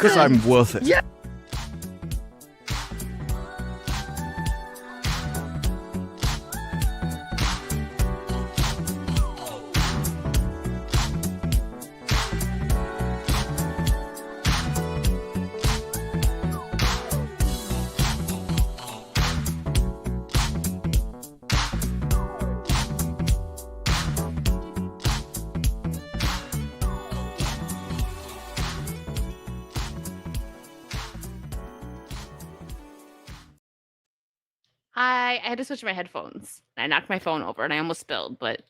Because I'm worth it. Yeah. Hi, I had to switch my headphones. I knocked my phone over and I almost spilled, but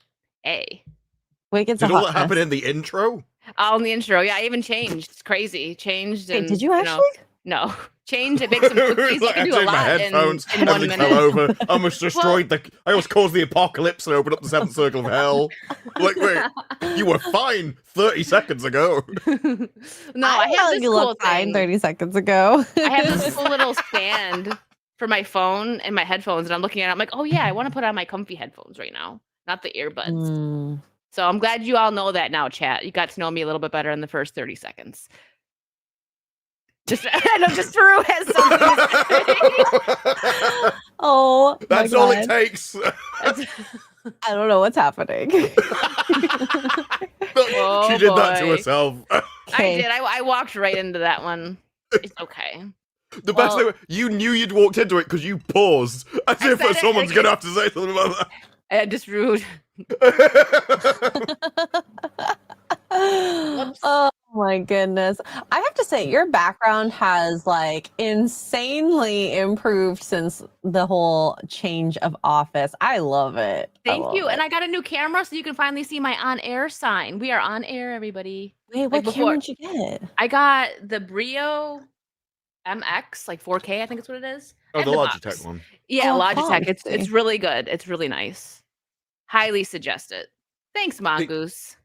hey. Wait, it's Did a all hot that happen mess. in the intro? Oh, in the intro. Yeah, I even changed. It's crazy. Changed and Wait, did you actually? no. Changed and make some cookies. Like, I can do I a took my lot headphones, in 1 everything minute. fell over. I almost destroyed the. I almost caused the apocalypse and opened up the seventh circle of hell. Like, wait, you were fine 30 seconds ago. No, I have felt this you cool looked fine thing. 30 seconds ago. I have this cool little stand for my phone and my headphones, and I'm looking at it. I'm like, oh yeah, I want to put on my comfy headphones right now, not the earbuds. Mm. So I'm glad you all know that now, chat. You got to know me a little bit better in the first 30 seconds. Just, I know, just Drew has something. Oh, That's my all God. it takes. I don't know what's happening. Oh, She did that to boy. herself. I Okay. did. I walked right into that one. It's okay. The best thing, you knew you'd walked into it because you paused, as I if said it, someone's like- gonna have to say something about I just rude. that. Whoops. Oh my goodness. I have to say, your background has like insanely improved since the whole change of office. I love it. Thank you. And I got a new camera so you can finally see my on-air sign. We are on air, everybody. Wait, like what camera did you get? I got the Brio MX, like 4K, I think it's what it is. Oh, and the box. Logitech one. Yeah, Oh, Logitech. It's fancy. really good. It's really nice. Highly suggest it. Thanks, Mongoose.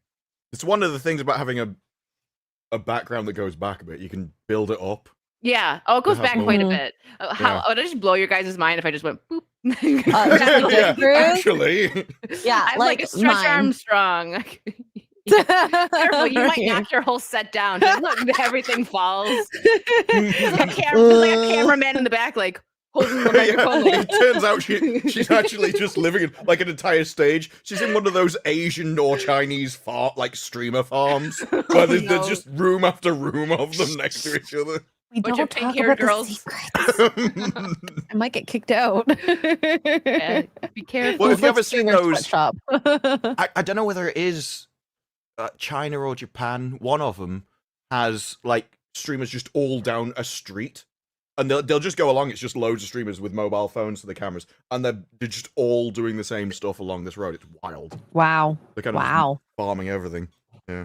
It's one of the things about having a background that goes back a bit. You can build it up. Yeah. Oh, it goes It has back quite a more- bit. Would I just blow your guys' mind if I just went boop? Yeah, Yeah, actually. Yeah, I'm like a Stretch mine. Armstrong. Careful, you might Right. knock your whole set down. Just look, everything falls. There's like a cameraman in the back, like holding the microphone. Yeah, Like, it turns out she's actually just living in like an entire stage. She's in one of those Asian or Chinese streamer farms where there's no. just room after room of them next to each other. We Bunch of don't talk pink-haired about girls. the secrets. I might get kicked out. yeah, be careful. Well, if you ever Let's seen streamer those- sweatshop. I don't know whether it is China or Japan. One of them has like streamers just all down a street, and they'll just go along. It's just loads of streamers with mobile phones to the cameras, and they're just all doing the same stuff along this road. It's wild. Wow. They're kind of just Wow. farming everything. Yeah.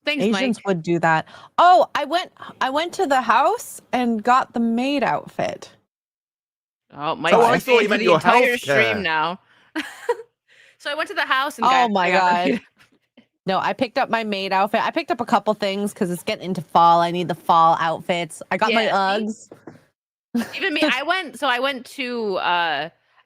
Thanks, Asians Mike. would do that. Oh, I went to the house and got the maid outfit. Oh, Mike. Oh, I thought you meant the your entire healthcare. stream now. So I went to the house and Oh got, my I got God. No, I picked up my maid outfit. I picked up a couple things because it's getting into fall. I need the fall outfits. I got my Yeah, Uggs. Even me, I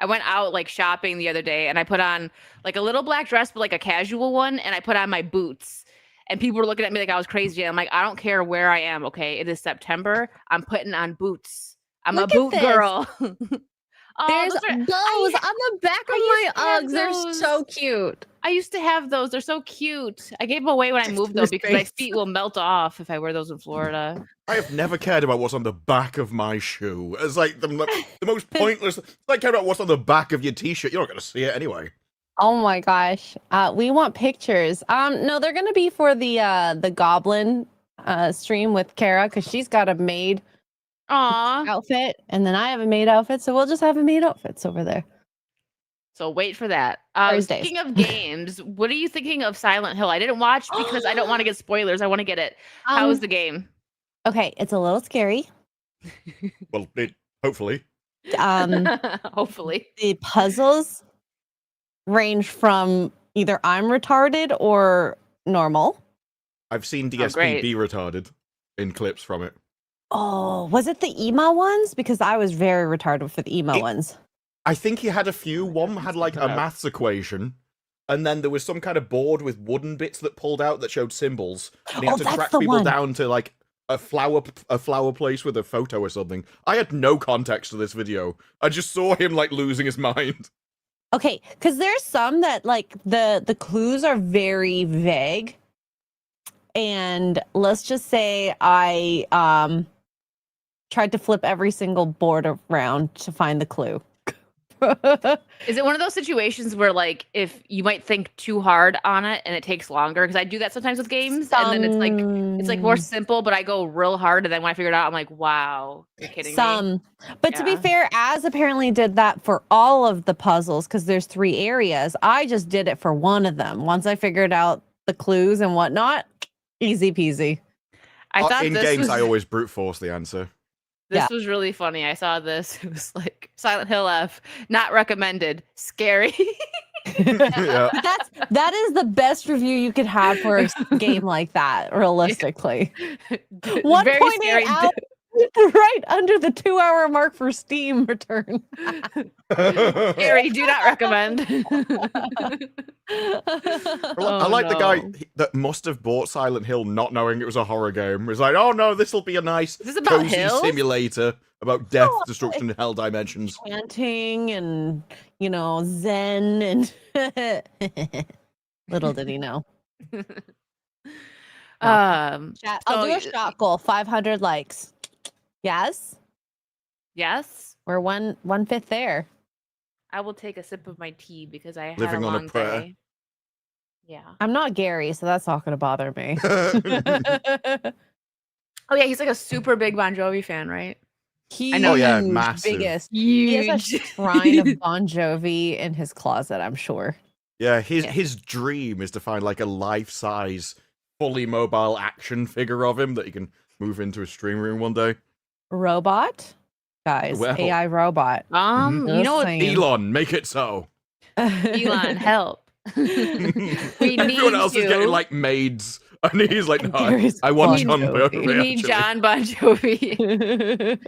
went out like shopping the other day and I put on like a little black dress, but like a casual one, and I put on my boots. And people were looking at me like I was crazy. And I'm like, I don't care where I am, okay? It is September. I'm putting on boots. I'm Look a at boot this. girl. Oh, There's those those are- on the back of my used to have Uggs. They're those. so cute. I used to have those. They're so cute. I gave them away when I moved though because my Disgrace. feet will melt off if I wear those in Florida. I have never cared about what's on the back of my shoe. It's like the most pointless. It's like caring about what's on the back of your t-shirt. You're not going to see it anyway. Oh my gosh. We want pictures. No, they're gonna be for the Goblin stream with Kara because she's got a maid Aw. outfit, and then I have a maid outfit, so we'll just have a maid outfits over there. So wait for that. Thursdays. Speaking of games, what are you thinking of Silent Hill? I didn't watch because I don't want to get spoilers. I want to get it. How was the game? Okay, it's a little scary. Well, hopefully. Hopefully. The puzzles range from either I'm retarded or normal. I've seen DSP great. be retarded in clips from it. Oh, was it the emo ones? Because I was very retarded for the emo ones. I think he had a few. One had like a maths equation, and then there was some kind of board with wooden bits that pulled out that showed symbols, and he Oh, had to that's track the people one. down to like a flower place with a photo or something. I had no context to this video. I just saw him like losing his mind. Okay, because there's some that like the clues are very vague, and let's just say I tried to flip every single board around to find the clue. Is it one of those situations where like if you might think too hard on it and it takes longer? Because I do that sometimes with games, and then it's like more simple, but I go real hard, and then when I figure it out, I'm like, wow, you're kidding me. But to be fair, Az apparently did that for all of the puzzles because there's 3 areas. I just did it for one of them. Once I figured out the clues and whatnot, easy peasy. I thought in this games was, I always brute force the answer. this was really funny. I saw this. It was like Silent Hill F, not recommended, scary. Yeah. That is the best review you could have for a game like that, realistically. Very scary. 1.8 out, right under the 2-hour mark for Steam return. Scary, do not recommend. I like the guy that must have bought Silent Hill not knowing it was a horror game. He's like, oh no, this will be a nice Is this about cozy hills? simulator about death, destruction, and hell dimensions. Chanting and, zen and little did he know. Chat, I'll do a shot goal, 500 likes. Yes? Yes. We're 1/5 there. I will take a sip of my tea because I had Living a on a long prayer. day. Yeah. I'm not Gary, so that's not going to bother me. Oh yeah, he's like a super big Bon Jovi fan, right? Huge, I know. Oh, yeah, massive. biggest. He has a Huge. shrine of Bon Jovi in his closet, I'm sure. Yeah, his dream is to find like a life-size, fully mobile action figure of him that he can move into a stream room one day. Robot? Guys, Well. AI robot. You know what? Elon, make it so. Elon, help. We Everyone need else is you. getting like maids, and he's like, no, Gary's I want Bon John Jovi. Jovi. We need actually. John Bon Jovi.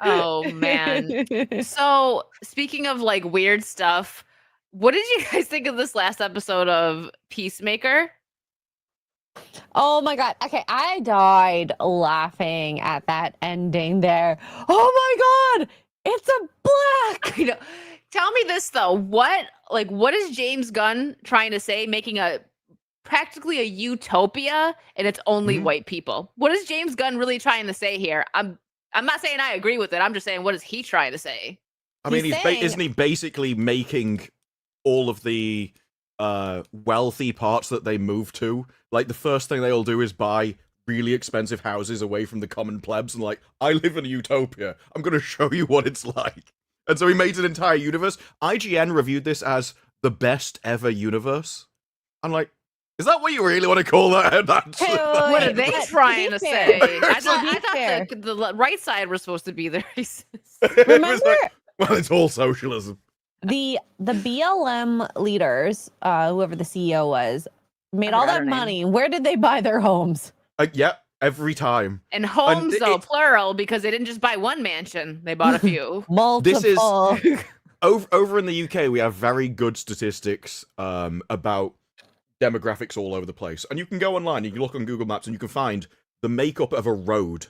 Oh man. So speaking of like weird stuff, what did you guys think of this last episode of Peacemaker? Oh my god. Okay, I died laughing at that ending there. Oh my god! It's a black! You know, tell me this though. What is James Gunn trying to say, making a practically a utopia and it's only white people? What is James Gunn really trying to say here? I'm not saying I agree with it. I'm just saying, what is he trying to say? I mean, He's isn't he basically making all of the wealthy parts that they move to, like the first thing they all do is buy really expensive houses away from the common plebs, and like, I live in a utopia. I'm going to show you what it's like. And so he made an entire universe. IGN reviewed this as the best ever universe. I'm like, is that what you really want to call that? That's, What are they but to trying be to fair- say? I to thought, be I fair- thought the right side was supposed to be the racist. It was Remember like, well, it's all socialism. the BLM leaders, whoever the CEO was, made all forgot that her name. money. Where did they buy their homes? Yep, every time. And homes, it- though, it- plural, because they didn't just buy one mansion; they bought a few. Multiple. Over in the UK, we have very good statistics about demographics all over the place. And you can go online, you can look on Google Maps, and you can find the makeup of a road.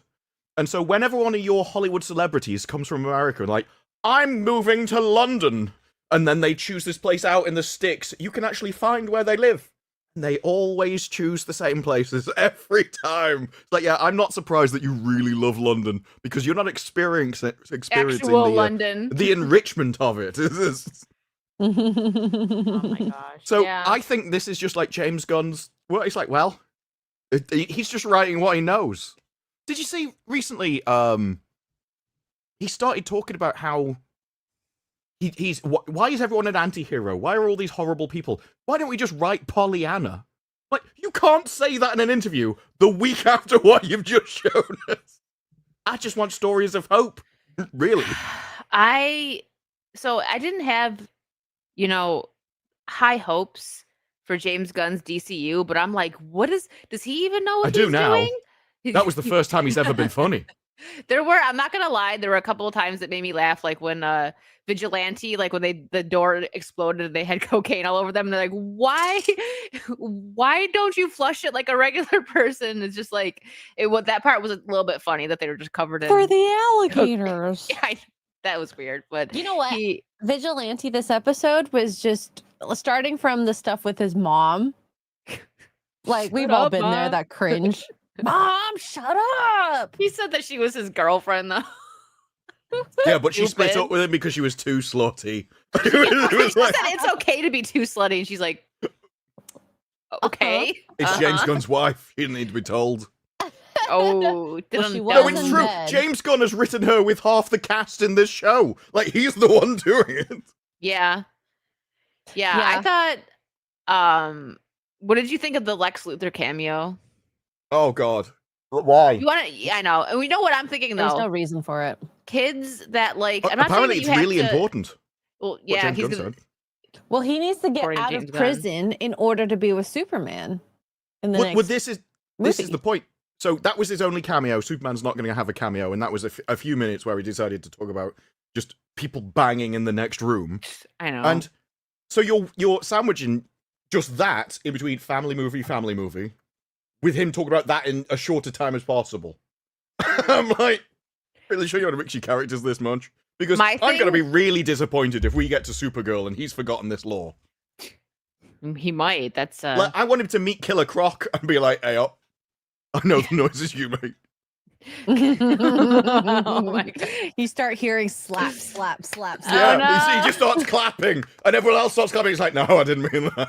And so whenever one of your Hollywood celebrities comes from America and like, I'm moving to London, and then they choose this place out in the sticks, you can actually find where they live. And they always choose the same places every time. It's like, yeah, I'm not surprised that you really love London, because you're not experiencing Actual London. the enrichment of it. Oh my gosh. So yeah. I think this is just like James Gunn's. Well, it's like, well, he's just writing what he knows. Did you see recently? He started talking about how he's. Why is everyone an anti-hero? Why are all these horrible people? Why don't we just write Pollyanna? Like, you can't say that in an interview the week after what you've just shown us. I just want stories of hope. Really. I didn't have, high hopes for James Gunn's DCU, but I'm like, does he even know what I do he's now. doing? That was the first time he's ever been funny. I'm not gonna lie, there were a couple of times that made me laugh, like when Vigilante, like when the door exploded and they had cocaine all over them, and they're like, why don't you flush it like a regular person? It's just like that part was a little bit funny that they were just covered in For the alligators. yeah, that was weird. But You know what? Vigilante this episode was just starting from the stuff with his mom. Like, we've all been there, that cringe. Mom, shut up! He said that she was his girlfriend, though. Yeah, but she split Stupid. up with him because she was too slutty. He It was like, said it's okay to be too slutty, and she's like, okay. it's James Gunn's wife. He didn't need to be told. Oh, Well, she No, was it's in true. bed. James Gunn has written her with half the cast in this show. Like, he's the one doing it. Yeah. Yeah. I thought, what did you think of the Lex Luthor cameo? Oh, God. Why? You want to? I know, and we know what I'm thinking There's though. no reason for it. Kids that like, I'm not Apparently, saying it's that you really have to, important. Well, What yeah, James he's Gunn gonna. said. Well, he needs to get According to out James of Gunn. prison in order to be with Superman in the Well, next this is movie. the point. So that was his only cameo. Superman's not going to have a cameo, and that was a few minutes where he decided to talk about just people banging in the next room. I know. And so you're sandwiching just that in between family movie, with him talking about that in a shorter time as possible. I'm like, really sure you want to mix your characters this much? Because I'm going to be really disappointed if we get to Supergirl and he's forgotten this lore. He might. That's Like, I want him to meet Killer Croc and be like, hey up, I know the noises you make. Oh my God. You start hearing slap, slap, slap, Oh, Yeah, no. he just starts clapping, and everyone else starts clapping. He's like, no, I didn't mean that.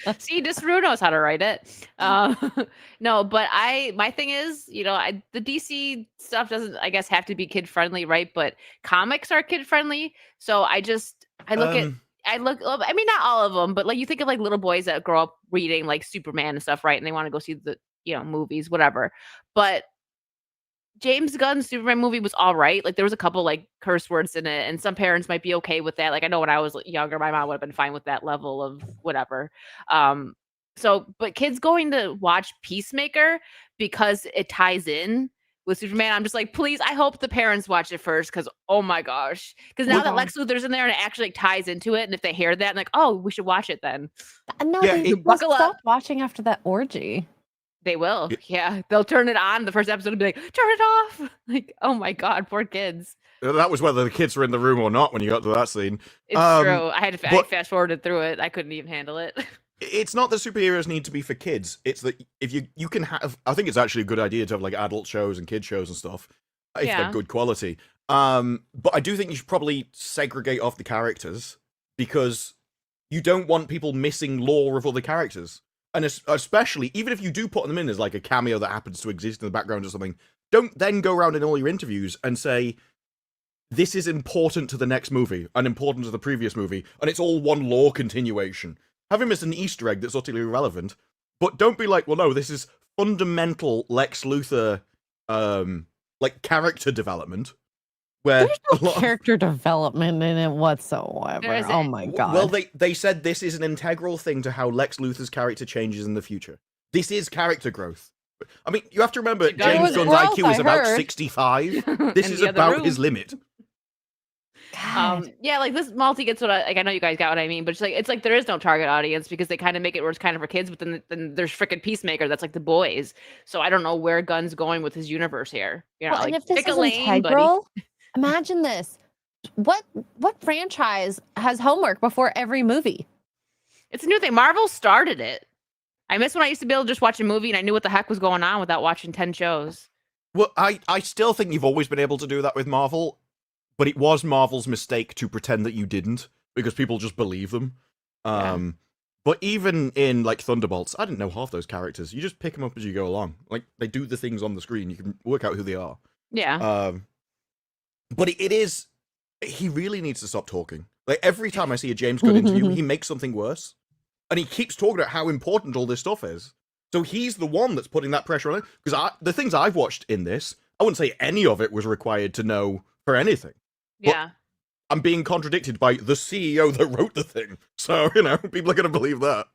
slap. See, Disru knows how to write it. No, but my thing is, the DC stuff doesn't, I guess, have to be kid friendly, right? But comics are kid friendly, so I look at. I mean, not all of them, but like you think of like little boys that grow up reading like Superman and stuff, right? And they want to go see the movies, whatever. But James Gunn's Superman movie was all right. Like there was a couple like curse words in it, and some parents might be okay with that. Like I know when I was younger, my mom would have been fine with that level of whatever. But kids going to watch Peacemaker because it ties in with Superman, I'm just like, please, I hope the parents watch it first, because oh my gosh. Because now that Lex Luthor's in there and it actually like, ties into it, and if they hear that, I'm like, oh, we should watch it then. No, Yeah, they buckle stop up. watching after that orgy. They will. Yeah. They'll turn it on. The first episode will be like, turn it off. Like, oh my God, poor kids. That was whether the kids were in the room or not when you got to that scene. It's true. I had to I fast forwarded through it. I couldn't even handle it. It's not that superheroes need to be for kids. It's that if you can have, I think it's actually a good idea to have like adult shows and kid shows and stuff if they're good quality. But I do think you should probably segregate off the characters, because you don't want people missing lore of other characters. And especially, even if you do put them in as like a cameo that happens to exist in the background or something, don't then go around in all your interviews and say, this is important to the next movie and important to the previous movie, and it's all one lore continuation. Have him as an Easter egg that's utterly irrelevant, but don't be like, well, no, this is fundamental Lex Luthor, like character development. Where There's no character development in it whatsoever. There isn't. Oh my God. Well, they said this is an integral thing to how Lex Luthor's character changes in the future. This is character growth. I mean, you have to remember, It does. James It was Gunn's growth, IQ is I about heard. 65. This In is the other about room. his limit. God. Yeah, like this multi gets what I know you guys got what I mean, but it's like there is no target audience because they kind of make it where it's kind of for kids, but then there's freaking Peacemaker that's like the boys. So I don't know where Gunn's going with his universe here. Well, Like, and if this pick a is lane, buddy. integral, imagine this. What franchise has homework before every movie? It's a new thing. Marvel started it. I miss when I used to be able to just watch a movie and I knew what the heck was going on without watching 10 shows. Well, I still think you've always been able to do that with Marvel, but it was Marvel's mistake to pretend that you didn't, because people just believe them. Yeah. But even in, like, Thunderbolts, I didn't know half those characters. You just pick them up as you go along. Like, they do the things on the screen. You can work out who they are. Yeah. But it is... He really needs to stop talking. Like, every time I see a James Gunn interview, he makes something worse. And he keeps talking about how important all this stuff is. So he's the one that's putting that pressure on it. Because the things I've watched in this, I wouldn't say any of it was required to know for anything. Yeah. I'm being contradicted by the CEO that wrote the thing. So, people are going to believe that.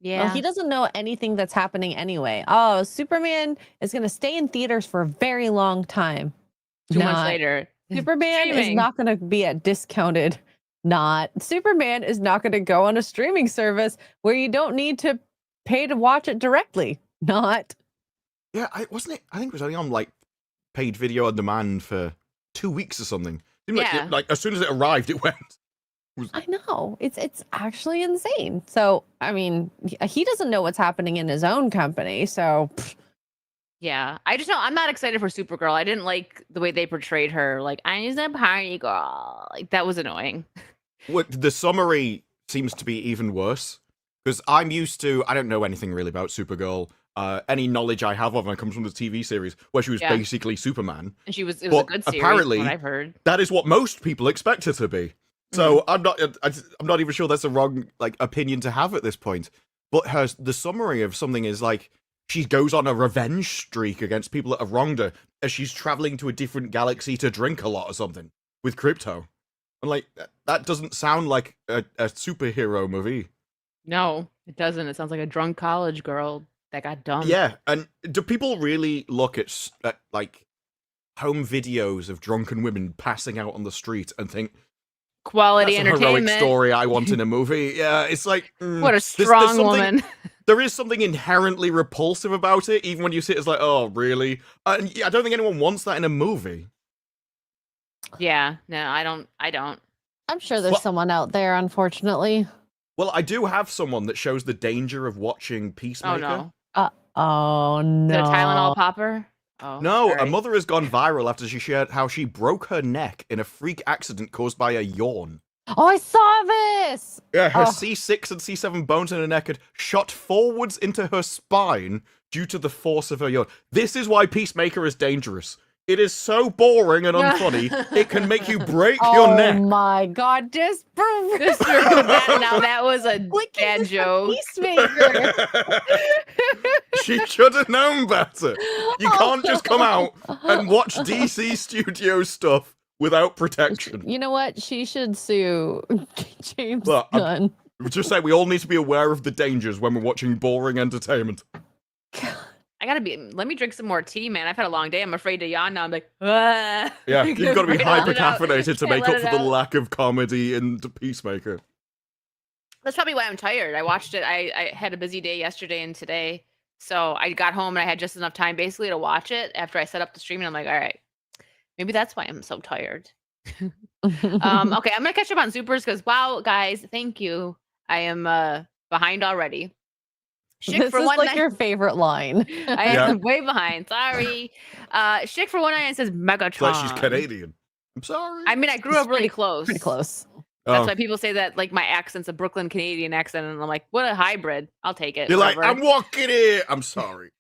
Yeah. Well, he doesn't know anything that's happening anyway. Oh, Superman is going to stay in theaters for a very long time. 2 months Not. later. Superman is Streaming. not going to be at discounted. Not. Superman is not going to go on a streaming service where you don't need to pay to watch it directly. Not. Yeah, I think it was only on like paid video on demand for 2 weeks or something. Seemed Yeah. like as soon as it arrived, it went. I know. It's actually insane. So, I mean, he doesn't know what's happening in his own company. So, Yeah. I just know I'm not excited for Supergirl. I didn't like the way they portrayed her. Like, I'm just a party girl. Like, that was annoying. What the summary seems to be even worse because I'm used to. I don't know anything really about Supergirl. Any knowledge I have of her comes from the TV series where she was basically Superman. And it was a But good series, apparently, from what I've heard. That is what most people expect her to be. So I'm not even sure that's a wrong like opinion to have at this point. But the summary of something is like she goes on a revenge streak against people that have wronged her as she's traveling to a different galaxy to drink a lot or something with Crypto. And like that doesn't sound like a superhero movie. No, it doesn't. It sounds like a drunk college girl that got dumped. Yeah, and do people really look at like home videos of drunken women passing out on the street and think Quality that's a entertainment. heroic story I want in a movie? Yeah, it's like What a there's strong something- woman. There is something inherently repulsive about it, even when you sit as like, oh, really? And I don't think anyone wants that in a movie. Yeah, no, I don't. I'm sure there's Well- someone out there, unfortunately. Well, I do have someone that shows the danger of watching Peacemaker. Oh no. Oh, no. The Tylenol popper? Oh, No, sorry. a mother has gone viral after she shared how she broke her neck in a freak accident caused by a yawn. Oh, I saw this. Yeah, her Oh. C6 and C7 bones in her neck had shot forwards into her spine due to the force of her yawn. This is why Peacemaker is dangerous. It is so boring and unfunny, it can make you break your neck. Oh my God, just That was a bad joke. Peacemaker. She should have known better. You can't just come out and watch DC Studios stuff without protection. You know what? She should sue James Well, Gunn. Just say we all need to be aware of the dangers when we're watching boring entertainment. Let me drink some more tea, man. I've had a long day. I'm afraid to yawn now. I'm like, ah. Yeah, you've got to be Can't let it out. hyper-caffeinated to Can't make let up for it the out. lack of comedy in the Peacemaker. That's probably why I'm tired. I watched it. I had a busy day yesterday and today. So I got home and I had just enough time basically to watch it after I set up the stream. And I'm like, all right, maybe that's why I'm so tired. Okay, I'm going to catch up on supers because, wow, guys, thank you. I am behind already. Schick This for is one like night- your favorite line. I am way behind. Sorry. Schick for 199 says Megatron. It's like she's Canadian. I'm sorry. I mean, I grew up really close. Pretty close. That's Oh. why people say that, like, my accent's a Brooklyn Canadian accent, and I'm like, what a hybrid. I'll take it. You're like, whatever. I'm walking here. I'm sorry.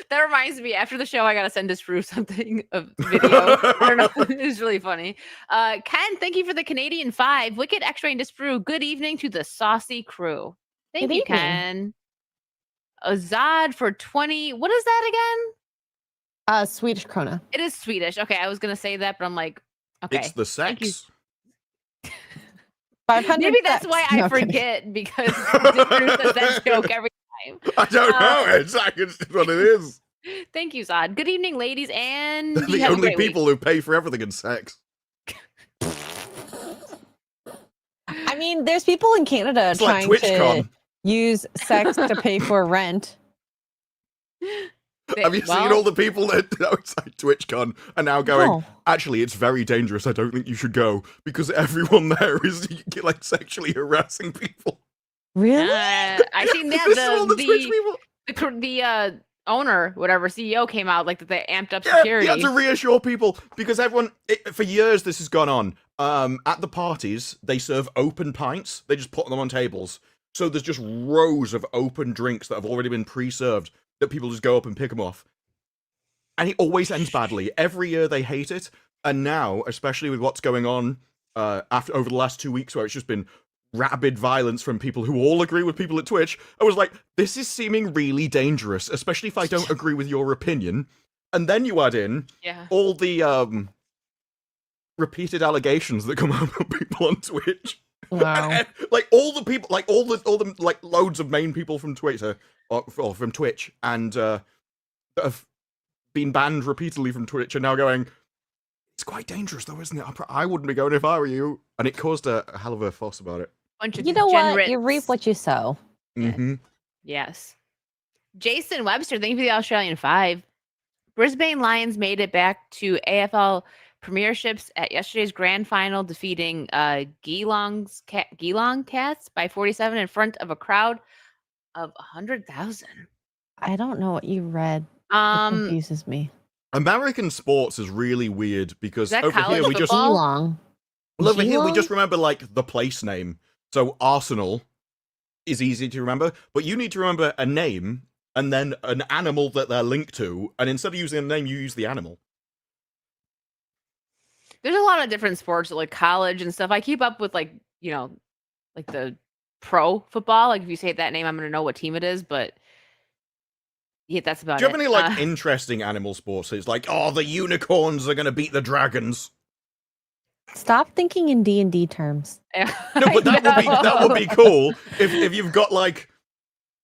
That reminds me, after the show, I gotta send Disprove something of video. I don't know. It's really funny. Ken, thank you for the Canadian 5. Wicked X-Ray and Disprove. Good evening to the Saucy crew. Thank Good you, evening. Ken. Azad for 20. What is that again? Swedish krona. It is Swedish. Okay, I was gonna say that, but I'm like, okay. It's the Thank you. sex. 500 Maybe that's bucks. why I No, kidding. forget because Disprove says that joke every time. I don't know. It's like it's what it is. Thank you, Zod. Good evening, ladies, and They're you the have a only great week. people who pay for everything in sex. I mean, there's people in Canada It's like trying to TwitchCon. use sex to pay for rent. Have you seen all the people that outside TwitchCon are now going, No. actually, it's very dangerous. I don't think you should go because everyone there is like sexually harassing people. Really? I seen This is all that the Twitch people. the owner, whatever CEO came out like that they amped up Yeah, security. you have to reassure people because everyone, for years, this has gone on. At the parties, they serve open pints. They just put them on tables. So there's just rows of open drinks that have already been pre-served that people just go up and pick them off. And it always ends badly. Every year they hate it. And now, especially with what's going on over the last 2 weeks where it's just been rabid violence from people who all agree with people at Twitch, I was like, this is seeming really dangerous, especially if I don't agree with your opinion. And then you add in Yeah. all the repeated allegations that come out of people on Twitch. Wow. Like all the people, like all the like loads of main people from Twitter or from Twitch, and that have been banned repeatedly from Twitch, are now going. It's quite dangerous, though, isn't it? I wouldn't be going if I were you. And it caused a hell of a fuss about it. Bunch of You know what? You degenerates. reap what you sow. Mm-hmm. Yes. Jason Webster, thank you for the Australian 5. Brisbane Lions made it back to AFL premierships at yesterday's grand final, defeating Geelong Cats by 47 in front of a crowd of 100,000. I don't know what you read. It confuses me. American sports is really weird because Is that over here college we just football? Geelong. well, over here we Geelong? just remember like the place name. So Arsenal is easy to remember, but you need to remember a name and then an animal that they're linked to, and instead of using a name, you use the animal. There's a lot of different sports like college and stuff. I keep up with like the pro football. Like if you say that name, I'm gonna know what team it is, but yeah, that's about it. Do you have any like interesting animal sports? It's like, oh, the unicorns are gonna beat the dragons. Stop thinking in D&D terms. No, but that would be cool if you've got like,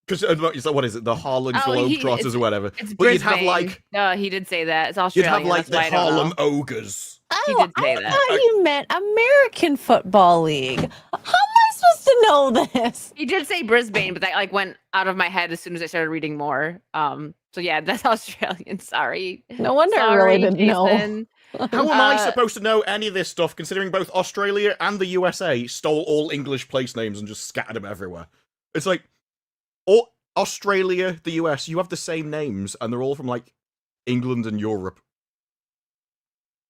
because what is it, the Harlem Globetrotters or whatever? It's but you'd have Brisbane. like No, he did say that. It's you'd Australian. have like that's the why I don't Harlem know. Ogres. He Oh, did say I that. thought you meant American Football League. How am I supposed to know this? He did say Brisbane, but that like went out of my head as soon as I started reading more. So yeah, that's Australian. Sorry. No wonder I really didn't know. Jason. How am I supposed to know any of this stuff, considering both Australia and the USA stole all English place names and just scattered them everywhere? It's like, Australia, the US, you have the same names, and they're all from like England and Europe.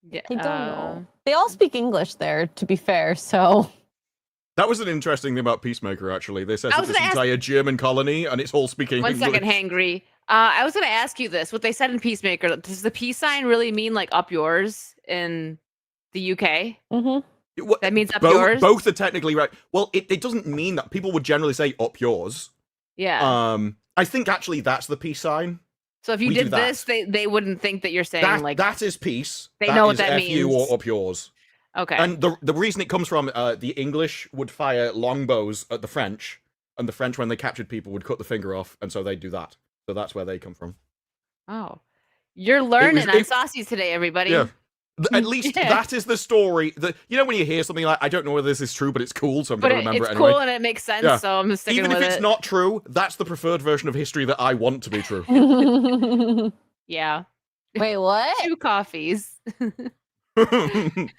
Yeah, I don't know. They all speak English there, to be fair, so... That was an interesting thing about Peacemaker, actually. They said I that was this gonna ask- entire German colony, and it's all speaking One English. second, hangry. I was going to ask you this. What they said in Peacemaker, does the peace sign really mean like up yours in the UK? Mm-hmm. That means up both, yours? Both are technically right. Well, it doesn't mean that. People would generally say up yours. Yeah. I think actually that's the peace sign. So if you we do did that. this, they wouldn't think that you're saying like that is peace. They know what is that F you means. or up yours. okay. And the reason it comes from the English would fire longbows at the French, and the French, when they captured people, would cut the finger off, and so they'd do that. So that's where they come from. Oh, you're learning on Saucy today, everybody. Yeah. At least Yeah. that is the story. You know when you hear something like, I don't know whether this is true, but it's cool, so I'm But going to remember it's it anyway. cool and it makes sense, Yeah. so I'm sticking Even with if it's it. not true, that's the preferred version of history that I want to be true. Yeah. Wait, what? 2 coffees. Hangry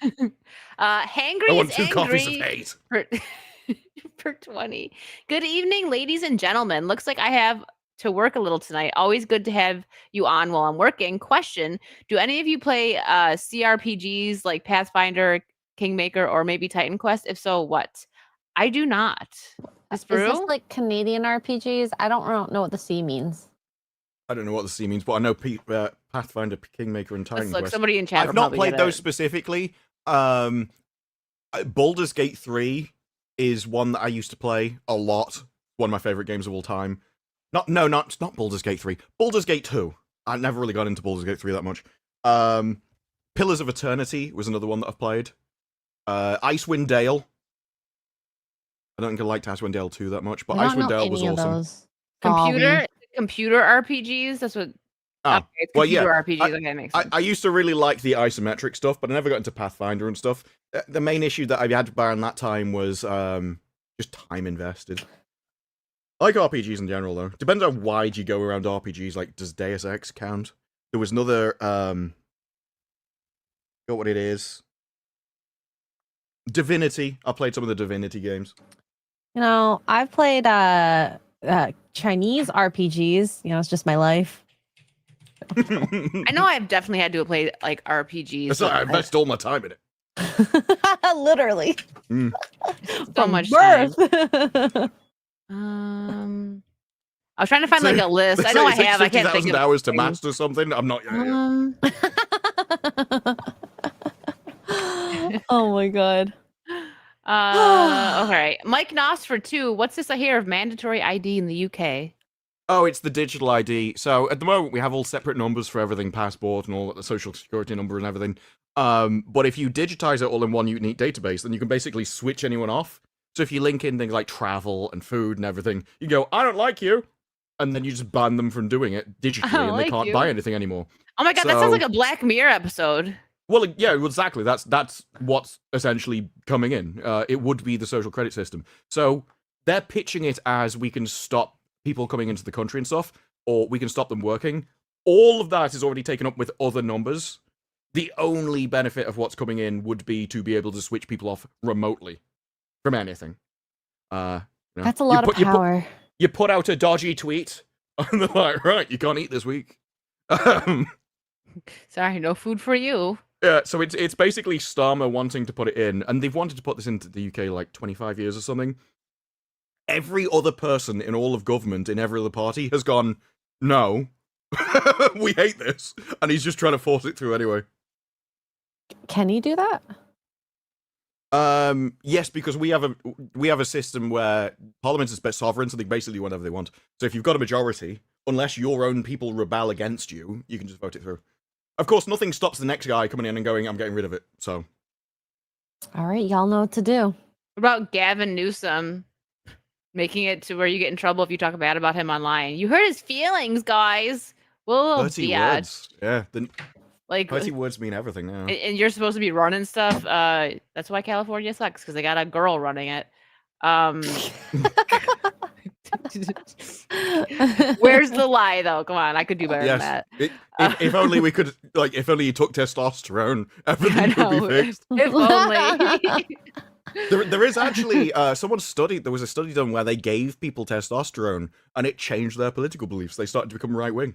I want is 2 coffees of angry hate. for 20. Good evening, ladies and gentlemen. Looks like I have to work a little tonight. Always good to have you on while I'm working. Question: do any of you play CRPGs like Pathfinder, Kingmaker, or maybe Titan Quest? If so, what? I do not. Is Is this Brew? like Canadian RPGs? I don't know what the C means. I don't know what the C means, but I know Pathfinder, Kingmaker, and Titan Let's look. Quest. Somebody in chat. I've will not probably played get those it. specifically. Baldur's Gate 3 is one that I used to play a lot. One of my favorite games of all time. Not Baldur's Gate 3. Baldur's Gate 2. I never really got into Baldur's Gate 3 that much. Pillars of Eternity was another one that I've played. Icewind Dale. I don't think I liked Icewind Dale 2 that much, but I don't know Icewind Dale was any of awesome. those. Computer RPGs. That's what. Ah, okay, it's well, yeah, computer RPGs. Okay, makes sense. I used to really like the isometric stuff, but I never got into Pathfinder and stuff. The main issue that I had around that time was just time invested. I like RPGs in general, though. Depends how wide you go around RPGs. Like, does Deus Ex count? There was another, got what it is. Divinity. I played some of the Divinity games. You know, I've played Chinese RPGs. You know, it's just my life. I know I've definitely had to play like RPGs. So I invest all my time in it. Literally. Mm. So From much time. birth. I was trying to find like a list. I know I have. I can't think 50,000 of hours to things. master something. I'm not. Oh my god. Okay. Mike Noss for 2. What's this I hear of mandatory ID in the UK? Oh, it's the digital ID. So at the moment, we have all separate numbers for everything, passport and all the social security number and everything. But if you digitize it all in one unique database, then you can basically switch anyone off. So if you link in things like travel and food and everything, you go, I don't like you, and then you just ban them from doing it digitally, and they like can't you. buy anything anymore. Oh my god, that sounds like a Black Mirror episode. Well, yeah, exactly. That's what's essentially coming in. It would be the social credit system. So they're pitching it as we can stop people coming into the country and stuff, or we can stop them working. All of that is already taken up with other numbers. The only benefit of what's coming in would be to be able to switch people off remotely from anything. That's a lot of power. You put out a dodgy tweet, and they're like, right, you can't eat this week. Sorry, no food for you. Yeah, so it's basically Starmer wanting to put it in, and they've wanted to put this into the UK like 25 years or something. Every other person in all of government, in every other party, has gone, no, we hate this, and he's just trying to force it through anyway. Can he do that? Yes, because we have a system where Parliament is sovereign, so they basically do whatever they want. So if you've got a majority, unless your own people rebel against you, you can just vote it through. Of course, nothing stops the next guy coming in and going, I'm getting rid of it, so. All right, y'all know what to do. What about Gavin Newsom making it to where you get in trouble if you talk bad about him online? You hurt his feelings, guys. Well, 30 words. Yeah, like 30 words mean everything now. And you're supposed to be running stuff. That's why California sucks, because they got a girl running it. Where's the lie, though? Come on, I could do better than that. If only we could, like, if only you took testosterone, everything could be fixed. If only. There is actually there was a study done where they gave people testosterone and it changed their political beliefs. They started to become right wing.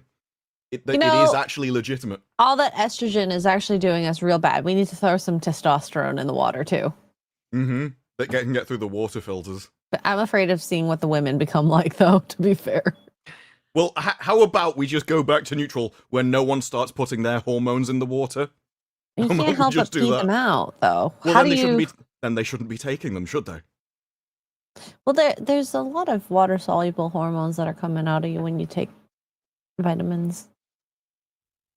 It is actually legitimate. All that estrogen is actually doing us real bad. We need to throw some testosterone in the water too. Mm-hmm. That can get through the water filters. But I'm afraid of seeing what the women become like, though, to be fair. Well, how about we just go back to neutral when no one starts putting their hormones in the water? You can't help but pee them out, though. Well, then they shouldn't be taking them, should they? Well, there's a lot of water-soluble hormones that are coming out of you when you take vitamins.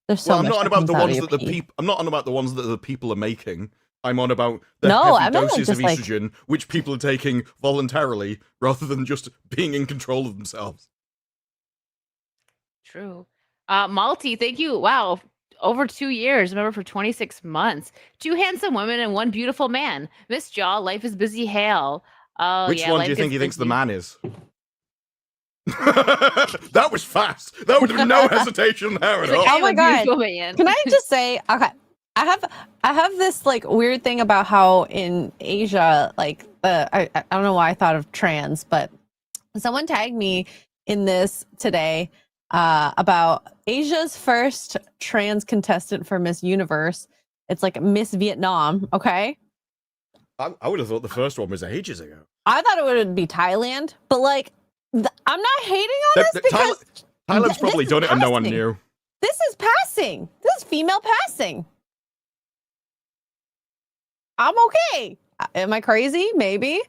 There's so I'm much not on about the ones that I'm not on about the ones that the people are making. I'm on about the heavy doses of estrogen, which people are taking voluntarily rather than just being in control of themselves. True. Malty, thank you. Wow. Over 2 years, remember, for 26 months. 2 handsome women and 1 beautiful man. Miss Jaw, life is busy hell. Which one do you think he thinks the man is? That was fast. That would have no hesitation there at all. Oh my god! Can I just say, okay, I have this like weird thing about how in Asia, like I don't know why I thought of trans, but someone tagged me in this today about Asia's first trans contestant for Miss Universe. It's like Miss Vietnam. Okay. I would have thought the first one was ages ago. I thought it would be Thailand, but like. I'm not hating on this because Thailand's probably done it and no one knew. This is passing. This is female passing. I'm okay. Am I crazy? Maybe.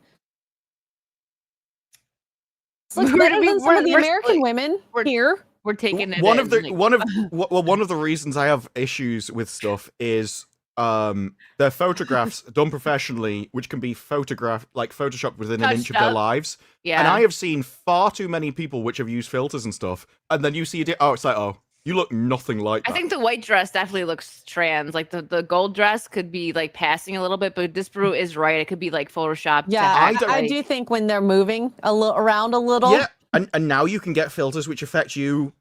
This looks better than some of the American women here. We're taking it. One of the reasons I have issues with stuff is they're photographs done professionally, which can be photoshopped within an inch of their lives. Yeah. And I have seen far too many people which have used filters and stuff, and then you see it. Oh, it's like, oh, you look nothing like that. I think the white dress definitely looks trans. Like the gold dress could be like passing a little bit, but Disparu is right. It could be like photoshopped. Yeah, I do think when they're moving around a little. Yeah, and now you can get filters which affect you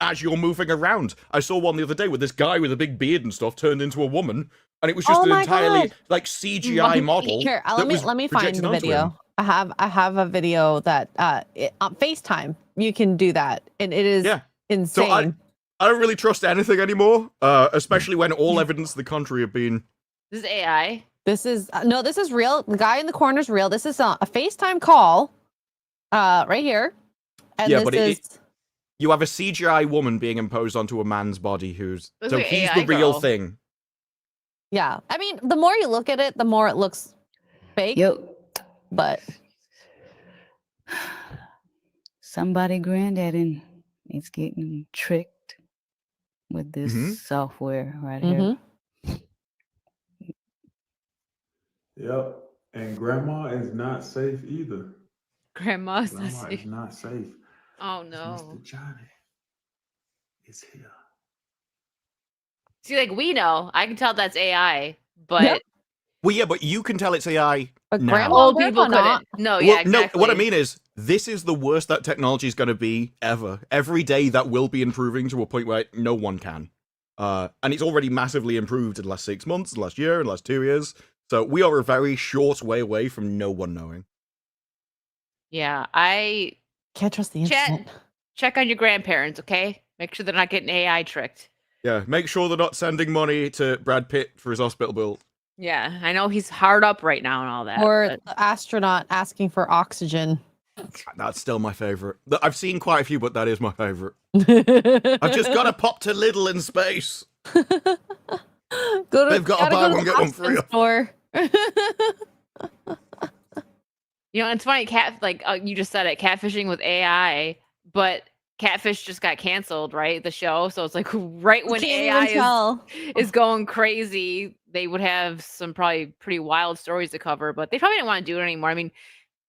as you're moving around. I saw one the other day with this guy with a big beard and stuff turned into a woman, and it was just an entirely like CGI model. Here, let me find the video. I have a video that on FaceTime you can do that, and it is insane. So I don't really trust anything anymore, especially when all evidence of the contrary have been. This is AI. This is this is real. The guy in the corner is real. This is a FaceTime call, right here. And yeah, but you have a CGI woman being imposed onto a man's body he's the real thing. Yeah, I mean, the more you look at it, the more it looks fake. Yep. But somebody granddaddy is getting tricked with this software right here. Yep. And grandma is not safe either. Grandma's not Grandma safe. is not safe. Oh 'cause no. Mr. Johnny is here. See, like we know, I can tell that's AI, but Yep. Well, yeah, but you can tell it's AI But now. grandma, old grandma people not. couldn't. No, Well, yeah, exactly. no, what I mean is, this is the worst that technology is going to be ever. Every day that will be improving to a point where no one can. And it's already massively improved in the last 6 months, the last year, and the last 2 years. So we are a very short way away from no one knowing. Yeah, I Can't trust the Chat. internet. check on your grandparents, okay? Make sure they're not getting AI tricked. Yeah, make sure they're not sending money to Brad Pitt for his hospital bill. Yeah, I know he's hard up right now and all that. Or but- the astronaut asking for oxygen. That's still my favorite. I've seen quite a few, but that is my favorite. I've just got to pop to Lidl in space. They've got a buy one, get one free. Store. You know, it's funny, you just said it, catfishing with AI, but Catfish just got canceled, right? The show. So it's like right when Can't AI even tell. is going crazy, they would have some probably pretty wild stories to cover, but they probably didn't want to do it anymore. I mean,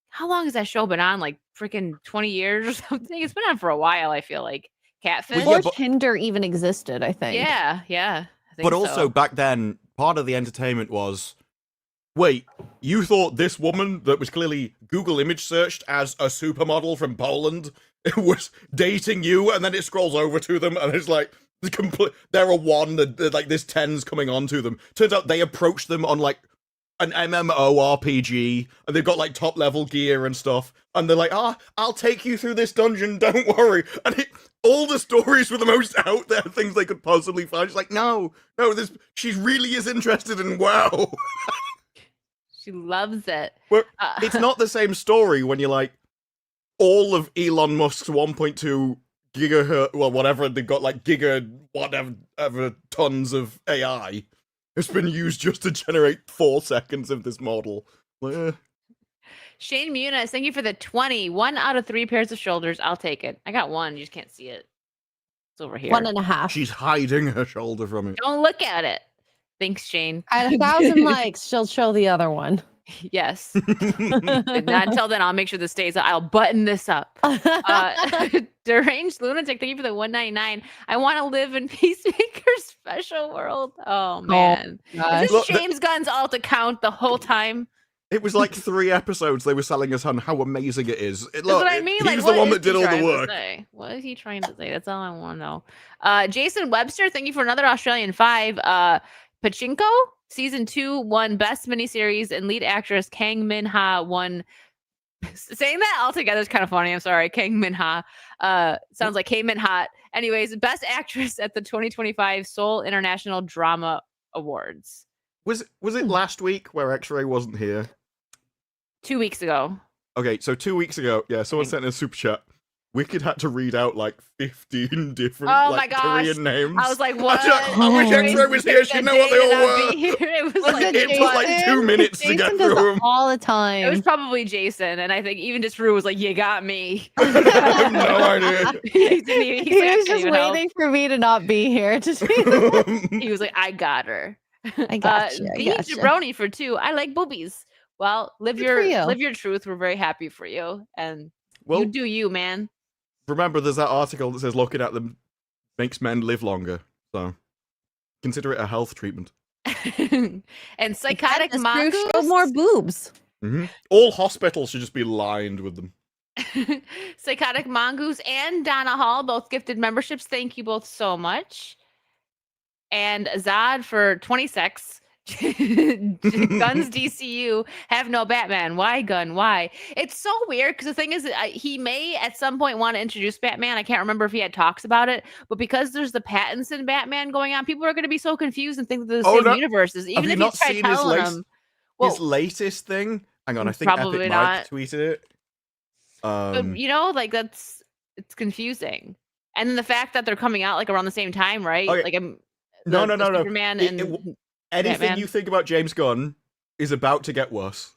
how long has that show been on? Like freaking 20 years or something? It's been on for a while, I feel like. Catfish. Well, Or yeah, but- Tinder even existed, I think. Yeah. I think But also, so. back then, part of the entertainment was, wait, you thought this woman that was clearly Google image searched as a supermodel from Poland was dating you, and then it scrolls over to them, and it's like, they're a one, like this 10's coming on to them. Turns out they approached them on like an MMORPG, and they've got like top level gear and stuff, and they're like, I'll take you through this dungeon, don't worry. And all the stories were the most out there things they could possibly find. It's like, no, she really is interested in WoW. She loves it. Well, it's not the same story when you're like, all of Elon Musk's 1.2 gigahertz, well, whatever, they've got like whatever tons of AI has been used just to generate 4 seconds of this model. Shane Muniz, thank you for the 20. 1 out of 3 pairs of shoulders. I'll take it. I got one. You just can't see it. It's over here. 1.5. She's hiding her shoulder from it. Don't look at it. Thanks, Shane. At 1,000 likes, she'll show the other one. Yes. But not until then, I'll make sure this stays. I'll button this up. Deranged Lunatic, thank you for the 199. I want to live in Peacemaker's special world. Oh man. gosh. Is this Look, James Gunn's alt account the whole time? It was like 3 episodes they were selling us on how amazing it is. That's what I mean. He's Like, the one what that is did he all the trying to work. say? What is he trying to say? That's all I want to know. Jason Webster, thank you for another Australian 5. Pachinko season 2 won best miniseries, and lead actress Kang Min Ha won. Saying that all together is kind of funny. I'm sorry, Kang Min Ha. Sounds like K Min Hot. Anyways, best actress at the 2025 Seoul International Drama Awards. Was it last week where X-Ray wasn't here? 2 weeks ago. Okay, so 2 weeks ago, yeah, someone think- sent in a super chat. Wicked had to read out like 15 different Oh like my gosh. Korean names. I was like, what? I wish X-Ray was here. She'd know what they all were. It was Was like, it It took like Jason? 2 minutes to get Jason through does them. it all the it time. was probably Jason, and I think even just Rue was like, "You got me." I have no idea. He didn't even- he's He like, "I was can't just even help." waiting for me to not be here to see. He was like, "I got her." I got you. The jabroni for 2. I like boobies. Well, live Good for you. live your truth. We're very happy for you, and Well, you do you, man. remember, there's that article that says looking at them makes men live longer. So consider it a health treatment. And psychotic This crew showed mongoose. more boobs. All hospitals should just be lined with them. Psychotic Mongoose and Donna Hall both gifted memberships. Thank you both so much. And Zod for 26. Guns DCU have no Batman. Why gun? Why? It's so weird because the thing is, he may at some point want to introduce Batman. I can't remember if he had talks about it, but because there's the Pattinson Batman going on, people are going to be so confused and think that they're the same no. universes. Even you if not he's tried seen his telling latest- them. His latest thing. Hang on, I think Probably Epic not. Mike tweeted it. But you know, like it's confusing. And then the fact that they're coming out like around the same time, right? Okay. Like No. Superman Anything Batman. you think about James Gunn is about to get worse.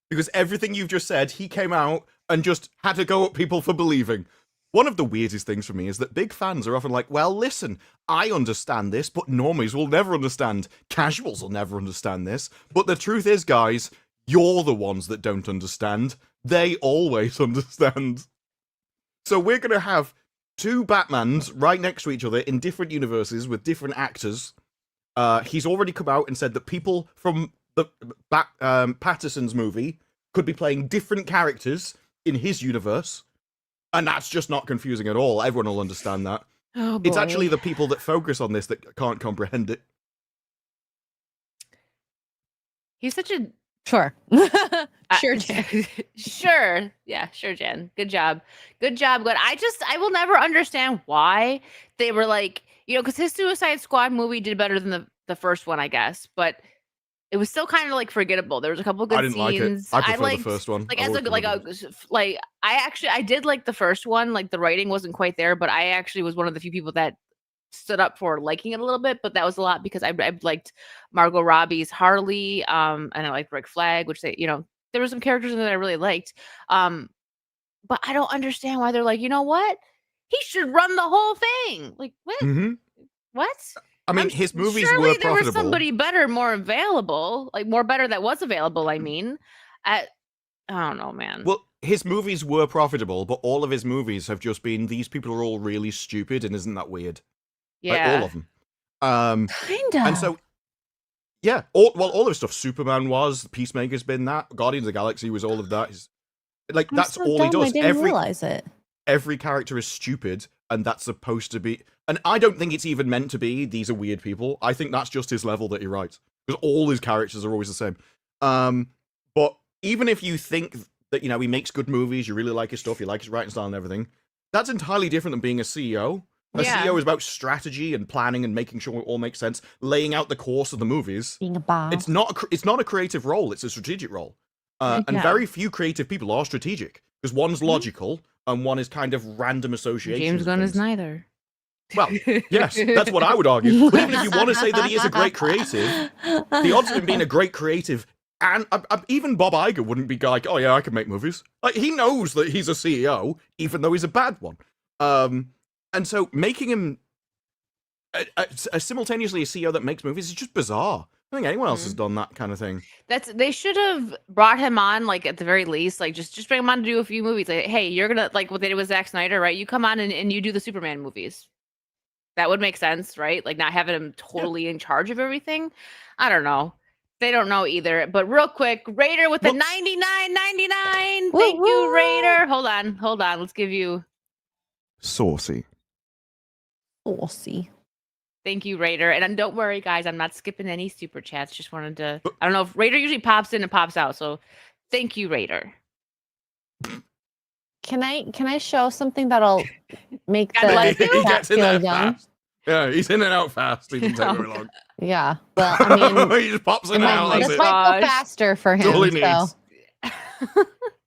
Because everything you've just said, he came out and just had to go at people for believing. One of the weirdest things for me is that big fans are often like, well, listen, I understand this, but normies will never understand. Casuals will never understand this. But the truth is, guys, You're the ones that don't understand. They always understand. So we're going to have 2 Batmans right next to each other in different universes with different actors. He's already come out and said that people from the Patterson's movie could be playing different characters in his universe. And that's just not confusing at all. Everyone will understand that. Oh, boy. It's actually the people that focus on this that can't comprehend it. He's such a Sure. Sure, Jan. Sure. Yeah, sure, Jen. Good job. Good job. Good. I will never understand why they were like, because his Suicide Squad movie did better than the first one, I guess, but it was still kind of like forgettable. There was a couple good I didn't scenes. like it. I prefer liked, the first one. Like I did like the first one. Like the writing wasn't quite there, but I actually was one of the few people that stood up for liking it a little bit, but that was a lot because I liked Margot Robbie's Harley, and I liked Rick Flag, which there were some characters in there that I really liked. But I don't understand why they're like, you know what? He should run the whole thing. Like what? Mm-hmm. What? I mean, his movies surely were there profitable. was somebody better, more available, like more better that was available. I mean, I don't know, man. Well, his movies were profitable, but all of his movies have just been, these people are all really stupid, and isn't that weird? Yeah, like, all of them. Kinda. And so, yeah, all of his stuff. Superman was, Peacemaker's been that, Guardians of the Galaxy was all of that. Like, that's so all he dumb, does. I didn't realize it. Every character is stupid, and that's supposed to be. And I don't think it's even meant to be, these are weird people. I think that's just his level that he writes. Because all his characters are always the same. But even if you think that, he makes good movies, you really like his stuff, you like his writing style and everything, that's entirely different than being a CEO. A CEO is about strategy and planning and making sure it all makes sense, laying out the course of the movies. Being a boss. It's not a creative role, it's a strategic role. And very few creative people are strategic. Because one's logical, and one is kind of random association. James Gunn is neither. Well, yes, that's what I would argue. But even if you want to say that he is a great creative, the odds of him being a great creative, and even Bob Iger wouldn't be like, oh yeah, I can make movies. Like, he knows that he's a CEO, even though he's a bad one. And so making him simultaneously a CEO that makes movies is just bizarre. I don't think anyone else has done that kind of thing. They should have brought him on, like at the very least, like just bring him on to do a few movies. Like, hey, you're gonna like what they did with Zack Snyder, right? You come on and you do the Superman movies. That would make sense, right? Like not having him totally in charge of everything. I don't know. They don't know either. But real quick, Raider with the $99.99. Thank you, Raider. Hold on. Let's give you Saucy. Saucy. Thank you, Raider. And don't worry, guys, I'm not skipping any super chats. Just wanted to. I don't know if Raider usually pops in and pops out. So thank you, Raider. Can I show something that'll make the He chat gets in feel there young? fast. Yeah, he's in and out fast. He doesn't take very long. Yeah. Well, I mean, he just pops in and out. this That's might go faster for him. That's all he So. needs.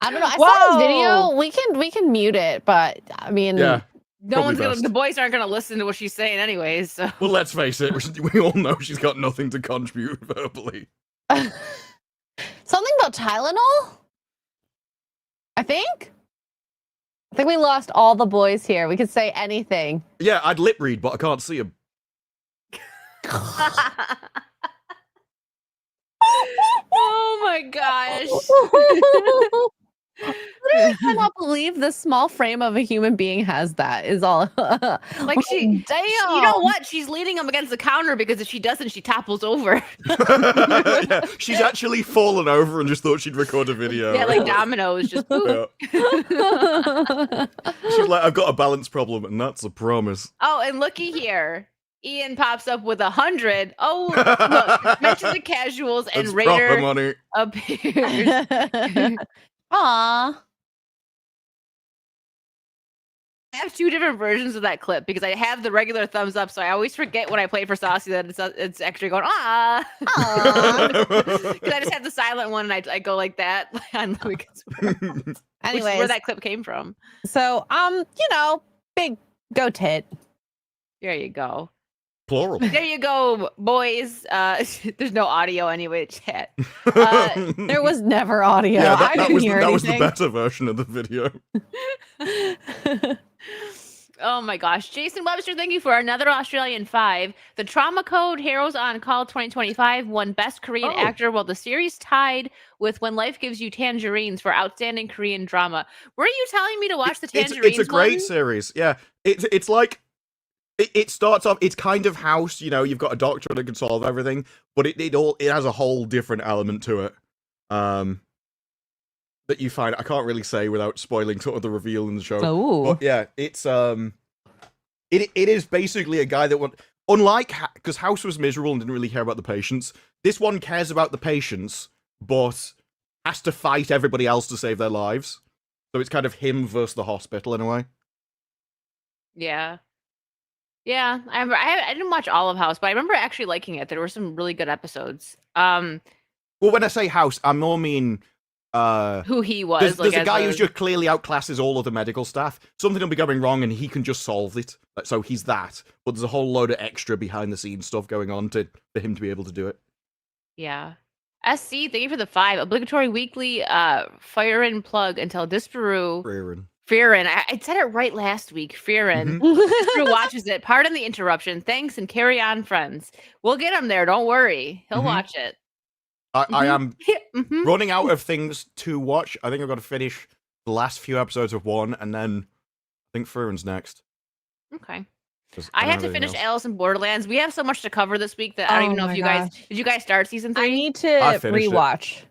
I don't know. I saw this video. We can mute it, but I mean, Yeah. No one's best. the boys aren't gonna listen to what she's saying anyways. So. Well, let's face it. We all know she's got nothing to contribute verbally. Something about Tylenol? I think we lost all the boys here. We could say anything. Yeah, I'd lip read, but I can't see him. Oh my gosh. Literally cannot believe the small frame of a human being has that is all. Like she, damn. You know what? She's leaning him against the counter because if she doesn't, she topples over. Yeah, she's actually fallen over and just thought she'd record a video. Yeah, like dominoes, just. Yeah. She's like, I've got a balance problem, and that's a promise. Oh, and looky here. Ian pops up with 100. Oh, look, mention the casuals and That's proper Raider money. appears. Aww. I have two different versions of that clip because I have the regular thumbs up, so I always forget when I play for Saucy that it's actually going because I just have the silent one and I go like that on the weekends. Anyways, where that clip came from. So big goat tit. There you go. Plural. There you go, boys. There's no audio anyway, chat. There was never audio. Yeah, I didn't hear that was the anything. better version of the video. Oh my gosh. Jason Webster, thank you for another Australian 5. The Trauma Code Heroes on Call 2025 won Best Korean Oh. Actor, while the series tied with When Life Gives You Tangerines for Outstanding Korean Drama. Were you telling me to watch the Tangerines It's a great one? series. Yeah, it's like it starts off. It's kind of House. You know, you've got a doctor that can solve everything, but it has a whole different element to it. That you find I can't really say without spoiling sort of the reveal in the show. Oh, But yeah, it's it is basically a guy that unlike because House was miserable and didn't really care about the patients. This one cares about the patients, but has to fight everybody else to save their lives. So it's kind of him versus the hospital in a way. Yeah. Yeah, I didn't watch all of House, but I remember actually liking it. There were some really good episodes. Well, when I say House, I more mean Who he was. there's a guy who's just clearly outclasses all of the medical staff. Something will be going wrong and he can just solve it. So he's that. But there's a whole load of extra behind the scenes stuff going on for him to be able to do it. Yeah. SC, thank you for the 5. Obligatory weekly fire and plug until Disparu. Fearin. I said it right last week. Fearin. Disparu watches it. Pardon the interruption. Thanks and carry on, friends. We'll get him there. Don't worry. He'll watch it. I am Mhm. running out of things to watch. I think I've got to finish the last few episodes of 1, and then I think Fearin's next. Okay. 'Cause I don't have to anything finish else. Alice in Borderlands. We have so much to cover this week that I don't even know Oh if my you guys gosh. did you guys start season 3? I need to I finished it. rewatch.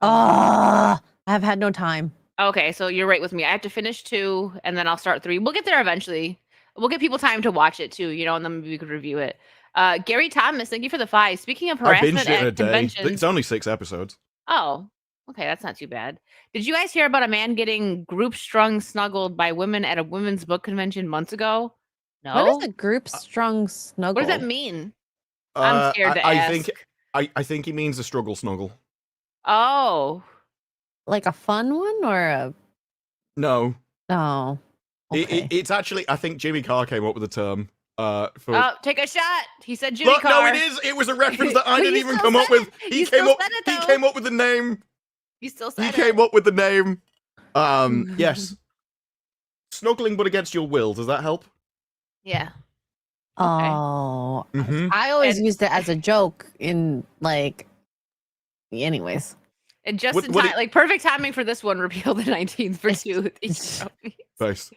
I have had no time. Okay, so you're right with me. I have to finish 2 and then I'll start 3. We'll get there eventually. We'll give people time to watch it too, and then maybe we could review it. Gary Thomas, thank you for the 5. Speaking of I harassment binged it in a at day. conventions. It's only 6 episodes. Oh, okay, that's not too bad. Did you guys hear about a man getting group strung snuggled by women at a women's book convention months ago? No. What is a group strung snuggle? What does that mean? I'm scared to I ask. think I think he means a struggle snuggle. Oh. Like a fun one or a? No. Oh. Okay. It's actually, I think Jimmy Carr came up with the term. For Oh, take a shot. He said Jimmy Look, Carr. no, it is. It was a reference that I But didn't you even still come up said with. it. He You came still up. said it, He though. came up with the name. You still He said came it. up with the name. Yes. Snuggling, but against your will. Does that help? Yeah. Oh. Mhm. I always And- used it as a joke in like. Anyways. And just What- in what time, do- like perfect timing for this one, repeal the 19th for 2. Nice.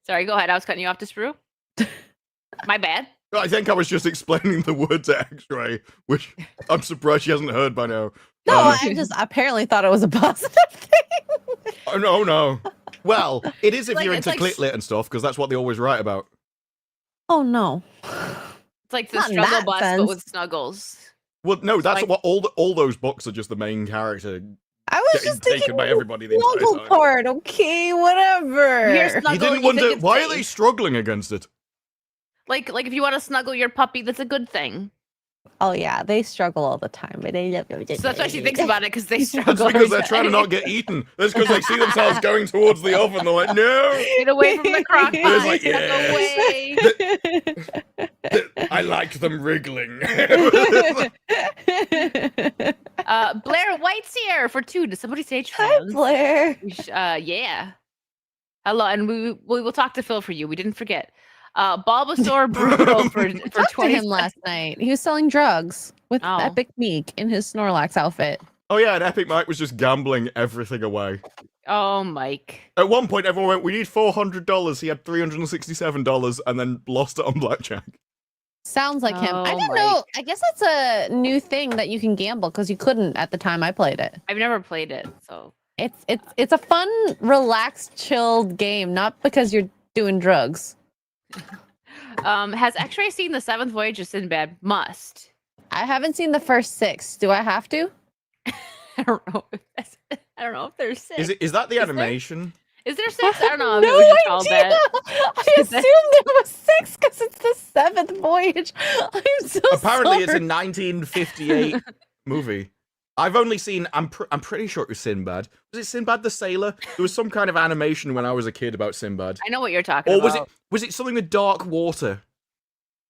Sorry, go ahead. I was cutting you off to Sprue. My bad. I think I was just explaining the word to X-Ray, which I'm surprised she hasn't heard by now. No, Uh, I just apparently thought it was a positive thing. Oh no. Well, it is if Like, you're it's into like- clit and stuff, because that's what they always write about. Oh no. It's like the Not in struggle that bus, but sense. with snuggles. Well, no, that's like- what all those books are just the main character I was getting just thinking taken by everybody the entire snuggle time. part. Okay, whatever. Here's You snuggle, didn't and you think wonder it's why are safe. they struggling against it? Like if you want to snuggle your puppy, that's a good thing. Oh yeah, they struggle all the time, but they love it. So that's why she thinks about it, because they That's struggle. because every they're trying to time. not get eaten. That's because they see themselves going towards the oven. They're like, no, Get away from the crock pot. It's like, Get away. I liked them wriggling. Blair White's here for 2. Did somebody say Hi, trans? Blair. Yeah. Hello, and we will talk to Phil for you. We didn't forget. Bulbasaur Brutal for Talked to 20 him last night. He was selling drugs with Oh. Epic Meek in his Snorlax outfit. Oh yeah, and Epic Mike was just gambling everything away. Oh, Mike. At one point, everyone went, "We need $400." He had $367, and then lost it on blackjack. Sounds like him. I Oh, didn't know. Mike. I guess that's a new thing that you can gamble because you couldn't at the time I played it. I've never played it, so It's a fun, relaxed, chilled game, not because you're doing drugs. Has X-Ray seen the 7th Voyage of Sinbad? Must. I haven't seen the first 6. Do I have to? I don't know. I don't know if there's 6. Is that the Is there? animation? Is there 6? I don't know if No it was just called idea. that. I assumed there was 6 because it's the 7th voyage. I'm so Apparently, it's a sorry. 1958 movie. I've only seen. I'm pretty sure it was Sinbad. Was it Sinbad the Sailor? There was some kind of animation when I was a kid about Sinbad. I know what you're talking Or about. was it something with dark water?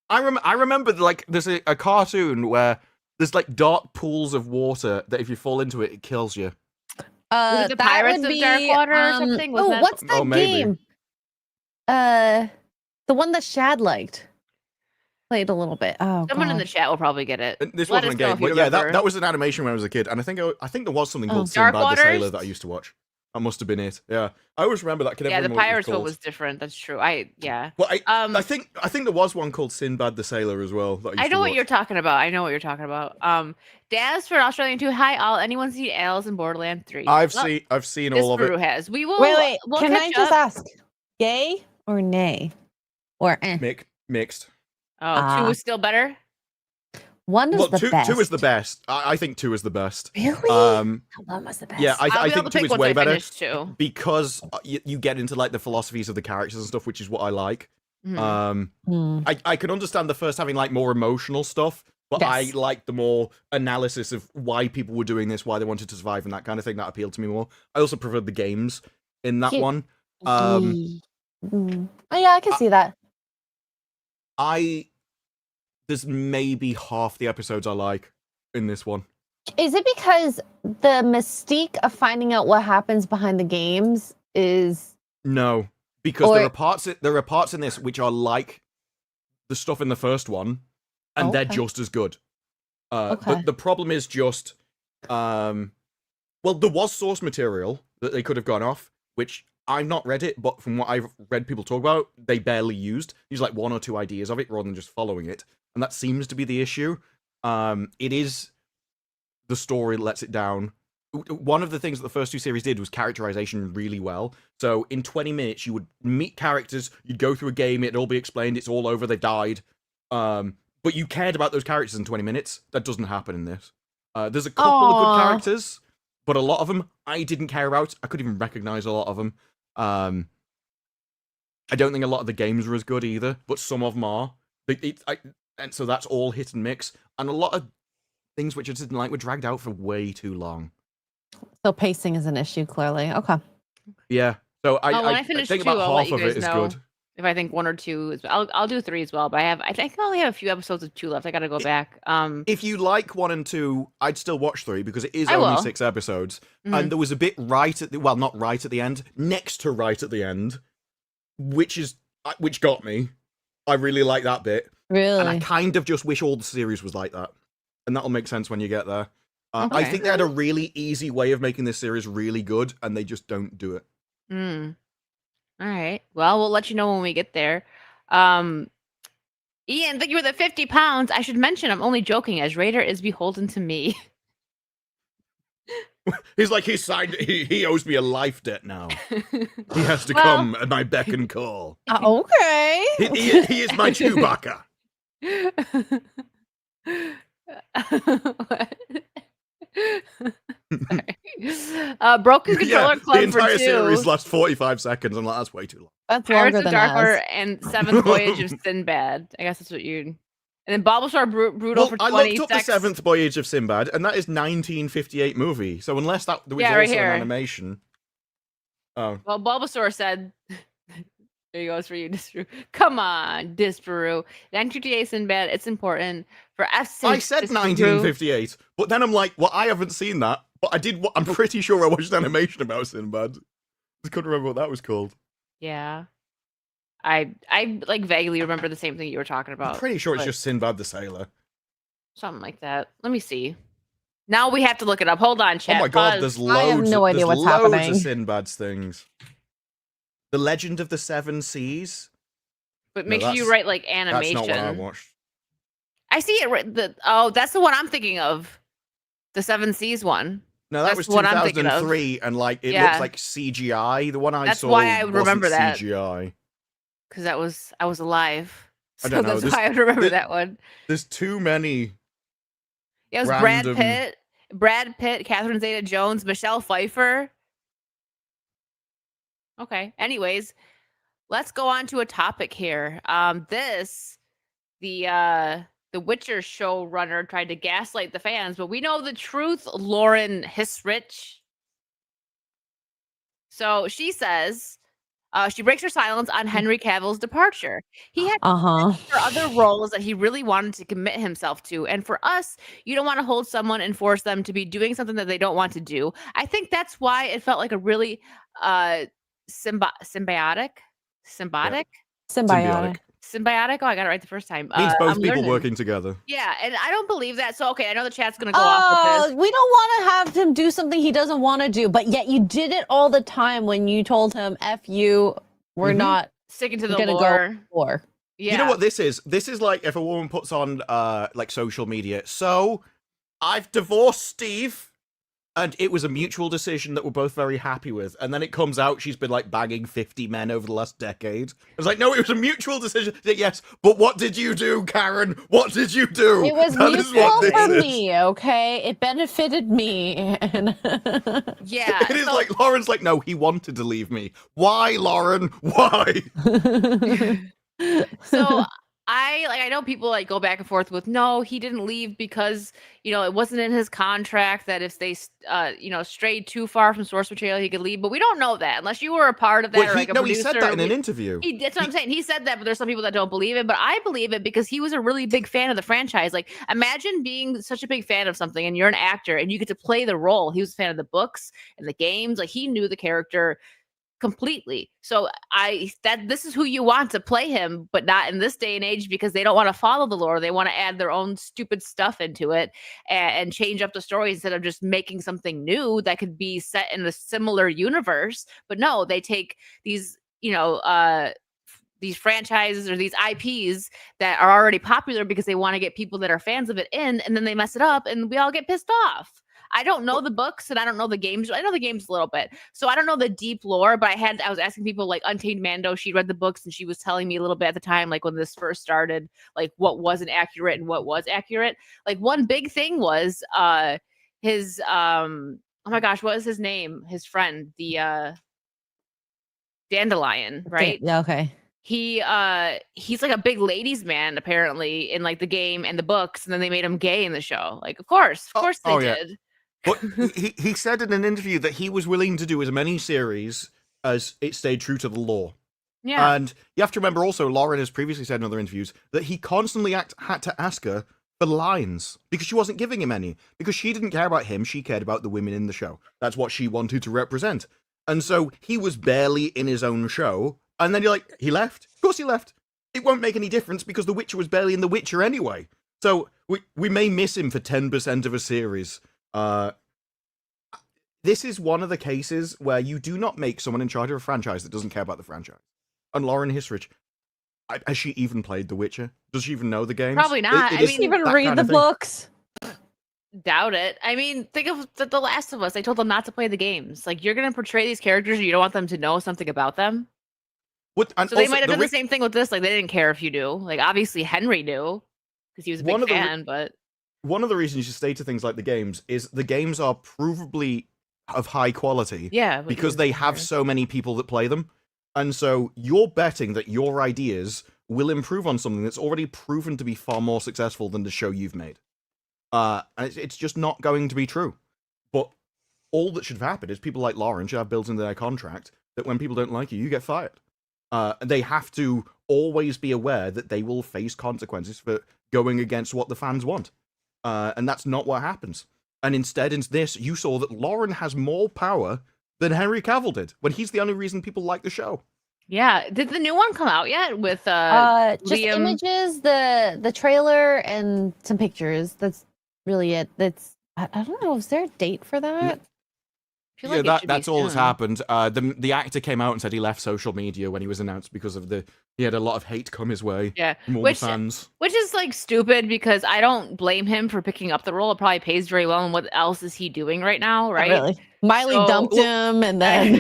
I remember like there's a cartoon where there's like dark pools of water that if you fall into it, it kills you. Was it the that Pirates would of Dark Water or something? Was Oh, that- what's that Oh, maybe. game? The one that Shad liked. Played a little bit. Oh, Someone in the God. chat will probably get it. This Let wasn't a us know game, if you but yeah, remember. that was an animation when I was a kid, and I think there was something Oh. called Dark Sinbad the Sailor Waters? that I used to watch. That must have been it. Yeah, I always remember that. I could never Yeah, the remember what it Pirates one called. was different. That's true. Yeah. Well, I think there was one called Sinbad the Sailor as well. That I, used I know to what watch. you're talking about. I know what you're talking about. Daz for Australian 2. Hi, all. Anyone see Alice in Borderland 3? I've Well, seen this all of it. brew has. We will. Wait. We'll Can I catch just up. ask, yay or nay? Or Mixed. Oh, 2 is still better. 1 is Well, the two best. is the best. I think 2 is the best. Really? 1 was the best. Yeah, I'll I be able think to 2 pick is once way I better finish 2. because you get into like the philosophies of the characters and stuff, which is what I like. Mhm. I can understand the first having like more emotional stuff, but I Yes. like the more analysis of why people were doing this, why they wanted to survive, and that kind of thing. That appealed to me more. I also preferred the games in that Yeah. one. Oh, yeah, I can see that. There's maybe half the episodes I like in this one. Is it because the mystique of finding out what happens behind the games is No, because Or- there are parts in this which are like the stuff in the first one, and they're Okay. just as good. Okay. The problem is just, well, there was source material that they could have gone off, which I've not read it, but from what I've read people talk about, they barely used. Use like 1 or 2 ideas of it rather than just following it, and that seems to be the issue. It is the story that lets it down. One of the things that the first 2 series did was characterization really well. So in 20 minutes, you would meet characters, you'd go through a game, it'd all be explained, it's all over, they've died. But you cared about those characters in 20 minutes. That doesn't happen in this. There's a couple of good characters, but a lot of them I didn't care about. I couldn't even recognize a lot of them. I don't think a lot of the games are as good either, but some of them are. And so that's all hit and mix. And a lot of things which I didn't like were dragged out for way too long. So pacing is an issue, clearly. Okay. Yeah. So When I I finish think 2, about I'll let half you of guys it is know. good. If I think 1 or 2 is, I'll do 3 as well. But I think I only have a few episodes of 2 left. I gotta go back. If you like 1 and 2, I'd still watch 3 because it is I only will. 6 episodes. Mhm. And there was a bit right at the, well, not right at the end, next to right at the end, which got me. I really like that bit. And I Really? kind of just wish all the series was like that. And that'll make sense when you get there. I Okay. think they had a really easy way of making this series really good, and they just don't do it. All right. Well, we'll let you know when we get there. Ian, thank you for the 50 pounds. I should mention I'm only joking, as Raider is beholden to me. He's like, he owes me a life debt now. He has to Well- come at my beck and call. Okay. He is my Chewbacca. What? Sorry. Broken Controller The Club for entire 2. series lasts 45 seconds. I'm like, that's way too long. That's Pirates longer of than Darkwater us. and Seventh Voyage of Sinbad. I guess that's what you. And then Bulbasaur Brutal Well, for I 20 looked up the Seventh Voyage of Sinbad, and that is 1958 movie. So unless that there was Yeah, right also here. an animation. Oh, Well, Bulbasaur said, there you go, it's for you, Disparu. Come on, Disparu. 1958 Sinbad, it's important. For F6, I said Disparu. 1958, but then I'm like, well, I haven't seen that, but I did. I'm pretty sure I watched an animation about Sinbad. I couldn't remember what that was called. Yeah. I like vaguely remember the same thing you were talking about. I'm pretty sure it's but just Sinbad the Sailor. something like that. Let me see. Now we have to look it up. Hold on, chat. Oh my god, Pause. there's I have loads. no idea There's what's loads happening. of Sinbad's things. The Legend of the Seven Seas. But No, make sure you that's- write like That's animation. not what I watched. I see it. That's the one I'm thinking of. The Seven Seas one. No, that That's was what I'm thinking of. 2003, and like it Yeah. looks like CGI. The one I That's saw why I wasn't remember that. CGI. Because I was alive. I So don't know, that's this- why I remember this- that one. There's too many. Yeah, it was random- Brad Pitt, Catherine Zeta-Jones, Michelle Pfeiffer. Okay. Anyways, let's go on to a topic here. The Witcher showrunner tried to gaslight the fans, but we know the truth, Lauren Hissrich. So she says she breaks her silence on Henry Cavill's departure. He had for other roles that he really wanted to commit himself to. And for us, you don't want to hold someone and force them to be doing something that they don't want to do. I think that's why it felt like a really symbiotic Symbiotic. Symbiotic. Oh, I got it right the first time. Means both I'm people learning. working together. Yeah, and I don't believe that. So okay, I know the chat's gonna go off with this. We don't want to have him do something he doesn't want to do, but yet you did it all the time when you told him, "F you, we're not Sticking to the gonna lore. go for." Yeah. You know what this is? This is like if a woman puts on like social media. So I've divorced Steve, and it was a mutual decision that we're both very happy with. And then it comes out she's been like banging 50 men over the last decade. It's like, no, it was a mutual decision. Yes, but what did you do, Karen? What did you do? It was That is mutual what this for is. me, okay? It benefited me. And Yeah. It is so- like Lauren's like, no, he wanted to leave me. Why, Lauren? Why? So I know people like go back and forth with no, he didn't leave because it wasn't in his contract that if they strayed too far from source material he could leave, but we don't know that unless you were a part of that or like a producer. He said that in an interview. That's what I'm saying. He said that, but there's some people that don't believe it. But I believe it because he was a really big fan of the franchise. Like, imagine being such a big fan of something and you're an actor and you get to play the role. He was a fan of the books and the games. Like, he knew the character completely. So this is who you want to play him, but not in this day and age because they don't want to follow the lore. They want to add their own stupid stuff into it and change up the story instead of just making something new that could be set in a similar universe. But no, they take these, these franchises or these IPs that are already popular because they want to get people that are fans of it in, and then they mess it up and we all get pissed off. I don't know the books and I don't know the games. I know the games a little bit. So I don't know the deep lore, but I was asking people like Untamed Mando, she read the books and she was telling me a little bit at the time, like when this first started, like what wasn't accurate and what was accurate. Like one big thing was his oh my gosh, what was his name? His friend, the Dandelion, right? Yeah, okay. He's like a big ladies man apparently in like the game and the books, and then they made him gay in the show. Like, of course they did. But he said in an interview that he was willing to do as many series as it stayed true to the lore. Yeah. And you have to remember also, Lauren has previously said in other interviews that he constantly had to ask her for lines because she wasn't giving him any. Because she didn't care about him, she cared about the women in the show. That's what she wanted to represent. And so he was barely in his own show. And then you're like, he left? Of course he left. It won't make any difference because The Witcher was barely in The Witcher anyway. So we may miss him for 10% of a series. This is one of the cases where you do not make someone in charge of a franchise that doesn't care about the franchise. And Lauren Hisrich, has she even played The Witcher? Does she even know the games? Probably not. It I is mean, Even that read kind the of thing. books. Doubt it. I mean, think of the Last of Us. They told them not to play the games. Like, you're gonna portray these characters and you don't want them to know something about them. And So they also, might have done the same thing with this. Like, they didn't care if you knew. Like, obviously Henry knew because he was a big fan, but one of the reasons you stay to things like the games is the games are provably of high quality. yeah, Because they have so many people that play them. And so you're betting that your ideas will improve on something that's already proven to be far more successful than the show you've made. And it's just not going to be true. But all that should have happened is people like Lauren should have built into their contract that when people don't like you, you get fired. They have to always be aware that they will face consequences for going against what the fans want. And that's not what happens. And instead, in this, you saw that Lauren has more power than Henry Cavill did, when he's the only reason people like the show. Yeah. Did the new one come out yet with Just Liam? images, the trailer, and some pictures. That's really it. I don't know. Is there a date for that? I feel like it should be that's all that's soon. happened. The actor came out and said he left social media when he was announced because of he had a lot of hate come his way Yeah. from all the fans. Which is like stupid because I don't blame him for picking up the role. It probably pays very well. And what else is he doing right now? Right. Not really. Miley So- dumped him, and then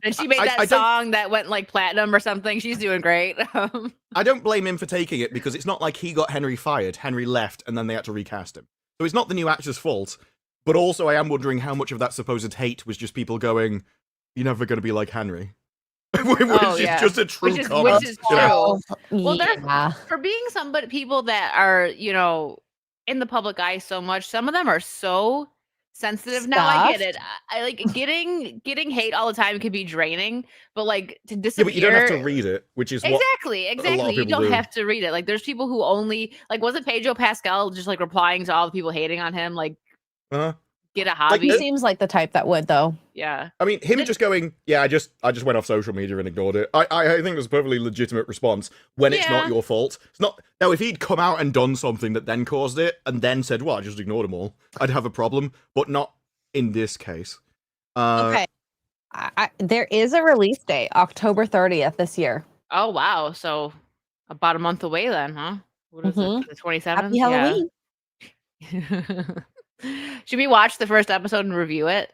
And she made I that don't- song that went like platinum or something. She's doing great. I don't blame him for taking it because it's not like he got Henry fired. Henry left and then they had to recast him. So it's not the new actor's fault. But also, I am wondering how much of that supposed hate was just people going, "You're never going to be like Henry," which is yeah. just a true Which is comment. true. you know? Well, there's- yeah. For being people that are, in the public eye so much, some of them are so sensitive. Now I get it. I like getting hate all the time can be draining, but like to Yeah, disappear. but you don't have to read it, which is what Exactly. of You people don't do. have to read it. Like there's people who only like wasn't Pedro Pascal just like replying to all the people hating on him? Like get a Like, hobby. He seems like the type that would, though. Yeah. I mean, him Did- just going, yeah, I just went off social media and ignored it. I think it's a perfectly legitimate response when it's not Yeah. your fault. It's not. Now, if he'd come out and done something that then caused it, and then said, well, I just ignored them all, I'd have a problem, but not in this case. Okay. There is a release date, October 30th this year. Oh wow. So about a month away then, huh? What is Mhm. it? The 27th? Happy Halloween. Should we watch the first episode and review it?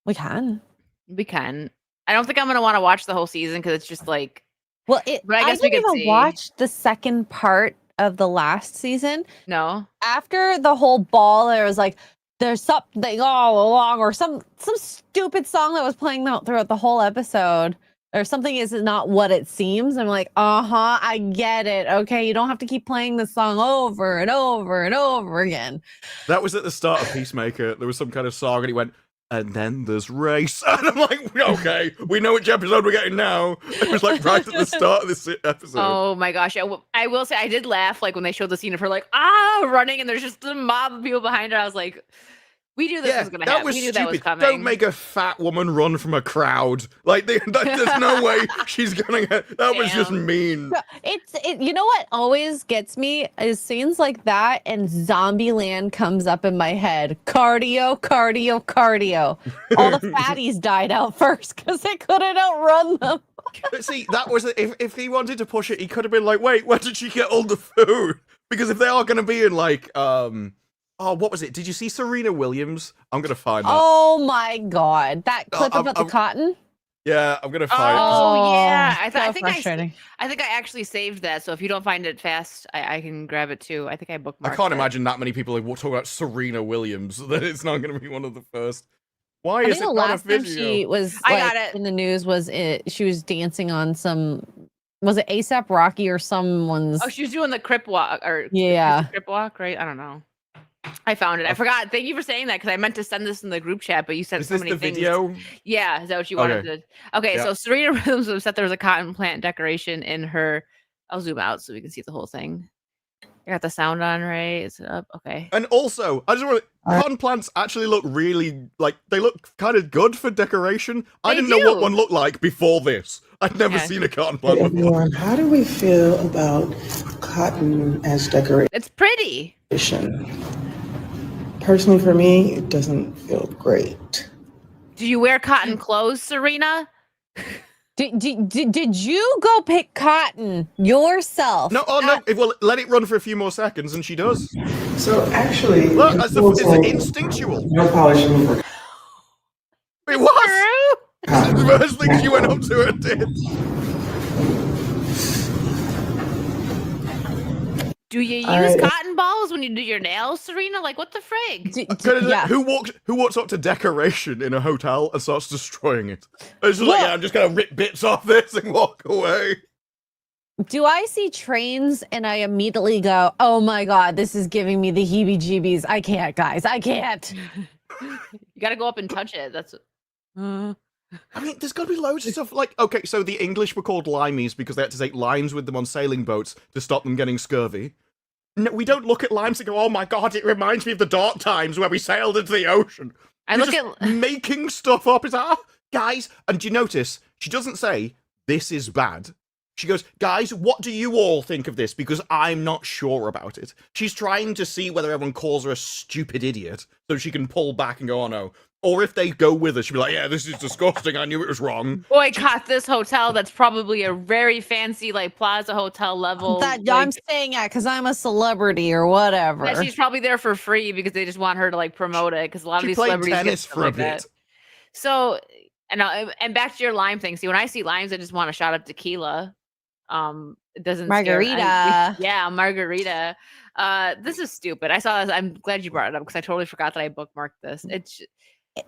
We can. We can. I don't think I'm gonna want to watch the whole season because it's just like Well, But I I guess we didn't could even see. watch the second part of the last season. no. After the whole ball, there was like there's something all along, or some stupid song that was playing out throughout the whole episode, or something is not what it seems. I'm like, I get it. Okay, you don't have to keep playing the song over and over and over again. That was at the start of Peacemaker. There was some kind of song, and he went, and then there's race. And I'm like, okay, we know which episode we're getting now. It was like right at the start of this episode. Oh my gosh. I will say I did laugh like when they showed the scene of her like running and there's just a mob of people behind her. I was like, we knew this was gonna happen. We knew that was coming. Don't make a fat woman run from a crowd. Like, there's no way she's gonna get. That was just Damn. mean. You know what always gets me is scenes like that, and Zombieland comes up in my head. Cardio, cardio, cardio. All the fatties died out first because they couldn't outrun them. But see, that was if he wanted to push it, he could have been like, wait, where did she get all the food? Because if they are gonna be in like what was it? Did you see Serena Williams? I'm gonna find that. Oh my god, that clip about the I'm- cotton. Yeah, I'm gonna find it. Oh yeah. I so think frustrating. I think I actually saved that. So if you don't find it fast, I can grab it too. I think I bookmarked I can't it. imagine that many people are talking about Serena Williams. That it's not going to be one of the first. Why I is think it the not a last time video? she was I like, got it. in the news was she was dancing on some, was it ASAP Rocky or someone's? Oh, she was doing the Crip walk or Yeah. Crip walk, right? I don't know. I found it. I forgot. Thank you for saying that because I meant to send this in the group chat, but you sent Is so this many the things. video? Yeah, is that what you wanted to? Okay, Yeah. so Serena Williams was upset there was a cotton plant decoration in her. I'll zoom out so we can see the whole thing. I got the sound on, right? Is it up? Okay. And also, I just want to. Cotton plants actually look really like they look kind of good for decoration. I They didn't know what do. one looked like before this. I'd never Yeah. seen a cotton Hey, plant before. everyone, how do we feel about cotton as decoration? It's pretty. Personally, for me, it doesn't feel great. Do you wear cotton clothes, Serena? Did you go pick cotton yourself? No, no. Well, let it run for a few more seconds, and she does. So actually, Look, it's it's instinctual. no polishing for It was True. cotton. the first thing she went up to her did. Do you use Alright. cotton balls when you do your nails, Serena? Like what the frig? Yeah. Who walks up to decoration in a hotel and starts destroying it? It's just like, Well- yeah, I'm just gonna rip bits off this and walk away. Do I see trains and I immediately go, oh my god, this is giving me the heebie-jeebies. I can't, guys. I can't. You gotta go up and touch it. That's I mean, there's got to be loads of stuff. Like, okay, so the English were called limeys because they had to take limes with them on sailing boats to stop them getting scurvy. No, we don't look at limes and go, oh my god, it reminds me of the dark times where we sailed into the ocean. I You're look just at making stuff up. It's like, guys, and do you notice she doesn't say this is bad. She goes, guys, what do you all think of this? Because I'm not sure about it. She's trying to see whether everyone calls her a stupid idiot so she can pull back and go, oh no. Or if they go with her, she'll be like, yeah, this is disgusting. I knew it was wrong. boycott this hotel that's probably a very fancy like plaza hotel level. That like, I'm staying at because I'm a celebrity or whatever. that she's probably there for free because they just want her to like promote it because a lot of She these played celebrities get tennis stuff for a like that. bit. So and back to your lime thing. See, when I see limes, I just want a shot of tequila. It doesn't Margarita. yeah, margarita. This is stupid. I saw this. I'm glad you brought it up because I totally forgot that I bookmarked this. It's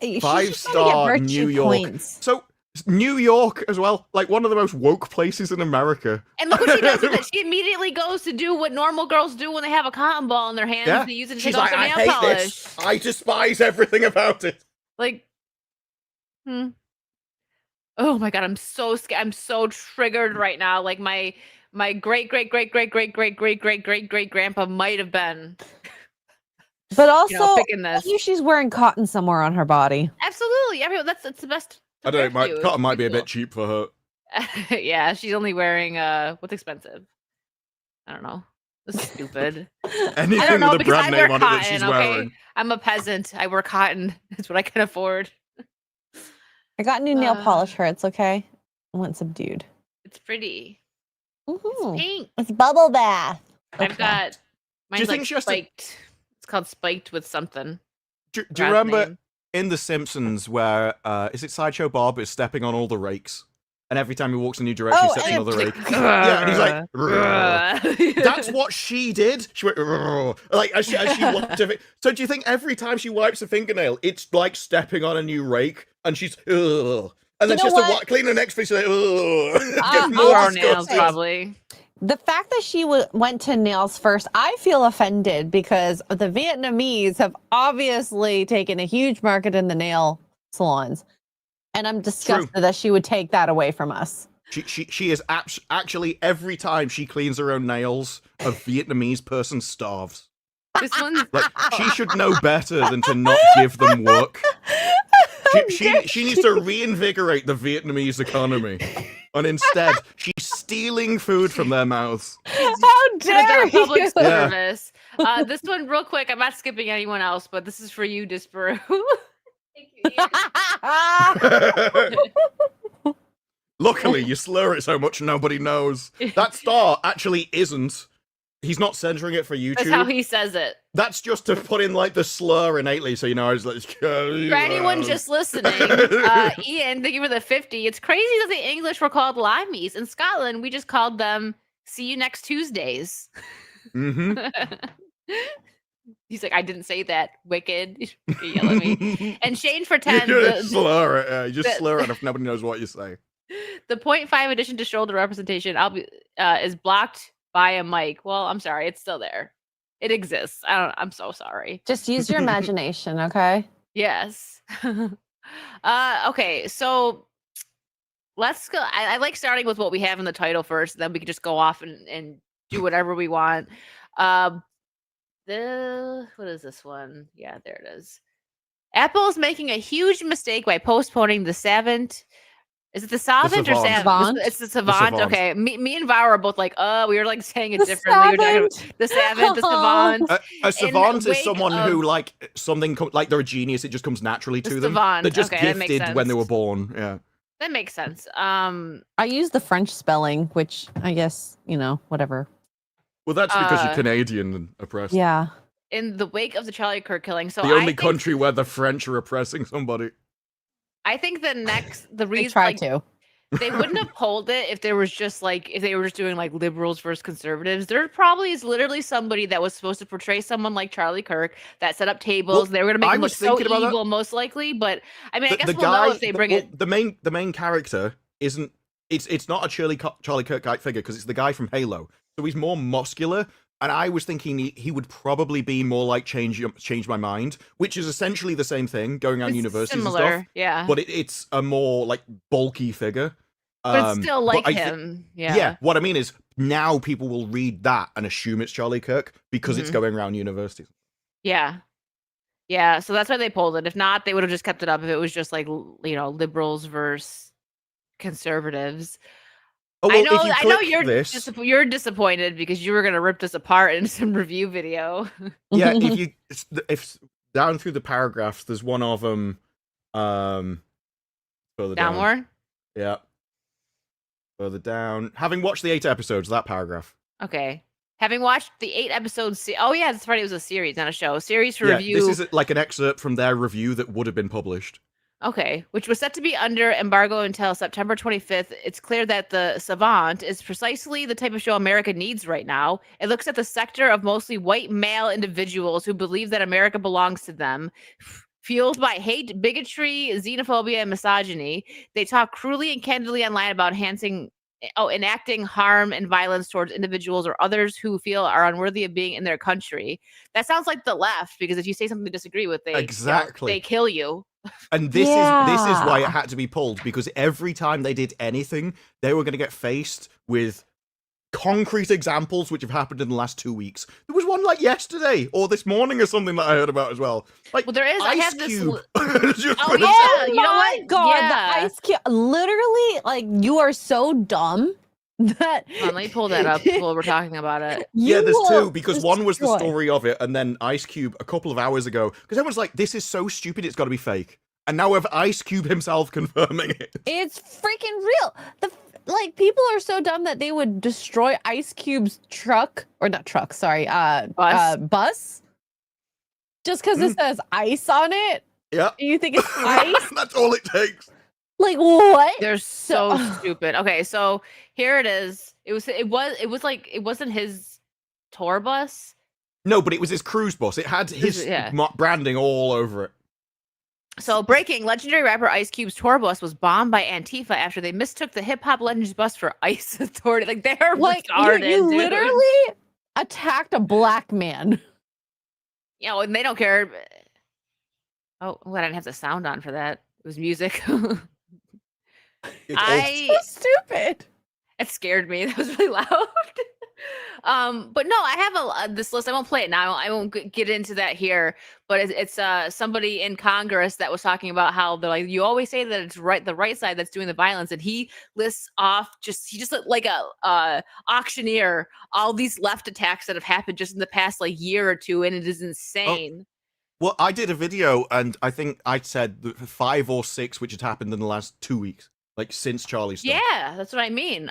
She's Five just trying to get star virtue New York. points. So New York as well, like one of the most woke places in America. and look what she does with it. She immediately goes to do what normal girls do when they have a cotton ball in their hands. Yeah. They use it to She's take off like, their I nail hate polish. this. I despise everything about it. Like, oh my god, I'm so scared. I'm so triggered right now. Like my great great great great great great great great great great grandpa might have been. But also, picking I this. think she's wearing cotton somewhere on her body. Absolutely, everyone. That's the best. I don't know. Cotton might be a Cool. bit cheap for her. Yeah, she's only wearing what's expensive? I don't know. This is stupid. Anything I don't know with a because brand I wear name on it cotton. that she's Okay, wearing. I'm a peasant. I wear cotton. That's what I can afford. I got new nail polish for it's okay. I want subdued. It's pretty. Ooh, It's pink. it's bubble bath. I've Okay. got. Mine's think like she has to- spiked. It's called spiked with something. Do you Brad's remember name. in The Simpsons where is it Sideshow Bob is stepping on all the rakes, and every time he walks in a new direction, Oh, he steps on and another rake. Like, Yeah, and he's like, "Grr." that's what she did. She went like as she wiped her. So do you think every time she wipes a fingernail, it's like stepping on a new rake, and she's and then You she know has to what? clean her next face. Like, It gets More more nails, disgusting. probably. The fact that she went to nails first, I feel offended because the Vietnamese have obviously taken a huge market in the nail salons. And I'm disgusted that she would take that away from us. She is actually every time she cleans her own nails, a Vietnamese person starves. This one's Like she should know better than to not give them work. She needs to reinvigorate the Vietnamese economy, and instead she's stealing food from their mouths. How Could've dare done a public you? Yeah. service. This one, real quick. I'm not skipping anyone else, but this is for you, Disparu. Thank you, Ian. Luckily, you slur it so much nobody knows. That star actually isn't. He's not censoring it for YouTube. That's how he says it. That's just to put in like the slur innately, so you know. I was like, For anyone just listening, Ian, thank you for the 50. It's crazy that the English were called limeys. In Scotland, we just called them "see you next Tuesdays." Mm-hmm. He's like, I didn't say that. Wicked. You yell at me. And Shane for 10. You just slur it. You just the- slur it if nobody knows what you say. The 0.5 addition to shoulder representation is blocked by a mic. Well, I'm sorry, it's still there. It exists. I'm so sorry. Just use your imagination, okay? Yes. Okay, so let's go. I like starting with what we have in the title first, then we can just go off and do whatever we want. What is this one? Yeah, there it is. Apple is making a huge mistake by postponing the Savant. Is it the Savant or Savant. Savant? It's the Savant. Savant. Okay, me and Vara are both like, we were like saying it The differently. We were talking Savant. about the Savant, the Savant. A savant wake is someone of- who like something like they're a genius. It just comes naturally The to them. savant. They're just Okay, that makes gifted when they sense. were born. Yeah. That makes sense. I use the French spelling, which I guess, whatever. Well, that's because you're Uh, Canadian and oppressed. Yeah. In the wake of the Charlie Kirk killing, so The I only think, country where the French are oppressing somebody. I think the They reason try like, to. they wouldn't have pulled it if there was just like if they were just doing like liberals versus conservatives. There probably is literally somebody that was supposed to portray someone like Charlie Kirk that set up tables. Well, they were gonna make I him look was so thinking about that. evil, most likely. But I mean, I guess The we'll know if they bring it. the main character isn't. It's not a Charlie Kirk type figure because it's the guy from Halo. So he's more muscular. And I was thinking he would probably be more like Change My Mind, which is essentially the same thing, going around It's universities similar, and stuff. yeah. But it's a more like bulky figure. But it's still like I him. Yeah. Yeah, what I mean is now people will read that and assume it's Charlie Kirk because it's going around universities. Yeah. Yeah. So that's why they pulled it. If not, they would have just kept it up if it was just like, liberals versus conservatives. Oh, well, I know, if you I know click you're disappointed because you were going to rip this apart in some review video. yeah, if down through the paragraphs, there's one of them. Further Down down. more? Yeah. Further down. Having watched the 8 episodes, that paragraph. Okay. Having watched the 8 episodes. Oh, yeah, that's right. It was a series, not a show. Series for Yeah, review. this is like an excerpt from their review that would have been published. Okay, which was set to be under embargo until September 25th. It's clear that the Savant is precisely the type of show America needs right now. It looks at the sector of mostly white male individuals who believe that America belongs to them. Fueled by hate, bigotry, xenophobia, and misogyny, they talk cruelly and candidly online about enacting harm and violence towards individuals or others who feel are unworthy of being in their country. That sounds like the left, because if you say something they disagree with, they kill you. And this is why it had to be pulled, because every time they did anything, they were going to get faced with concrete examples which have happened in the last 2 weeks. There was one like yesterday or this morning or something that I heard about as well. Like, Well, there is. I Ice have this. Cube. Just Oh put yeah, Oh you know my what? god, Yeah. the ice cube! Literally, like you are so dumb that. Hold on, let me pull that up while we're talking about it. Yeah, You there's will two, because one was the destroy. story of it, and then Ice Cube a couple of hours ago, because everyone's like, this is so stupid, it's got to be fake. And now we have Ice Cube himself confirming it. It's freaking real. Like people are so dumb that they would destroy Ice Cube's truck or not truck, sorry, bus, just because it says ice on it. Yeah. You think it's ice? That's all it takes. Like what? They're so stupid. Okay, so here it is. It wasn't his tour bus. No, but it was his cruise bus. It had his branding all over it. So breaking, legendary rapper Ice Cube's tour bus was bombed by Antifa after they mistook the hip hop legend's bus for ICE authority. Like they're Like retarded, you dude. literally attacked a black man. You know, and they don't care. Oh, I didn't have the sound on for that. It was music. So stupid. It scared me. That was really loud. But no, I have this list. I won't play it now. I won't get into that here. But it's somebody in Congress that was talking about how they're like, you always say that it's the right side that's doing the violence, and he lists off he just like a auctioneer all these left attacks that have happened just in the past like year or two, and it is insane. Well, I did a video, and I think I said 5 or 6 which had happened in the last 2 weeks. Like since Charlie's stuff. Yeah, that's what I mean.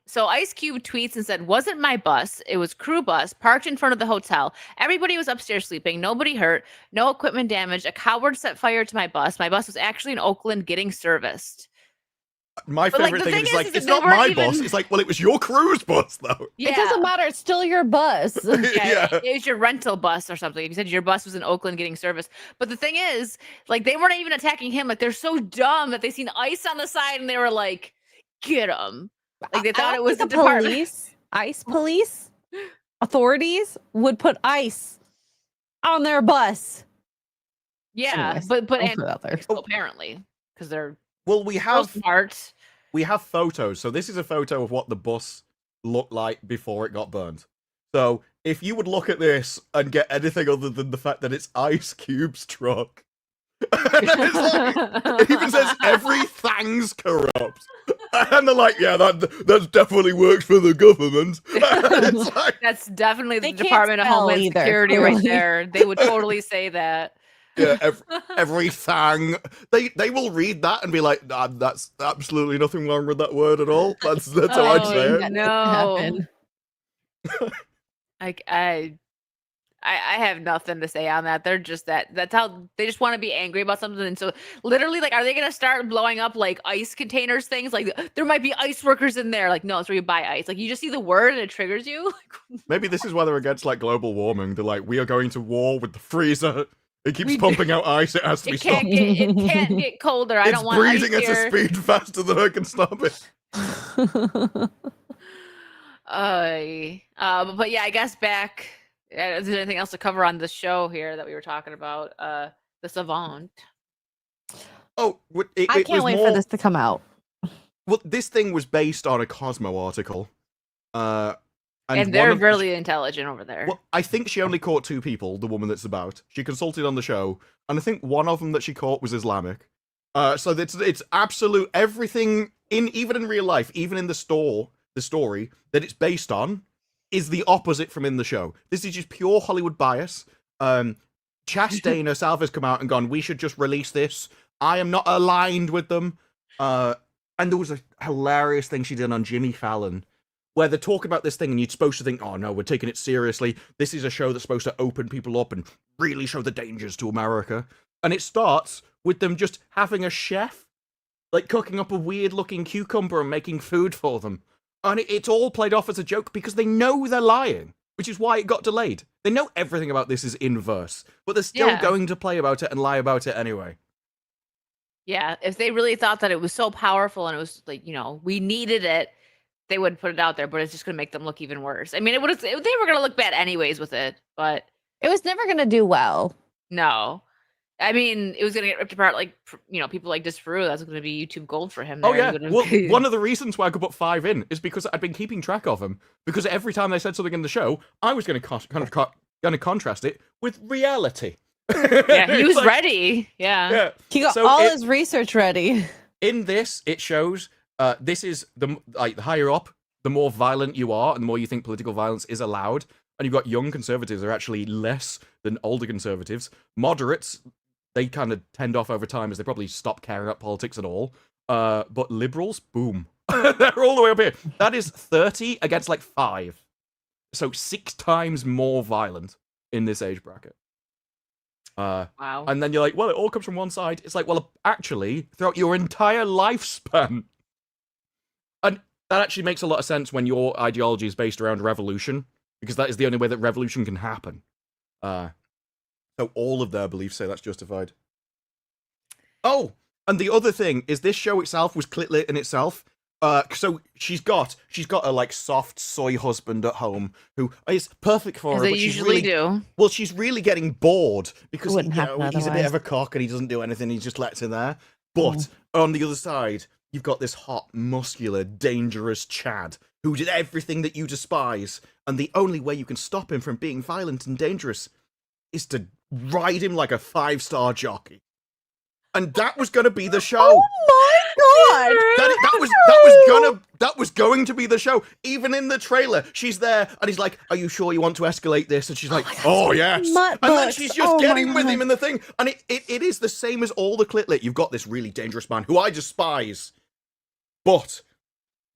So Ice Cube tweets and said, "Wasn't my bus. It was crew bus parked in front of the hotel. Everybody was upstairs sleeping. Nobody hurt. No equipment damage. A coward set fire to my bus. My bus was actually in Oakland getting serviced." My But, like, favorite the thing thing is like, is it's they not weren't my even- bus. It's like, well, it was your cruise bus though. Yeah. It doesn't matter. It's still your bus. Yeah, it was your rental bus or something. If you said your bus was in Oakland getting service. But the thing is, like, they weren't even attacking him. Like, they're so dumb that they seen ice on the side and they were like, get him. Like, they thought it was the department. police, ice police, authorities would put ice on their bus. Yeah, Anyways, but I'll put it out there. apparently, because they're Well, we so have smart. photos. So this is a photo of what the bus looked like before it got burned. So if you would look at this and get anything other than the fact that it's Ice Cube's truck, it's like, it even says everything's corrupt, and they're like, yeah, that definitely works for the government. It's like, That's definitely the They can't Department of spell Homeland either, Security right clearly. there. They would totally say that. yeah, everything. They will read that and be like, nah, that's absolutely nothing wrong with that word at all. That's how I'd say Oh, it. That no. happened. I have nothing to say on that. They're just that's how they just want to be angry about something. And so literally, like, are they gonna start blowing up like ice containers things? Like there might be ice workers in there. Like, no, it's where you buy ice. Like you just see the word and it triggers you. Maybe this is why they're against like global warming. They're like, we are going to war with the freezer. It keeps We- pumping out ice. It has to be It can't stopped. get colder. I It's don't want ice breathing at here. a speed faster than I can stop it. But yeah, I guess back. Is there anything else to cover on the show here that we were talking about? The Savant. Oh, I it can't was wait more, for this to come out. Well, this thing was based on a Cosmo article. And one they're of- really intelligent over there. Well, I think she only caught 2 people, the woman that's about. She consulted on the show, and I think one of them that she caught was Islamic. So it's absolute everything even in real life, even in the story that it's based on is the opposite from in the show. This is just pure Hollywood bias. Chastain herself has come out and gone, we should just release this. I am not aligned with them. And there was a hilarious thing she did on Jimmy Fallon, where they talk about this thing and you're supposed to think, oh no, we're taking it seriously. This is a show that's supposed to open people up and really show the dangers to America. And it starts with them just having a chef, like cooking up a weird looking cucumber and making food for them. And it's all played off as a joke because they know they're lying, which is why it got delayed. They know everything about this is inverse, but they're still going to play about it and lie about it anyway. Yeah, if they really thought that it was so powerful and it was like, we needed it, they would put it out there, but it's just going to make them look even worse. I mean, they were going to look bad anyways with it, but It was never going to do well. no. I mean, it was gonna get ripped apart. Like people like Disparu. That's gonna be YouTube gold for him. Oh there. yeah. He would've- Well, one of the reasons why I could put 5 in is because I'd been keeping track of them. Because every time they said something in the show, I was going to contrast it with reality. yeah, he was Like, ready. Yeah. Yeah. He got So all it- his research ready. In this, it shows this is the higher up, the more violent you are, and the more you think political violence is allowed. And you've got young conservatives are actually less than older conservatives. Moderates, they kind of tend off over time as they probably stop caring about politics at all. But liberals, boom. They're all the way up here. That is 30 against like 5. So 6 times more violent in this age bracket. Wow. And then you're like, well, it all comes from one side. It's like, well, actually, throughout your entire lifespan. And that actually makes a lot of sense when your ideology is based around revolution, because that is the only way that revolution can happen. So all of their beliefs say that's justified. Oh, and the other thing is this show itself was clit-lit in itself. So she's got a like soft soy husband at home who is perfect for her. As they but she's usually really, do. Well, she's really getting bored because Wouldn't happen he's a bit otherwise. of a cock and he doesn't do anything. He just lets her there. But on the other side, you've got this hot, muscular, dangerous Chad who did everything that you despise, and the only way you can stop him from being violent and dangerous is to ride him like a 5-star jockey. And that was going to be the show. Oh my god! That was going to be the show. Even in the trailer, she's there, and he's like, "Are you sure you want to escalate this?" And she's like, "Oh yes." Mutt And then butts. she's just Oh my getting with God. him in the thing, and it is the same as all the clit-lit. You've got this really dangerous man who I despise, but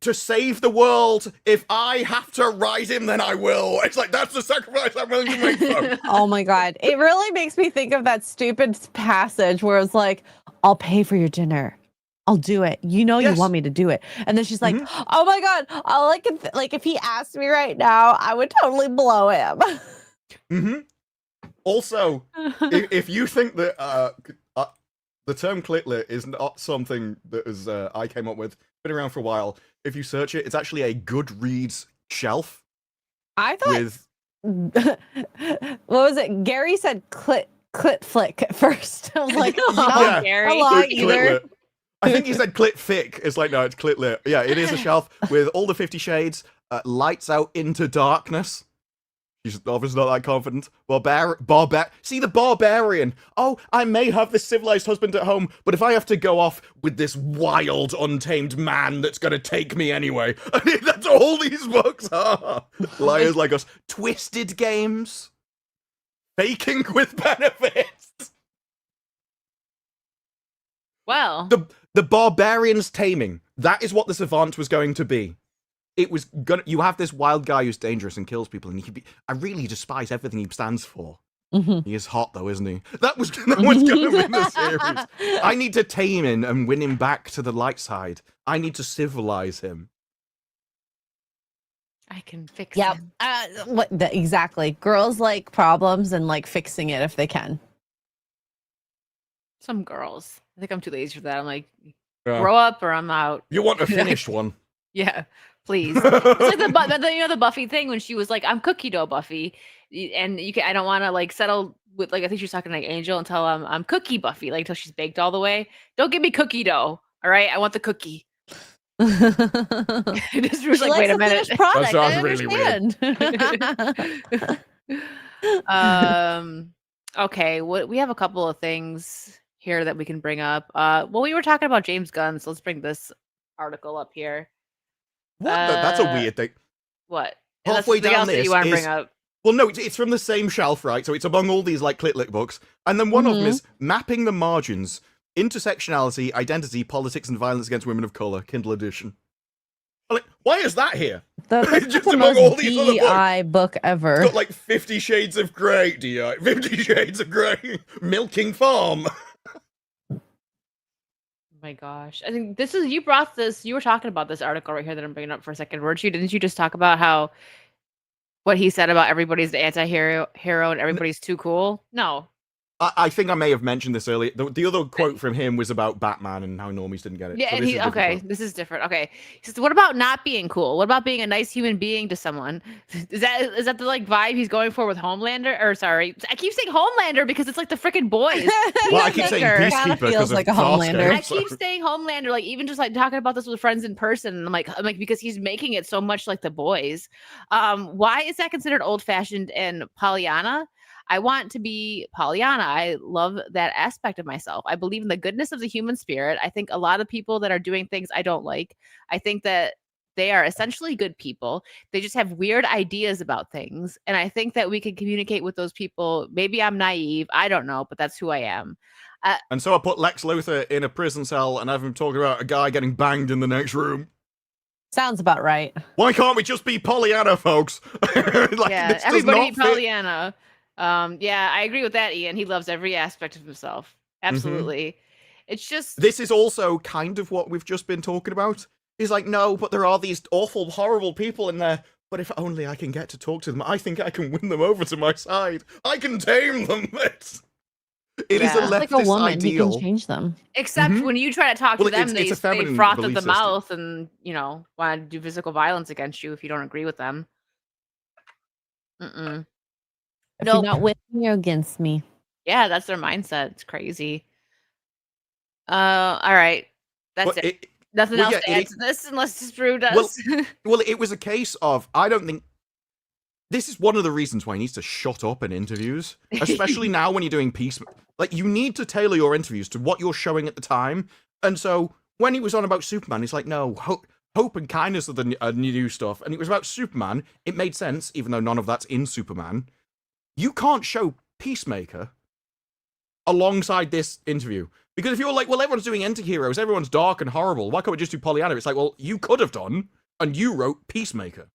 to save the world, if I have to ride him, then I will. It's like that's the sacrifice I'm willing to make. Though. Oh my god. It really makes me think of that stupid passage where it's like, I'll pay for your dinner. I'll do it. You know you Yes. want me to do it. And then she's like, oh my god, I'll like if he asked me right now, I would totally blow him. Mm-hmm. Also, if you think that the term clit-lit is not something that is I came up with, been around for a while. If you search it, it's actually a Goodreads shelf I thought with what was it? Gary said clit flick at first. I was like, Oh, not Gary. a lot Clit- either. clit-lit. I think he said clit thick. It's like, no, it's clit-lit. Yeah, it is a shelf with all the 50 Shades, lights out into darkness. She's obviously not that confident. See the barbarian. Oh, I may have this civilized husband at home, but if I have to go off with this wild, untamed man that's gonna take me anyway, that's all these books are. Liars like us. Twisted games. Faking with benefits. Well, The barbarian's taming. That is what the Savant was going to be. It was gonna. You have this wild guy who's dangerous and kills people, and I really despise everything he stands for. Mhm. He is hot though, isn't he? That was gonna be the series. I need to tame him and win him back to the light side. I need to civilize him. I can fix Yep. him. Exactly. Girls like problems and like fixing it if they can. Some girls. I think I'm too lazy for that. I'm like, Yeah. grow up or I'm out. You want a finished one? Yeah, please. It's like the Buffy thing when she was like, "I'm cookie dough Buffy," and I don't want to like settle with like I think she was talking like Angel until I'm cookie Buffy, like until she's baked all the way. Don't give me cookie dough. All right, I want the cookie. It just was She like, wait likes a the minute. finished product. sounds I really understand. Okay, we have a couple of things here that we can bring up. Well, we were talking about James Gunn, so let's bring this article up here. What? That's a weird thing. What? Unless Halfway something down else that this you want to is- bring up. Well, no, it's from the same shelf, right? So it's among all these like clit-lit books, and then one of them is mapping the margins, intersectionality, identity, politics, and violence against women of color, Kindle edition. I'm like, why is that here? That's Just the among all most these other books. DI book ever. It's got like 50 Shades of Grey, DI. 50 Shades of Grey. Milking Farm. My gosh. I think this is you were talking about this article right here that I'm bringing up for a second, weren't you? Didn't you just talk about how what he said about everybody's the anti-hero and everybody's too cool? No. I think I may have mentioned this earlier. The other quote from him was about Batman and how normies didn't get it. Yeah, So and this he is a different okay. quote. This is different. Okay, he says, "What about not being cool? What about being a nice human being to someone? Is that the like vibe he's going for with Homelander? Or sorry, I keep saying Homelander because it's like the freaking boys. Well, I keep saying Peacemaker. Peacekeeper Kinda feels because like a of Saucy, Homelander. I so- keep saying Homelander, like even just like talking about this with friends in person. And I'm like because he's making it so much like the boys. Why is that considered old fashioned and Pollyanna? I want to be Pollyanna. I love that aspect of myself. I believe in the goodness of the human spirit. I think a lot of people that are doing things I don't like, I think that they are essentially good people. They just have weird ideas about things. And I think that we can communicate with those people. Maybe I'm naive. I don't know, but that's who I am. And so I put Lex Luthor in a prison cell and have him talking about a guy getting banged in the next room. Sounds about right. Why can't we just be Pollyanna, folks? Like, Yeah, this does everybody not be fit. Pollyanna. Yeah, I agree with that, Ian. He loves every aspect of himself. Absolutely. It's just This is also kind of what we've just been talking about. He's like, no, but there are these awful, horrible people in there. But if only I can get to talk to them, I think I can win them over to my side. I can tame them. It is a Yeah. leftist Like a woman, ideal. he can change them. except Mhm. when you try to talk Well, to them, it's a they feminine froth at belief the system. mouth and want to do physical violence against you if you don't agree with them. Mm-mm. If Nope. you're not with me, you're against me. Yeah, that's their mindset. It's crazy. All right. That's But it. Nothing well, else yeah, to add it- to this unless Drew does. Well, it was a case of, I don't think... This is one of the reasons why he needs to shut up in interviews, especially now when you're doing Peacemaker. Like, you need to tailor your interviews to what you're showing at the time. And so, when he was on about Superman, he's like, no, hope and kindness are the new stuff. And it was about Superman. It made sense, even though none of that's in Superman. You can't show Peacemaker alongside this interview. Because if you're like, well, everyone's doing anti-heroes, everyone's dark and horrible, why can't we just do Pollyanna? It's like, well, you could have done, and you wrote Peacemaker.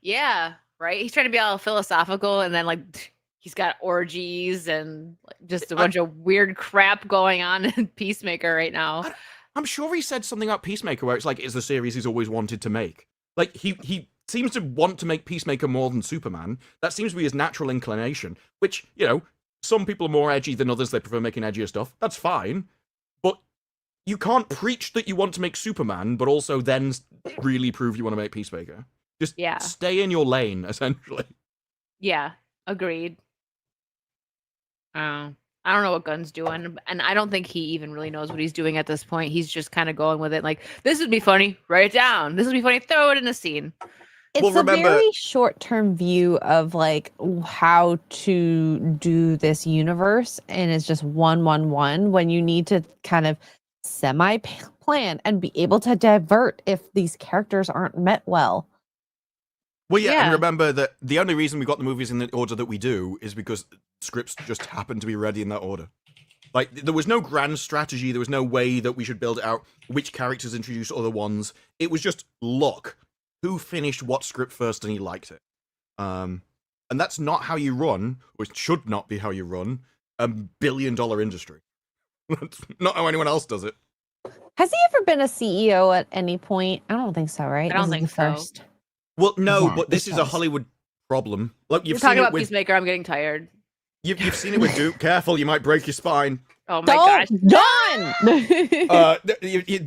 Yeah, right. He's trying to be all philosophical, and then like he's got orgies and like, just a bunch of weird crap going on in Peacemaker right now. I'm sure he said something about Peacemaker where it's like, it's the series he's always wanted to make. Like, he seems to want to make Peacemaker more than Superman. That seems to be his natural inclination, which, some people are more edgy than others. They prefer making edgier stuff. That's fine. But you can't preach that you want to make Superman, but also then really prove you want to make Peacemaker. Just stay in your lane, essentially. Yeah, agreed. I don't know what Gunn's doing, and I don't think he even really knows what he's doing at this point. He's just kind of going with it, like, this would be funny, write it down. This would be funny, throw it in a scene. It's a very short-term view of like how to do this universe, and it's just 1-1-1 when you need to kind of semi-plan and be able to divert if these characters aren't met well. Well, yeah, and remember that the only reason we got the movies in the order that we do is because scripts just happened to be ready in that order. Like, there was no grand strategy, there was no way that we should build it out, which characters introduce other ones. It was just luck. Who finished what script first and he liked it. And that's not how you run, or it should not be how you run, a billion-dollar industry. That's not how anyone else does it. Has he ever been a CEO at any point? I don't think so, right? I don't This is think the so. first. Well, no, Yeah, but this is a because- Hollywood problem. Look, You're you've seen talking it about with Peacemaker. I'm getting tired. you've seen it with Duke. Careful, you might break your spine. Oh my gosh. Done!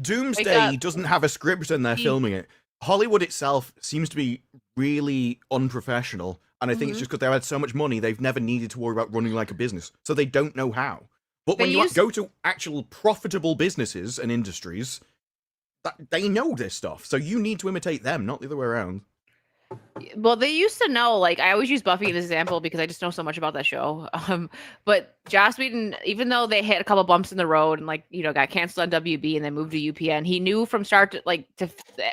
Doomsday doesn't have a script and they're filming it. Hollywood itself seems to be really unprofessional, and I think it's just because they've had so much money, they've never needed to worry about running like a business, so they don't know how. But when you go to actual profitable businesses and industries, they know this stuff, so you need to imitate them, not the other way around. Well, they used to know, like, I always use Buffy as an example because I just know so much about that show. But Joss Whedon, even though they hit a couple bumps in the road and got canceled on WB and then moved to UPN, he knew from start to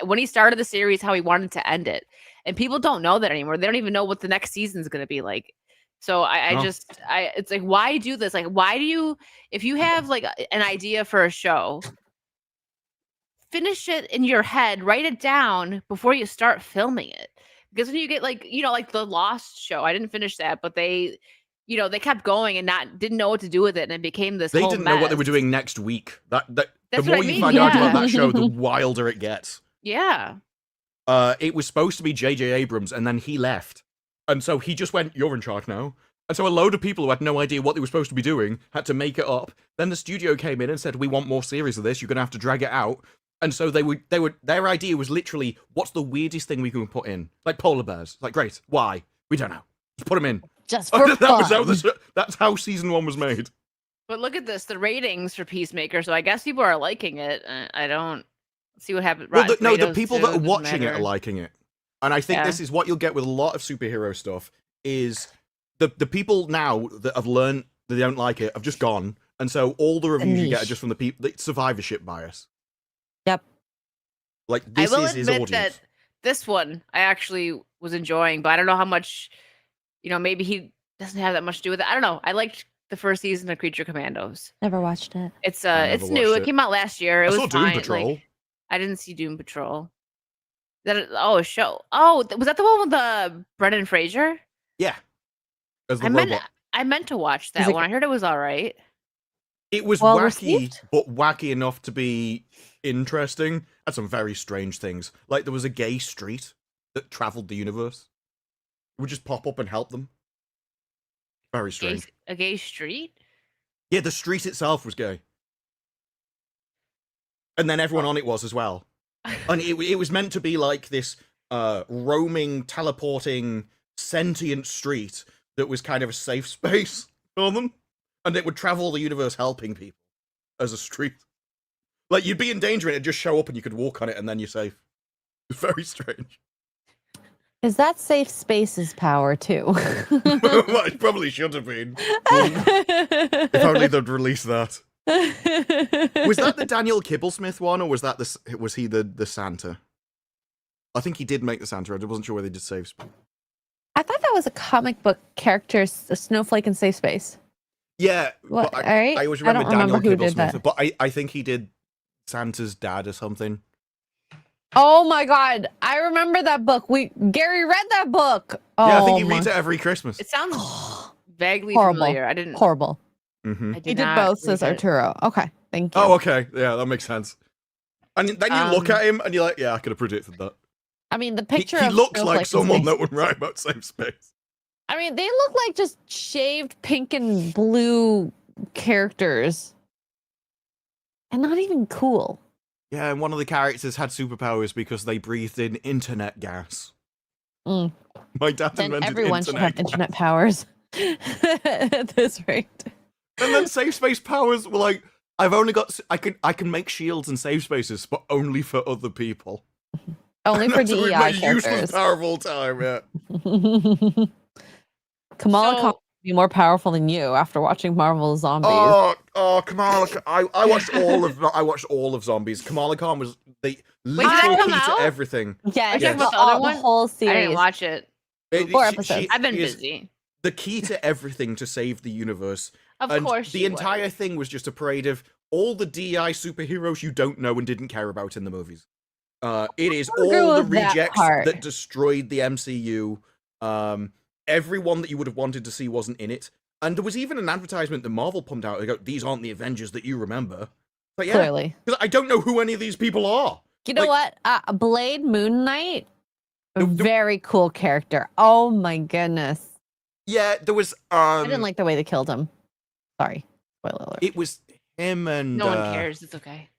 when he started the series how he wanted to end it. And people don't know that anymore. They don't even know what the next season is going to be like. So it's like, why do this? Like, why do you, if you have like an idea for a show, finish it in your head, write it down before you start filming it. Because when you get like the Lost show, I didn't finish that, but they kept going and didn't know what to do with it, and it became this. They whole didn't mess. know what they were doing next week. The That's more what I you mean, find out about yeah. that show, the wilder it gets. Yeah. It was supposed to be J.J. Abrams, and then he left, and so he just went, "You're in charge now." And so a load of people who had no idea what they were supposed to be doing had to make it up. Then the studio came in and said, "We want more series of this. You're going to have to drag it out." And so their idea was literally, what's the weirdest thing we can put in? Like polar bears. Like, great. Why? We don't know. Just put them in. Just for fun. That's how season 1 was made. But look at this, the ratings for Peacemaker. So I guess people are liking it. I don't see what happens. Well, the people that are watching it are liking it. And I think this is what you'll get with a lot of superhero stuff is the people now that have learned that they don't like it have just gone. And so all the reviews you get are just from the people, the survivorship bias. Yep. Like, this I will is his admit audience. that this one I actually was enjoying, but I don't know how much, maybe he doesn't have that much to do with it. I don't know. I liked the first season of Creature Commandos. Never watched it. It's never new. watched It it. came out last year. It I was saw Doom fine. Patrol. Like, I didn't see Doom Patrol. A show. Oh, was that the one with the Brendan Fraser? Yeah. As the robot. I meant to watch that it- one. I heard it was all right. It was well wacky, received? but wacky enough to be interesting. Had some very strange things. Like, there was a gay street that traveled the universe. It would just pop up and help them. Very strange. A gay street? Yeah, the street itself was gay. And then everyone on it was as well. And it was meant to be like this roaming, teleporting, sentient street that was kind of a safe space for them. And it would travel the universe helping people as a street. Like, you'd be in danger and it'd just show up and you could walk on it and then you're safe. It's very strange. Is that safe space's power too? Well, it probably should have been. If only they'd release that. Was that the Daniel Kibblesmith one, or was he the Santa? I think he did make the Santa. I wasn't sure whether he did Safe Space. I thought that was a comic book character, a snowflake in safe space. Yeah, What? but All right. I always I don't remember Daniel remember who did Kibblesmith, that. but I think he did Santa's dad or something. Oh my god, I remember that book. Gary read that book. Oh, Yeah, I think he reads it every Christmas. It sounds vaguely Horrible. familiar. I didn't. horrible. Mm-hmm. I did He did not both, read says it. Arturo. Okay, thank you. Oh, okay. Yeah, that makes sense. And then you look Um, at him and you're like, yeah, I could have predicted that. I mean, the He, picture he of looks Snowflake like in someone space. that would write about Safe Space. I mean, they look like just shaved pink and blue characters, and not even cool. Yeah, and one of the characters had superpowers because they breathed in internet gas. Mm. My dad Then invented everyone should internet have internet powers. At this rate. And then safe space powers were like, I've only got, I can make shields and safe spaces, but only for other people. Only for That's the DEI most useless characters. power of all time, yeah. Kamala So- Khan would be more powerful than you after watching Marvel Zombies. Oh, Kamala Khan. I watched all of Zombies. Kamala Khan was the did literal that come key to out? everything. Yeah, Are you it's talking about the all- other one? whole I series. didn't watch it. Four episodes. I've been she is busy. the key to everything to save the universe. Of And course. the she entire was. thing was just a parade of all the DI superheroes you don't know and didn't care about in the movies. It is I agree all the with that rejects part. that destroyed the MCU. Everyone that you would have wanted to see wasn't in it. And there was even an advertisement that Marvel pumped out. They go, "These aren't the Avengers that you remember." But yeah, Clearly. because I don't know who any of these people are. You know Like- what? Blade Moon Knight, a The- very cool character. Oh my goodness. Yeah, there was. I didn't like the way they killed him. Sorry. Spoiler alert. It was him and No one cares. It's okay.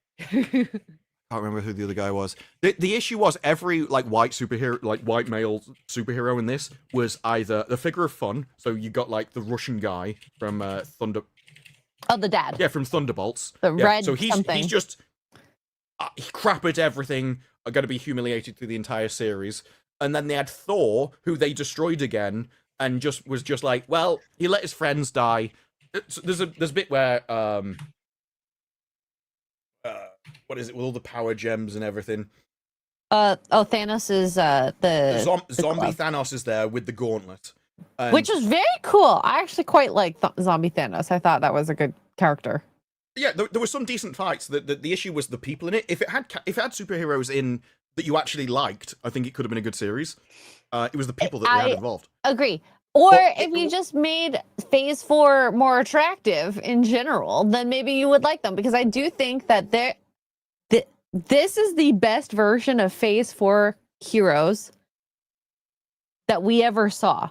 I can't remember who the other guy was. The issue was every white superhero, white male superhero in this was either the figure of fun. So you got like the Russian guy from Thunder. Oh, the dad. Yeah, from Thunderbolts. The Yeah, red So he's something. just crap at everything. Are going to be humiliated through the entire series. And then they had Thor, who they destroyed again, and was just like, well, he let his friends die. There's a bit where what is it with all the power gems and everything? Thanos is the Zombie glove. Thanos is there with the gauntlet. And which was very cool. I actually quite like Zombie Thanos. I thought that was a good character. yeah, there were some decent fights. The issue was the people in it. If it had superheroes in that you actually liked, I think it could have been a good series. It was the people that they had involved. Agree. Or But if you just made Phase 4 more attractive in general, then maybe you would like them. Because I do think that this is the best version of Phase 4 heroes that we ever saw.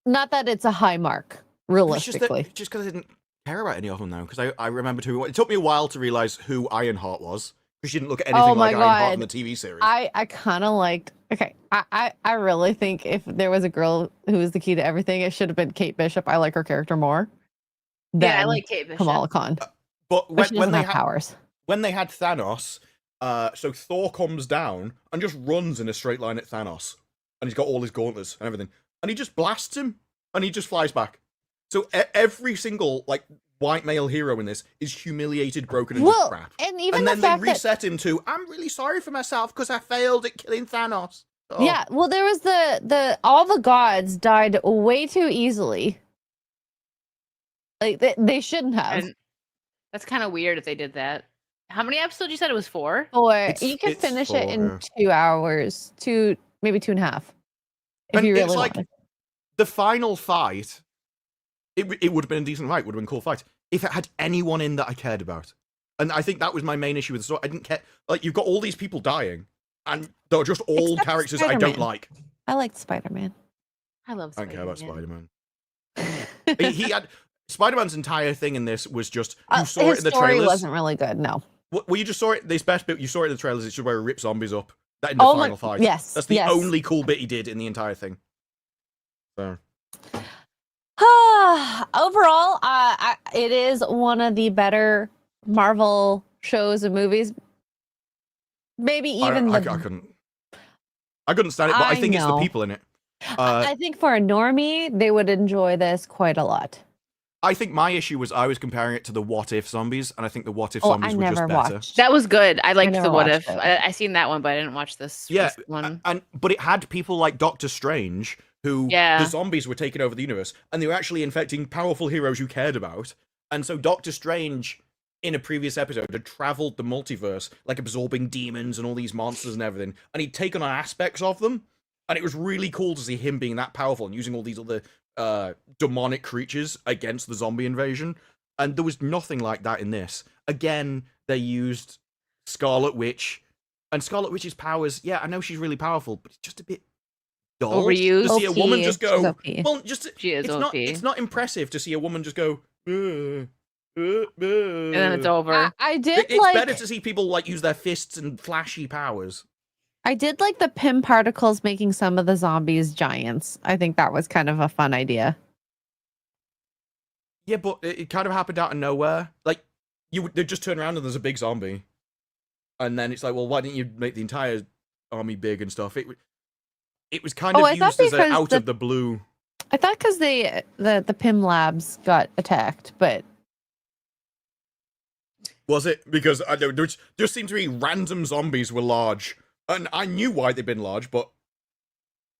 Not that it's a high mark, realistically. Just because I didn't care about any of them, though, because I remembered who... It took me a while to realize who Ironheart was, because she didn't look at anything like Ironheart in the TV series. I kind of liked... Okay, I really think if there was a girl who was the key to everything, it should have been Kate Bishop. I like her character more Yeah, I than like Kate Bishop. Kamala Khan. But But she when doesn't they have powers. when they had Thanos, so Thor comes down and just runs in a straight line at Thanos, and he's got all his gauntlets and everything, and he just blasts him, and he just flies back. So every single like white male hero in this is humiliated, broken, and just crap. And even And the then they fact that reset him to, I'm really sorry for myself because I failed at killing Thanos. Oh. yeah, well, there was the all the gods died way too easily. Like they shouldn't have. And that's kind of weird if they did that. How many episodes you said it was 4? Or you could it's finish it 4, in yeah. 2 hours, maybe 2.5. If And you it's really like wanted. the final fight. It would have been a decent fight. Would have been a cool fight if it had anyone in that I cared about. And I think that was my main issue with the story. I didn't care. Like you've got all these people dying, and they're just all Except characters I don't Spider-Man. like. I liked Spider-Man. I love I don't care about Spider-Man. Spider-Man. he had Spider-Man's entire thing in this was just you saw His it in the story trailers. wasn't really good. No. Well, you just saw it. This best bit you saw it in the trailers. It's just where he rips zombies up. That in the final fight. Yes. That's the yes. only cool bit he did in the entire thing. So Overall, it is one of the better Marvel shows and movies. Maybe even I couldn't stand it, but I think it's the know. people in it. I think for a normie, they would enjoy this quite a lot. I think my issue was I was comparing it to the What If zombies, and I think the What If Oh, zombies I were just never better. watched. That was good. I liked never the What watched If. it. I seen that one, but I didn't watch this Yeah, one. but it had people like Doctor Strange, who Yeah. the zombies were taking over the universe, and they were actually infecting powerful heroes you cared about. And so Doctor Strange, in a previous episode, had traveled the multiverse, like absorbing demons and all these monsters and everything, and he'd taken on aspects of them. And it was really cool to see him being that powerful and using all these other demonic creatures against the zombie invasion. And there was nothing like that in this. Again, they used Scarlet Witch, and Scarlet Witch's powers. Yeah, I know she's really powerful, but it's just a bit dull Overused. to see a woman OP. just go. She's OP. Well, just She is it's OP. not. It's not impressive to see a woman just go. And And then it's over. I did It's like. better to see people like use their fists and flashy powers. I did like the Pym particles making some of the zombies giants. I think that was kind of a fun idea. Yeah, but it kind of happened out of nowhere. Like they just turn around and there's a big zombie, and then it's like, well, why didn't you make the entire army big and stuff? It was kind of I thought used as because out of the blue. I thought because the Pym labs got attacked, but Was it? Because I know there just seemed to be random zombies were large, and I knew why they'd been large, but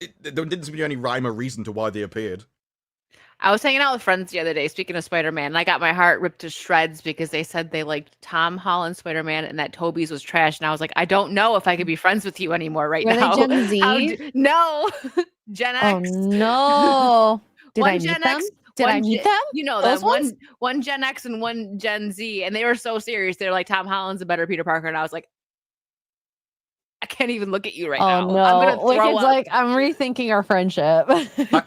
there didn't seem to be any rhyme or reason to why they appeared. I was hanging out with friends the other day, speaking of Spider-Man, and I got my heart ripped to shreds because they said they liked Tom Holland's Spider-Man and that Toby's was trash. And I was like, I don't know if I could be friends with you anymore right Were they now. Gen Z? No. Gen oh X. no! Did One I meet Gen them? X, Did one I meet Gen- them? You know Those that ones? one Gen X and one Gen Z, and they were so serious. They're like, Tom Holland's a better Peter Parker, and I was like, I can't even look at you right now. Oh no! I'm gonna Like throw it's up. like I'm rethinking our friendship.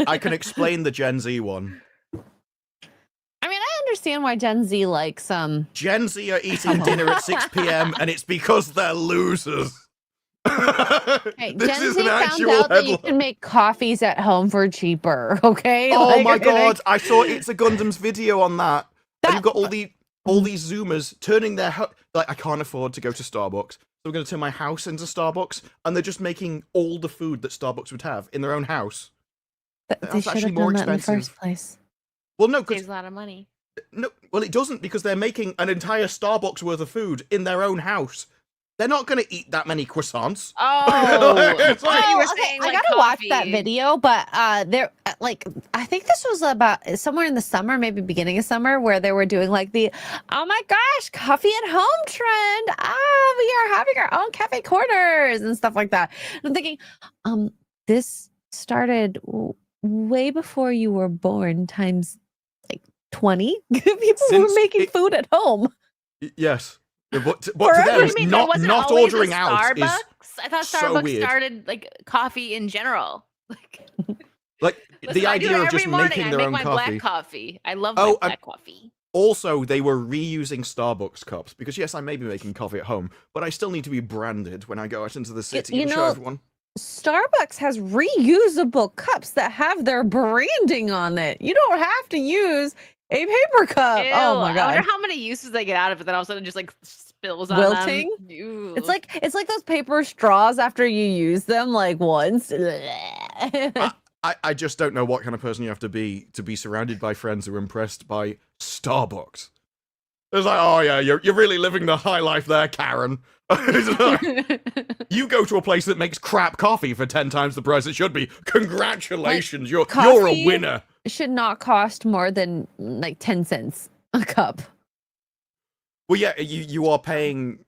I can explain the Gen Z one. I mean, I understand why Gen Z likes Gen Z are eating dinner at 6 p.m. and it's because they're losers. Hey, This Gen is Z an found actual out that you headline. can make coffees at home for cheaper. Okay. Oh Like, my like, god! I saw It's a Gundam's video on that. And That- you've got all these Zoomers turning their like I can't afford to go to Starbucks, so I'm going to turn my house into Starbucks, and they're just making all the food that Starbucks would have in their own house. They That's should actually have more done that in the expensive. first place. Well, no, Saves because a lot of money. no, well, it doesn't because they're making an entire Starbucks worth of food in their own house. They're not going to eat that many croissants. Oh, It's like- you were okay, saying, I like, gotta watch that coffee. video, but there, like, I think this was about somewhere in the summer, maybe beginning of summer, where they were doing like the, oh my gosh, coffee at home trend. We are having our own cafe corners and stuff like that. And I'm thinking, this started way before you were born, times like 20. People were Since making it- food at home. Yes. Yeah, but to Forever. them, What do it's you mean? There not wasn't always a ordering out Starbucks? is I thought so Starbucks weird. started like coffee in general. Like, Like Listen, the I do idea it of every just morning. making I their make own my coffee. black coffee. I love Oh, my black coffee. Also, they were reusing Starbucks cups because yes, I may be making coffee at home, but I still need to be branded when I go out into the city you and show know, everyone. Starbucks has reusable cups that have their branding on it. You don't have to use a paper cup. Ew, Oh my I wonder god. how many uses they get out of it. Then all of a sudden, it just like spills on Wilting? them. Ew. It's like those paper straws after you use them like once. I just don't know what kind of person you have to be surrounded by friends who are impressed by Starbucks. It's like, oh yeah, you're really living the high life there, Karen. You go to a place that makes crap coffee for 10 times the price it should be. Congratulations, you're a coffee winner. should not cost more than like 10 cents a cup. Well, yeah, you are paying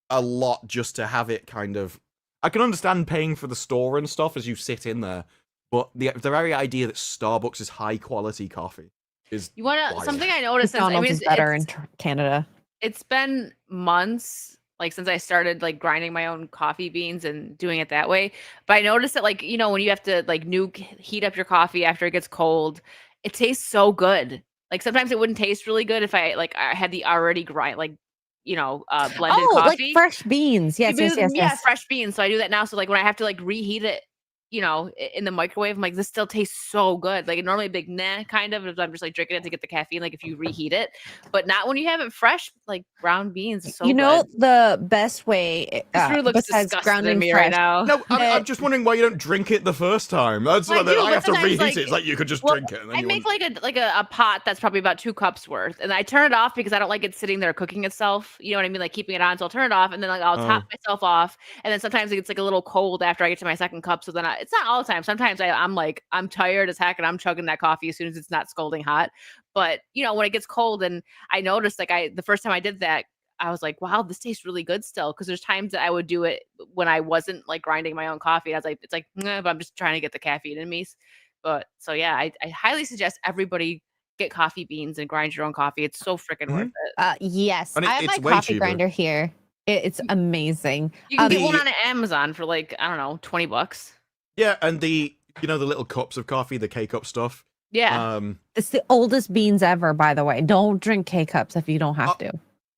a lot just to have it kind of. I can understand paying for the store and stuff as you sit in there, but the very idea that Starbucks is high quality coffee is. You want to wild. something I noticed since McDonald's is better in it's, Canada. it's been months like since I started like grinding my own coffee beans and doing it that way. But I noticed that like, you know, when you have to like heat up your coffee after it gets cold, it tastes so good. Like sometimes it wouldn't taste really good if I had the already blended coffee. Like fresh beans. Yes, Yeah, fresh beans. So I do that now. So like when I have to like reheat it, you know, in the microwave, I'm like, this still tastes so good. Like normally a big nah kind of, if I'm just like drinking it to get the caffeine, like if you reheat it, but not when you have it fresh, like ground beans. It's so good. The best way This food looks besides disgusting grounding to me fresh, right now. No, I'm just wondering why you don't drink it the first time. That's Well, I why do, I but have to sometimes, reheat like- it. It's like you could just well, drink it. And then I you make wouldn't- like a pot that's probably about 2 cups worth, and I turn it off because I don't like it sitting there cooking itself. You know what I mean? Like keeping it on. So I'll turn it off, and then like I'll top myself off, and then sometimes it gets like a little cold after I get to my second cup. So then it's not all the time. Sometimes I'm tired as heck, and I'm chugging that coffee as soon as it's not scalding hot. But you know when it gets cold, and I noticed like the first time I did that, I was like, wow, this tastes really good still. Because there's times that I would do it when I wasn't like grinding my own coffee. I was like, it's like, nah, but I'm just trying to get the caffeine in me. But so yeah, I highly suggest everybody get coffee beans and grind your own coffee. It's so freaking worth it. Yes, And I have it's my way coffee cheaper. grinder here. It's amazing. You can get the- one on Amazon for like, I don't know, $20. Yeah, and the little cups of coffee, the K-cup stuff. Yeah. It's the oldest beans ever, by the way. Don't drink K-cups if you don't have to.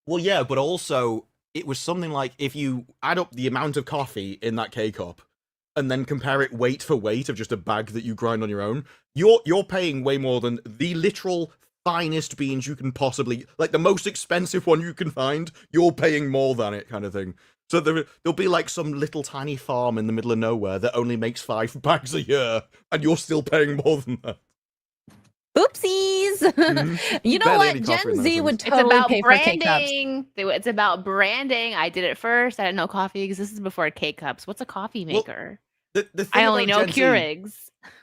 Well, yeah, but also it was something like if you add up the amount of coffee in that K-cup and then compare it weight for weight of just a bag that you grind on your own, you're paying way more than the literal finest beans you can possibly, like the most expensive one you can find. You're paying more than it, kind of thing. So there'll be like some little tiny farm in the middle of nowhere that only makes 5 bags a year, and you're still paying more than that. Oopsies. You know Barely what? any coffee in Gen those Z would things. It's totally about pay for K-cups. branding. It's about branding. I did it first. I didn't know coffee existed before K-cups. What's a coffee Well, maker? The thing I only about know Gen Z- Keurigs.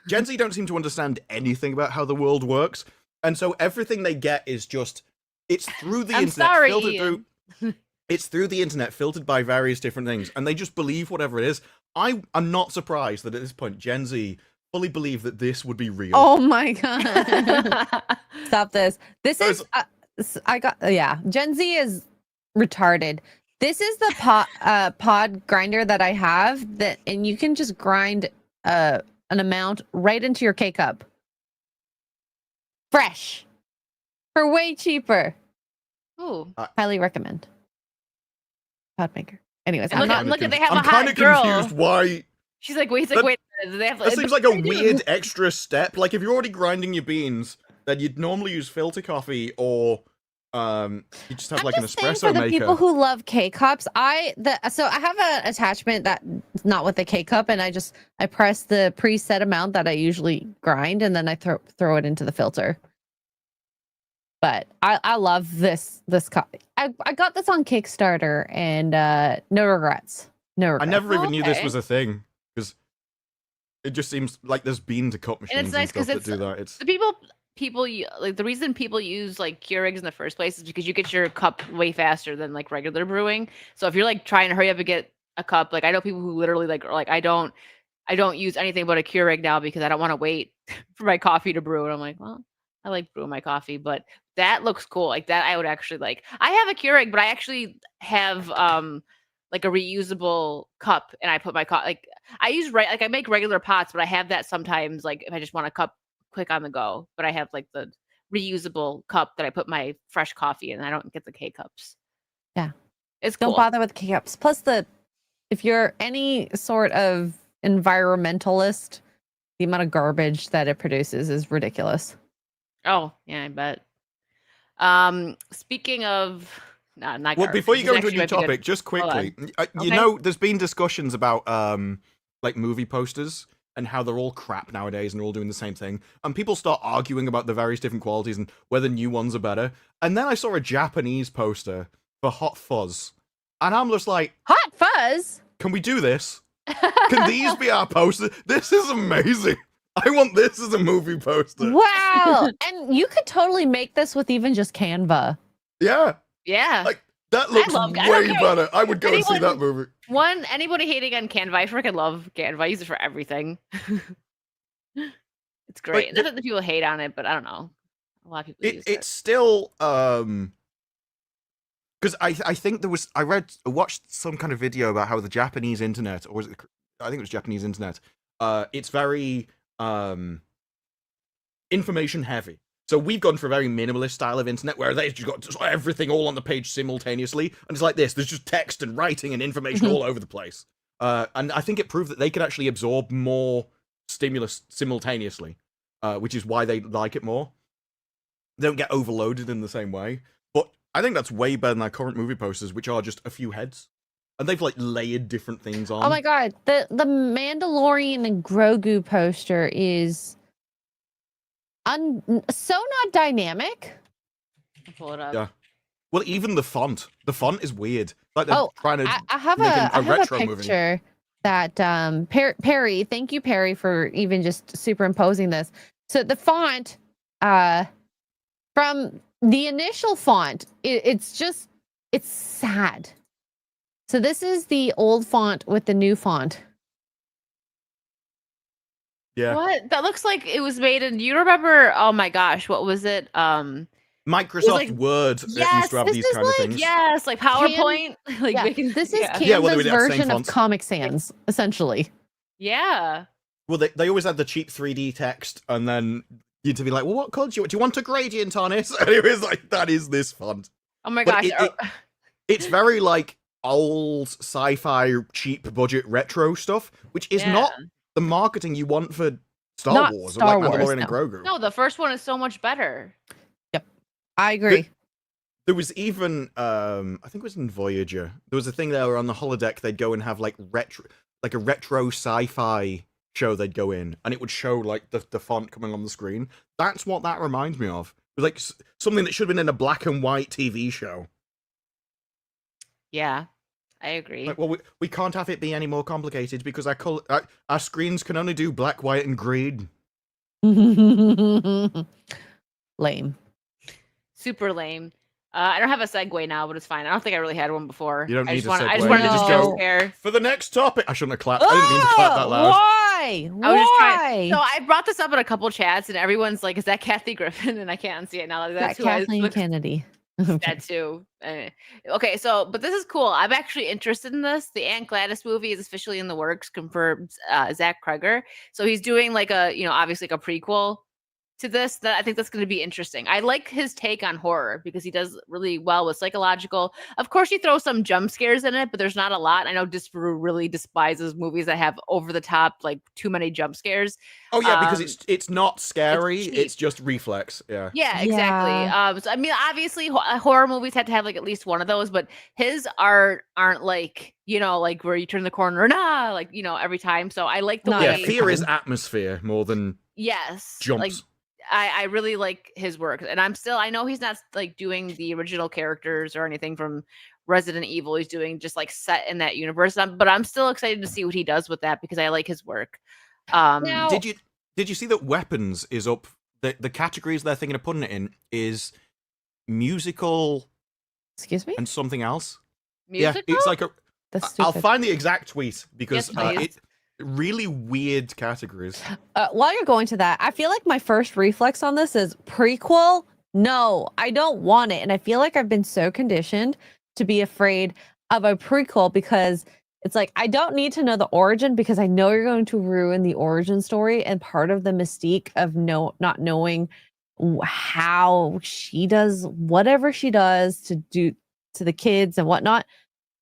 Gen Z don't seem to understand anything about how the world works, and so everything they get is just it's through the I'm internet sorry, filtered Ian. through. It's through the internet filtered by various different things, and they just believe whatever it is. I'm not surprised that at this point Gen Z fully believe that this would be real. Oh my god. Stop this. This is Gen Z is retarded. This is the pod grinder that I have and you can just grind an amount right into your K-cup. Fresh. For way cheaper. Ooh. Highly recommend. Pod maker. Anyways, And I'm look not at they have I'm a hot kind of girl. confused why. She's like, wait, That- wait. They have, That seems like a weird extra step. Like if you're already grinding your beans, then you'd normally use filter coffee or you just have I'm like an just saying espresso for the maker. people who love K-cups, so I have an attachment that's not with the K-cup, and I press the preset amount that I usually grind, and then I throw it into the filter. But I love this cup. I got this on Kickstarter, and no regrets. No I regrets. never even knew this Okay. was a thing because it just seems like there's bean to cup machines And it's nice stuff because that do that. It's the people like the reason people use like Keurigs in the first place is because you get your cup way faster than like regular brewing. So if you're like trying to hurry up and get a cup, like I know people who literally like are like I don't use anything but a Keurig now because I don't want to wait for my coffee to brew. And I'm like, well, I like brewing my coffee, but that looks cool. Like that I would actually like. I have a Keurig, but I actually have like a reusable cup, and I put my like I use like I make regular pots, but I have that sometimes like if I just want a cup quick on the go. But I have like the reusable cup that I put my fresh coffee in. I don't get the K cups. Yeah. It's Don't cool. bother with K cups. Plus, if you're any sort of environmentalist, the amount of garbage that it produces is ridiculous. Oh yeah, I bet. Speaking of not Well, garbage, before you this go into a actually new might be good. topic, just Hold on. quickly, you Okay. know, there's been discussions about like movie posters and how they're all crap nowadays and they're all doing the same thing, and people start arguing about the various different qualities and whether new ones are better. And then I saw a Japanese poster for Hot Fuzz, and I'm just like, Hot Fuzz. can we do this? Can these be our posters? This is amazing. I want this as a movie poster. Wow. And you could totally make this with even just Canva. Yeah, Yeah. like that looks I don't way care. better. I would go and see that Anyone- movie. Anybody hating on Canva, I freaking love Canva. I use it for everything. It's great. Not that the people hate on it, but I don't know. A lot of people use it. It's still because I think I watched some kind of video about how the Japanese internet, or was it, I think it was Japanese internet, it's very information heavy. So we've gone for a very minimalist style of internet where they've just got everything all on the page simultaneously, and it's like this. There's just text and writing and information all over the place. And I think it proved that they could actually absorb more stimulus simultaneously, which is why they like it more. They don't get overloaded in the same way. But I think that's way better than our current movie posters, which are just a few heads. And they've like layered different things on. Oh my god. The Mandalorian and Grogu poster is so not dynamic. I'll pull it up. Yeah. Well, even the font. The font is weird. Like they're trying to I have make a retro movie. picture that Perry, thank you Perry for even just superimposing this. So the font from the initial font, it's sad. So this is the old font with the new font. Yeah. What? That looks like it was made in. Do you remember? Oh my gosh, what was it? Microsoft like- Word used Yes, to have this these is kind of things. Yes, like PowerPoint. like Yeah, making, this is yeah. Yeah, well, they Canva's would have the same version of fonts. Comic Sans, essentially. Yeah. Well, they always had the cheap 3D text, and then you'd be like, well, what color do you want a gradient on it? And it was like, that is this font. Oh my But gosh. It's very like old sci-fi cheap budget retro stuff, which is not the marketing you want for Star Not Wars Star or like Wars, Mandalorian and no. Grogu. No, the first one is so much better. I agree. There was even I think it was in Voyager. There was a thing there where on the holodeck they'd go and have like a retro sci-fi show they'd go in, and it would show like the font coming on the screen. That's what that reminds me of. It was like something that should have been in a black and white TV show. Yeah, I agree. Like, well, we can't have it be any more complicated because our screens can only do black, white, and green. Lame. Super lame. I don't have a segue now, but it's fine. I don't think I really had one before. You don't I need just a want. I just segue. wanted You to just show go- care. For the next topic, I shouldn't have clapped. I didn't mean to clap that loud. Why? I was just trying. So I brought this up in a couple chats, and everyone's like, "Is that Kathy Griffin?" And I can't see it now. That's That who I Kathleen looked- Kennedy. That too. Okay, so but this is cool. I'm actually interested in this. The Aunt Gladys movie is officially in the works. Confirmed. Zach Kreger. So he's doing like a, obviously like a prequel to this. That I think that's going to be interesting. I like his take on horror because he does really well with psychological. Of course, he throws some jump scares in it, but there's not a lot. I know Disparu really despises movies that have over the top, like too many jump scares. Oh yeah, because it's not scary. cheap. It's just reflex. Yeah. Yeah, exactly. So I mean, obviously, horror movies have to have like at least one of those, but his aren't like like where you turn the corner, like every time. So I like the Not way. Yeah, every fear is time. atmosphere more than Yes, jumps. like I really like his work, and I know he's not like doing the original characters or anything from Resident Evil. He's doing just like set in that universe. But I'm still excited to see what he does with that because I like his work. Now- Did you see that Weapons is up? The categories they're thinking of putting it in musical Excuse me? and something else. Musical? Yeah, it's like That's I'll stupid. find the exact tweet because Yes, please. really weird categories. While you're going to that, I feel like my first reflex on this is prequel. No, I don't want it. And I feel like I've been so conditioned to be afraid of a prequel because it's like I don't need to know the origin because I know you're going to ruin the origin story, and part of the mystique of not knowing how she does whatever she does to do to the kids and whatnot.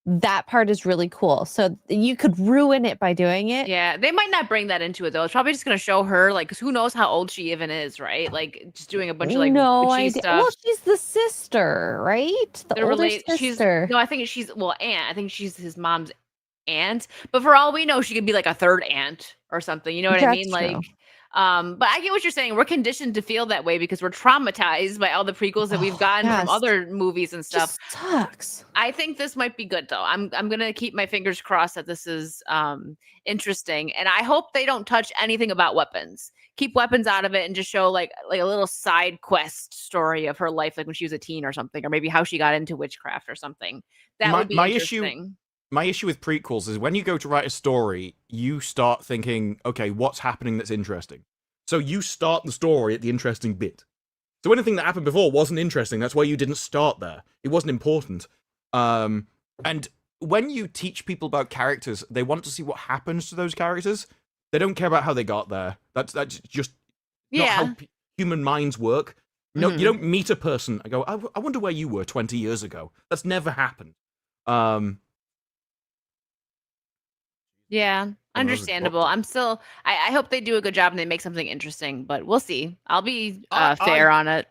That part is really cool. So you could ruin it by doing it. Yeah, they might not bring that into it though. It's probably just gonna show her like, 'cause who knows how old she even is, right? Like just doing a bunch of like no witchy idea. stuff. Well, she's the sister, right? The They're older related. sister. No, I think she's aunt. I think she's his mom's aunt. But for all we know, she could be like a third aunt or something. You know what I mean? That's true. Like, but I get what you're saying. We're conditioned to feel that way because we're traumatized by all the prequels that we've gotten yes. from other movies and stuff. Just sucks. I think this might be good though. I'm gonna keep my fingers crossed that this is interesting, and I hope they don't touch anything about weapons. Keep weapons out of it, and just show like a little side quest story of her life, like when she was a teen or something, or maybe how she got into witchcraft or something. That would be interesting. My issue with prequels is when you go to write a story, you start thinking, okay, what's happening that's interesting? So you start the story at the interesting bit. So anything that happened before wasn't interesting. That's why you didn't start there. It wasn't important. And when you teach people about characters, they want to see what happens to those characters. They don't care about how they got there. That's just not how human minds work. No, you don't meet a person and go, I wonder where you were 20 years ago. That's never happened. Yeah, understandable. I'm still. I hope they do a good job and they make something interesting, but we'll see. I'll be fair on it.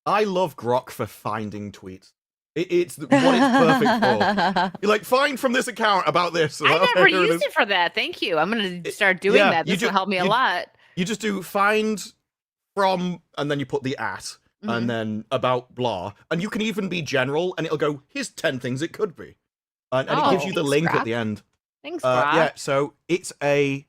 I love Grok for finding tweets. It's what it's perfect for. You're like, find from this account about this. I never used it for that. Thank you. I'm gonna start doing that. This will help me a lot. You just do find from, and then you put the at, and then about blah, and you can even be general, and it'll go, here's 10 things it could be, and it gives you the link at the end. Thanks, Brock. Yeah, so it's a...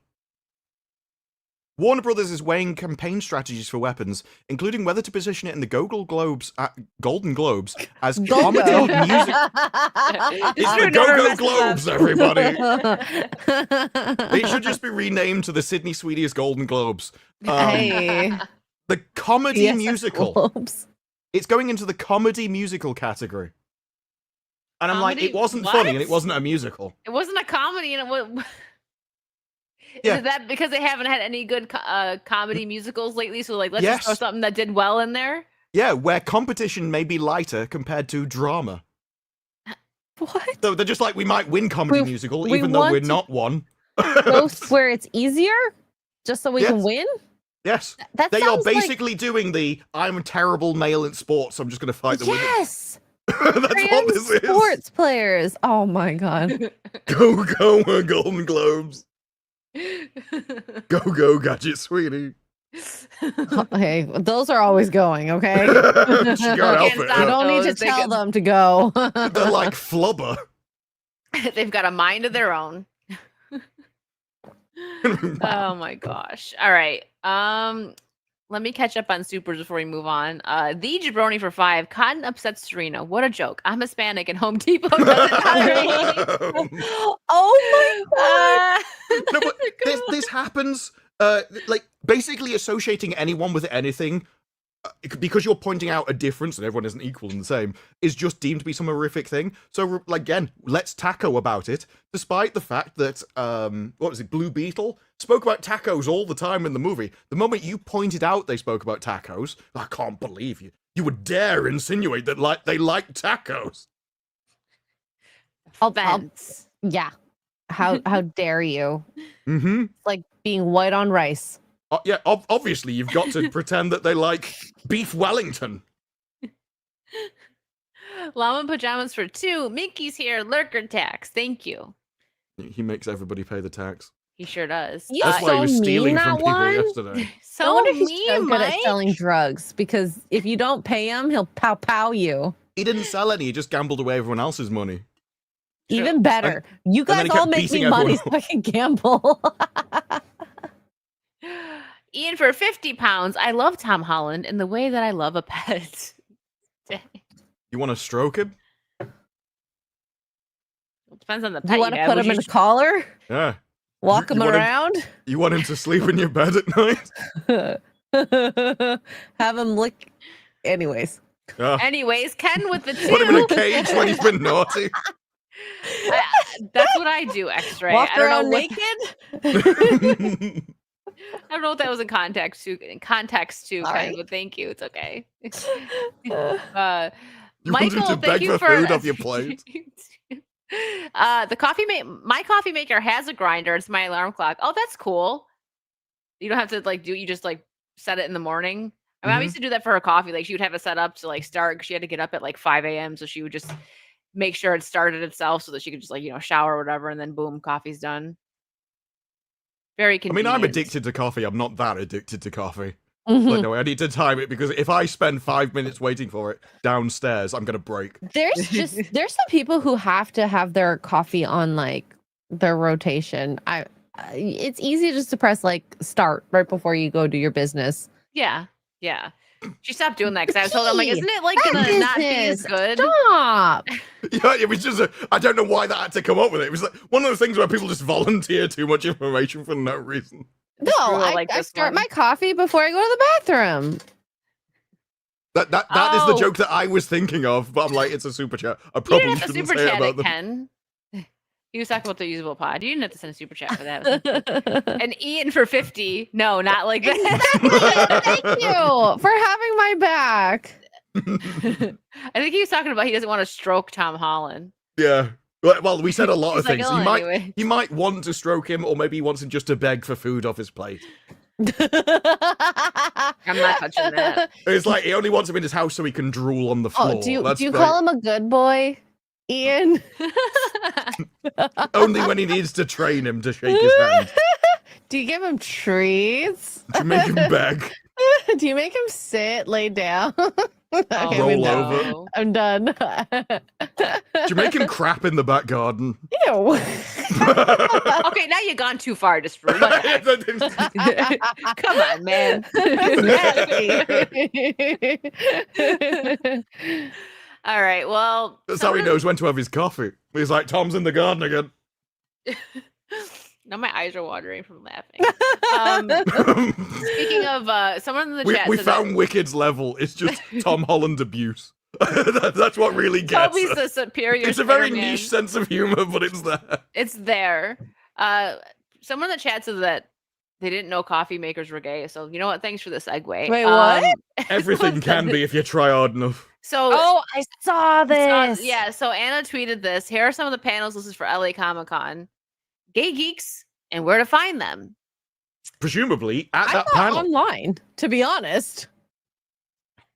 Warner Brothers is weighing campaign strategies for weapons, including whether to position it in the Golden Globes as comedy music. It's the Go-Go Globes, everybody. They should just be renamed to the Sydney Swedish Golden Globes. Hey. The comedy Yes, musical. Globes. It's going into the comedy musical category. And I'm like, Comedy? it wasn't What? funny and it wasn't a musical. It wasn't a comedy, and it was. Yeah. Is that because they haven't had any good comedy musicals lately? So like, let's Yes. just throw something that did well in there. Yeah, where competition may be lighter compared to drama. What? So they're just like, we might win comedy musical, we even though we're want to not one. Go where it's easier, just so we can Yes. win. Yes. That They are sounds like- basically doing the, I'm a terrible male in sports, so I'm just going to fight the women. Yes. That's what this is. Sports players. Oh my god. Go, go, Golden Globes. Go, go, Gadget Sweetie. Hey, those are always going. Okay. She can't help Can't it. stop You don't need to They tell can- them to go. They're like flubber. They've got a mind of their own. Oh my gosh. All right. Let me catch up on supers before we move on. The Jabroni for 5. Cotton upsets Serena. What a joke. I'm Hispanic and Home Depot doesn't tolerate me. Oh my god. No, but this happens. Like basically associating anyone with anything because you're pointing out a difference and everyone isn't equal and the same is just deemed to be some horrific thing. So like, again, let's taco about it, despite the fact that what was it, Blue Beetle spoke about tacos all the time in the movie. The moment you pointed out they spoke about tacos, I can't believe you would dare insinuate that they like tacos. Offense. Yeah. How dare you? Mm-hmm. It's like being white on rice. Yeah, obviously you've got to pretend that they like beef Wellington. Llama pajamas for 2. Mickey's here. Lurker tax. Thank you. He makes everybody pay the tax. He sure does. You That's why he was so stealing mean, from that people one. yesterday. No So wonder he's mean, so good at Mike. selling drugs because if you don't pay him, he'll pow you. He didn't sell any, he just gambled away everyone else's money. Even better. You then guys he all kept make beating me money everyone so I can gamble. Ian for 50 pounds. I love Tom Holland in the way that I love a pet. You want to stroke him? Depends on the Do pet you want to have. put Would him you in a collar? Yeah. Walk You him want him- around? You want him to sleep in your bed at night? Have him lick. Anyways. Yeah. Anyways, Ken with the Put him in a 2. cage when he's been naughty. That's what I do, X-Ray. Walk I don't around know what, naked. I don't know what that was in context to, kind Sorry. of, but thank you. It's okay. You want him Michael, to thank beg you for food off your plate? The my coffee maker has a grinder. It's my alarm clock. Oh, that's cool. You don't have to like you just like set it in the morning. I mean, I used to do that for her coffee. Like she would have it set up to like start. She had to get up at like 5 a.m. So she would just make sure it started itself so that she could just like shower or whatever, and then boom, coffee's done. Very I convenient. mean, I'm addicted to coffee. I'm not that addicted to coffee. Mhm. But no, I need to time it because if I spend 5 minutes waiting for it downstairs, I'm gonna break. There's some people who have to have their coffee on like their rotation. It's easy just to press like start right before you go do your business. Yeah. She stopped doing that because I told her, I'm like, isn't it like gonna not be as good? Stop. Yeah, it was just I don't know why that had to come up with it. It was like one of those things where people just volunteer too much information for no reason. No, true, I I, like I this start one. my coffee before I go to the bathroom. That is the Oh. joke that I was thinking of, but I'm like, it's a super chat. I You probably didn't have to shouldn't super say it chat about it, them. Ken. He was talking about the usable pod. You didn't have to send a super chat for that. And Ian for 50. No, not like that. Thank you for having my back. I think he was talking about he doesn't want to stroke Tom Holland. Yeah. Well, we said a lot of He's like, things. "Oh, He might anyway." he might want to stroke him, or maybe he wants him just to beg for food off his plate. I'm not touching that. It's like he only wants him in his house so he can drool on the floor. Oh, do you That's like, call him a good boy, Ian? only when he needs to train him to shake his hand? Do you give him treats? To make him beg. Do you make him sit, lay down? Okay, Roll I'm over. done. I'm done. Do you make him crap in the back garden? Ew. Okay, now you've gone too far, just for Come on, man. All right, well. That's how he knows when to have his coffee. He's like, Tom's in the garden again. Now my eyes are watering from laughing. Speaking of, someone in the chat we said found Wicked's level. It's just Tom Holland abuse. That's what really that gets Toby's us. the superior. It's a very Spider-Man. niche sense of humor, but it's there. It's there. Someone in the chat said that they didn't know coffee makers were gay. So you know what? Thanks for the segue. Wait, what? Everything can be if you try hard enough. So Oh, I saw this. so Anna tweeted this. Here are some of the panels listed for LA Comic-Con. Gay geeks and where to find them. Presumably at I that thought panel. online, to be honest.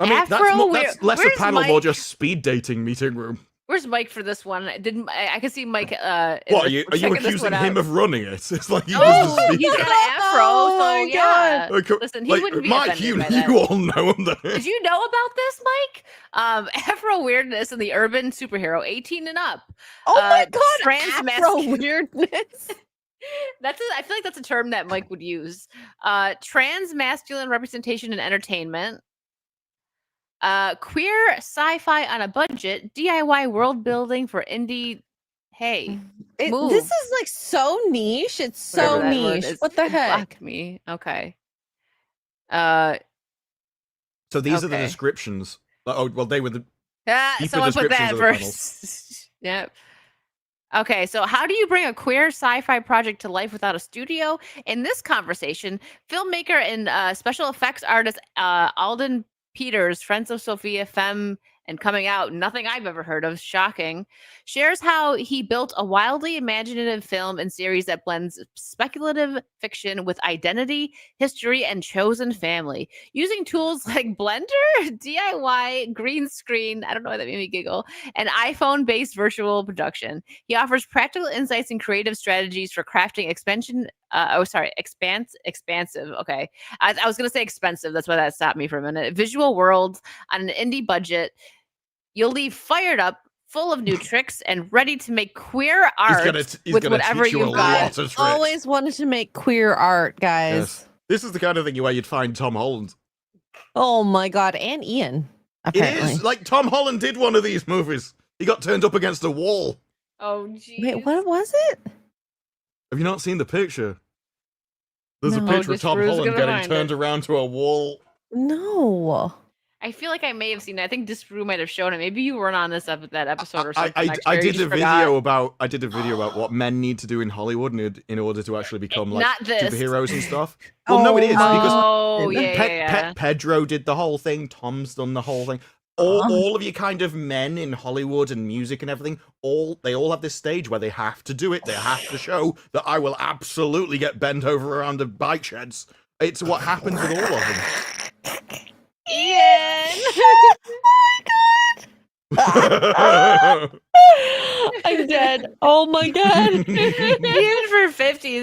I mean, Afro, that's less a where's panel, more Mike? just speed dating meeting room. Where's Mike for this one? I can see Mike. What are you checking this accusing one him out. of running it? It's like he Oh, was the he's speaker. got an afro, Oh so my yeah. Okay, Listen, he like, wouldn't be Mike, offended you by that. all know him. Did you know about this, Mike? Afro weirdness in the urban superhero, 18 and up. Oh my god, trans Afro masculine- weirdness. I feel like that's a term that Mike would use. Trans masculine representation in entertainment. Queer sci-fi on a budget, DIY world building for indie. Hey, move. This is like so niche. It's so Whatever that word niche. is. What the Fuck heck? me. Okay. So these are the Okay. descriptions. Oh, well, they were the. Keep the Someone put that descriptions of the first. Yep. Okay, so how do you bring a queer sci-fi project to life without a studio? In this conversation, filmmaker and special effects artist Alden Peters, Friends of Sophia Femme, and coming out, nothing I've ever heard of, shocking, shares how he built a wildly imaginative film and series that blends speculative fiction with identity, history, and chosen family. Using tools like Blender, DIY, green screen, I don't know why that made me giggle, and iPhone-based virtual production. He offers practical insights and creative strategies for crafting expansive. Okay. I was going to say expensive. That's why that stopped me for a minute. Visual worlds on an indie budget. You'll leave fired up, full of new tricks, and ready to make queer art He's with gonna whatever teach you a you've got. lot of tricks. Always wanted to make queer art, guys. Yes. This is the kind of thing where you'd find Tom Holland. Oh my god, and Ian. It Apparently. is like Tom Holland did one of these movies. He got turned up against a wall. Oh, geez. Wait, what was it? Have you not seen the picture? There's No. a picture of This Tom Rue's Holland gonna getting find turned it. around to a wall. No. I feel like I may have seen it. I think Disprue might have shown it. Maybe you weren't on that episode or something. I did a a video about what men need to do in Hollywood in order to actually become like Not this. superheroes and stuff. Well, no, it is because Oh, yeah. Pedro did the whole thing. Tom's done the whole thing. All of you kind of men in Hollywood and music and everything, they all have this stage where they have to do it. They have to show that I will absolutely get bent over around the bike sheds. It's what happens with all of them. Ian! I'm dead. Oh my god. Ian for 50.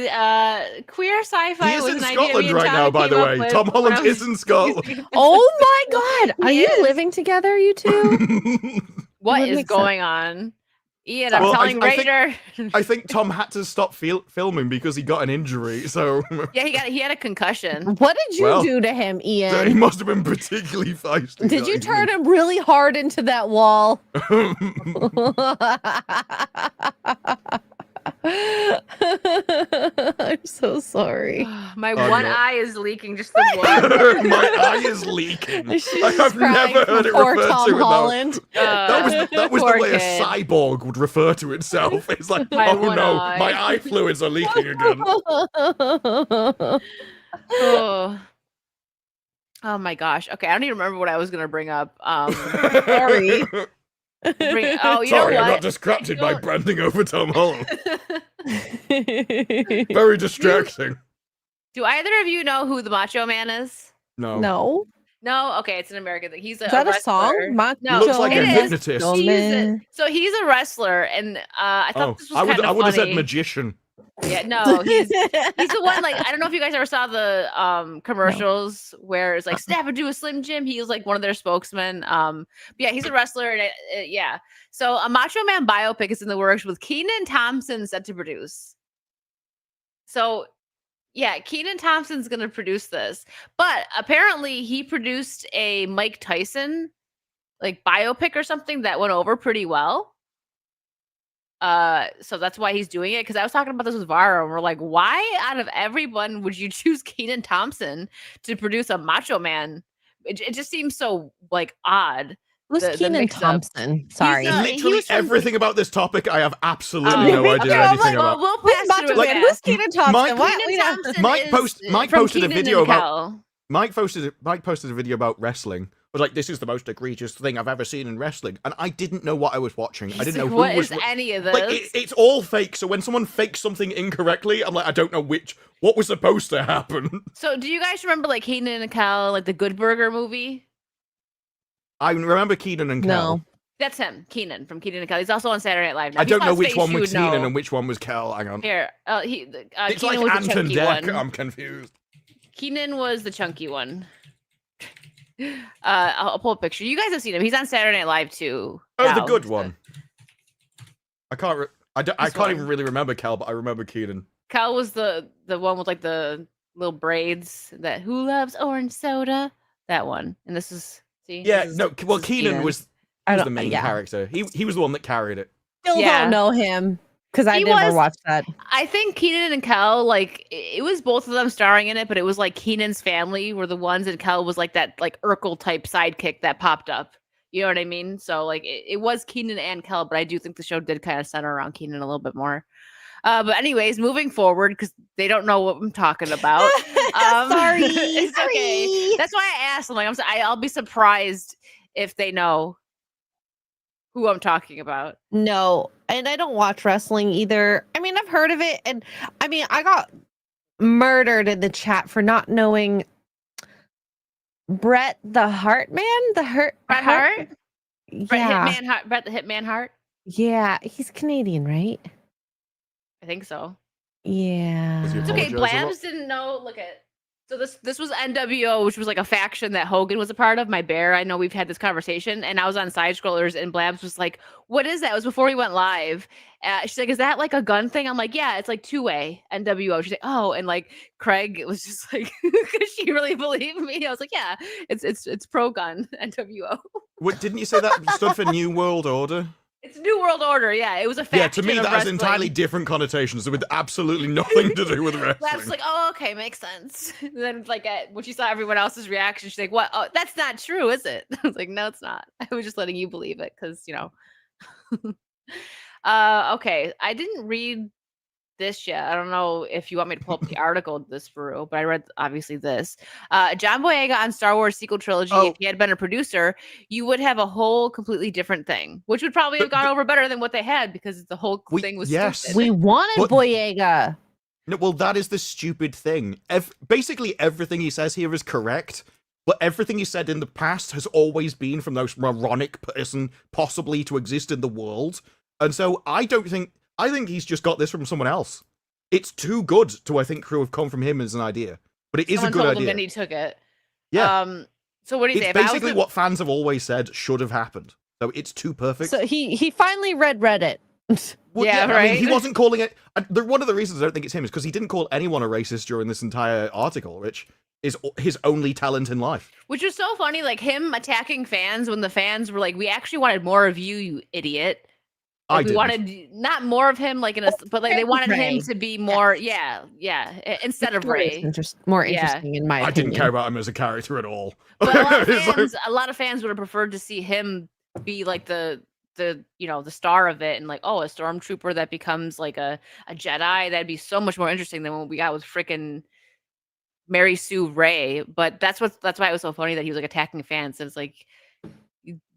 Queer sci-fi He is was in an idea Scotland me and right now, Tommy by the came up way. with Tom when Holland I was- is in Scotland. Oh my god. Are He you is. living together, you two? What Would is make going on? Ian, I'm Well, telling I think- Raider. I think Tom had to stop filming because he got an injury, so Yeah, he had a concussion. What did you Well, do to him, he Ian? must have been particularly feisty. Did that you turn evening. him really hard into that wall? I'm so sorry. My Oh, one no. eye is leaking just the one. My eye is leaking. She's I've crying never for heard it poor referred Tom to in that. Holland. That was poor the way a kid. cyborg would refer to itself. It's like, My oh one no, eye." my eye fluids are leaking again. Oh. Oh my gosh. Okay, I don't even remember what I was gonna bring up. Sorry. Oh, you Sorry, know I got what? distracted You by know- branding over Tom Holland. Very distracting. Do either of you know who the Macho Man is? No. No. No. Okay, it's an American thing. He's Is that a wrestler. song? No, He looks like it a is. hypnotist. He's a wrestler, and I thought Oh, this was I kind of would have said funny. magician. Yeah, no, he's the one. Like, I don't know if you guys ever saw the commercials where it's like snap into a Slim Jim. He was like one of their spokesmen. But yeah, he's a wrestler, and yeah. So a Macho Man biopic is in the works with Kenan Thompson set to produce. So yeah, Kenan Thompson's gonna produce this, but apparently he produced a Mike Tyson like biopic or something that went over pretty well. So that's why he's doing it. Because I was talking about this with Vara, and we're like, why out of everyone would you choose Kenan Thompson to produce a Macho Man? It just seems so like odd. Who's the Kenan mix-up. Thompson? Sorry. He's, he Literally was from- everything about this topic, I have absolutely Oh, no okay, idea I'm anything like, well, about. we'll Who's pass Macho through Man? it. Who's Kenan Thompson? Mike- What? Kenan Thompson Mike is Mike from posted a Kenan video and about- Kel. Mike posted a video about wrestling. But like, this is the most egregious thing I've ever seen in wrestling, and I didn't know what I was watching. I He's didn't know like, who what was is any of this? like. It's all fake. So when someone fakes something incorrectly, I'm like, I don't know what was supposed to happen. So do you guys remember like Kenan and Kel, like the Good Burger movie? I remember Keenan and Kel. No. That's him, Kenan from Kenan and Kel. He's also on Saturday Night Live now. I If you don't saw know his which face, one you was would know. Keenan and which one was Kel. Hang on. Here, It's Kenan like was the Ant and chunky Dec. one. I'm confused. Keenan was the chunky one. I'll pull a picture. You guys have seen him. He's on Saturday Night Live too. Oh, the now. good one. I can't. I This can't even one. really remember Kel, but I remember Keenan. Kel was the one with like the little braids. That Who Loves Orange Soda? That one. And this is Yeah, this is- no. Well, this is Keenan was I the don't- main yeah. character. He was the one that carried it. Still Yeah. don't know him because I He never was- watched that. I think Kenan and Kel, like it was both of them starring in it, but it was like Kenan's family were the ones, and Kel was like that like Urkel type sidekick that popped up. You know what I mean? So like it was Kenan and Kel, but I do think the show did kind of center around Kenan a little bit more. But anyways, moving forward, because they don't know what I'm talking about. Sorry. It's okay. Sorry. That's why I asked them. Like I'll be surprised if they know who I'm talking about. No, and I don't watch wrestling either. I mean, I've heard of it, and I mean, I got murdered in the chat for not knowing Bret the Hart Man, Bret Hart? Yeah, Bret the Hitman Hart? yeah, he's Canadian, right? I think so. Yeah. Was he a It's okay. Apologize a lot. Blabs didn't know. Look at so this was NWO, which was like a faction that Hogan was a part of. My bear. I know we've had this conversation, and I was on Side Scrollers, and Blabs was like, "What is that?" It was before we went live. She's like, "Is that like a gun thing?" I'm like, "Yeah, it's like two-way NWO." She's like, "Oh," and like Craig was just like, "Could she really believe me?" I was like, "Yeah, it's pro gun NWO." What didn't you say that stood for New World Order? It's New World Order. Yeah, it was a faction. Yeah, to me of that has wrestling. entirely different connotations with absolutely nothing to do with wrestling. That's like, oh, okay, makes sense. And then like when she saw everyone else's reaction, she's like, "What? Oh, that's not true, is it?" I was like, "No, it's not. I was just letting you believe it because you know." Okay, I didn't read this yet. I don't know if you want me to pull up the article this through, but I read obviously this. John Boyega on Star Wars sequel trilogy. Oh. If he had been a producer, you would have a whole completely different thing, which would probably have gone over better than what they had because the whole thing was stupid. We wanted But- Boyega. No, well, that is the stupid thing. Basically, everything he says here is correct, but everything he said in the past has always been from the most moronic person possibly to exist in the world. And so I think he's just got this from someone else. It's too good to, I think, have come from him as an idea. But it is Someone a good told him idea. and he took it. Yeah. So what do you say? It's If I was basically a- what fans have always said should have happened. So it's too perfect. So he finally read Reddit. Well, Yeah, I mean, right? he wasn't calling it. One of the reasons I don't think it's him is because he didn't call anyone a racist during this entire article, which is his only talent in life. Which was so funny, like him attacking fans when the fans were like, "We actually wanted more of you, you idiot." Like, we didn't. wanted not more of him, like but like they wanted him Ray. to be more, yeah, instead of Ray. More Yeah. interesting in my I opinion. didn't care about him as a character at all. But a lot of It's like- fans, would have preferred to see him be like the the star of it, and like, oh, a stormtrooper that becomes like a Jedi. That'd be so much more interesting than what we got with freaking Mary Sue Ray. But that's why it was so funny that he was like attacking fans. It's like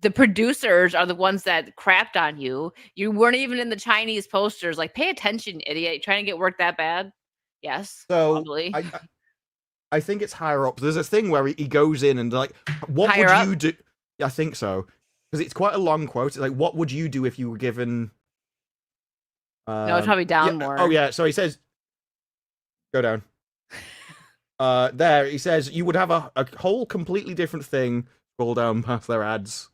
the producers are the ones that crapped on you. You weren't even in the Chinese posters. Like, pay attention, idiot. You trying to get work that bad? Yes. So probably. I think it's higher up. There's a thing where he goes in and like, what Higher would up? you do? Yeah, I think so. Because it's quite a long quote. It's like, what would you do if you were given? No, it's probably down more. Oh yeah. So he says, go down. There he says you would have a whole completely different thing. Scroll down past their ads.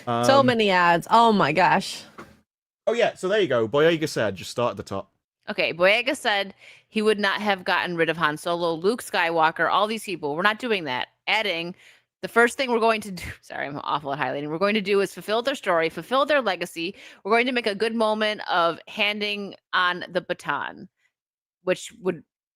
So many ads. Oh my gosh. Oh yeah. So there you go. Boyega said, just start at the top. Okay, Boyega said he would not have gotten rid of Han Solo, Luke Skywalker, all these people. We're not doing that. Adding, the first thing we're going to do, sorry, I'm awful at highlighting. We're going to do is fulfill their story, fulfill their legacy. We're going to make a good moment of handing on the baton, which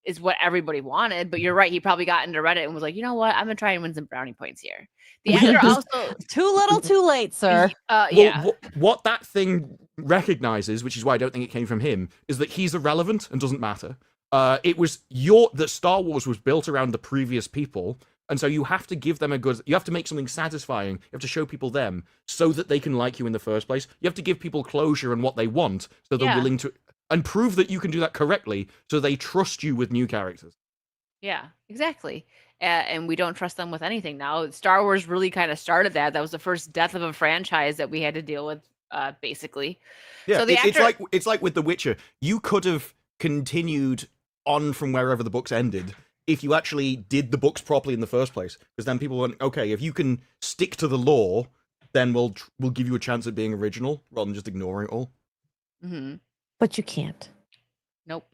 is what everybody wanted. But you're right. He probably got into Reddit and was like, you know what? I'm going to try and win some brownie points here. The actor also, Too little, too late, sir. yeah. Well, what that thing recognizes, which is why I don't think it came from him, is that he's irrelevant and doesn't matter. It was that Star Wars was built around the previous people, and so you have to give them you have to make something satisfying. You have to show people them so that they can like you in the first place. You have to give people closure and what they want, so they're willing to, and prove that you can do that correctly, so they trust you with new characters. Yeah, exactly. And we don't trust them with anything now. Star Wars really kind of started that. That was the first death of a franchise that we had to deal with, basically. Yeah, So the actor, it's like with The Witcher. You could have continued on from wherever the books ended if you actually did the books properly in the first place. Because then people went, okay, if you can stick to the lore, then we'll give you a chance at being original rather than just ignoring it all. Mhm. But you can't. Nope.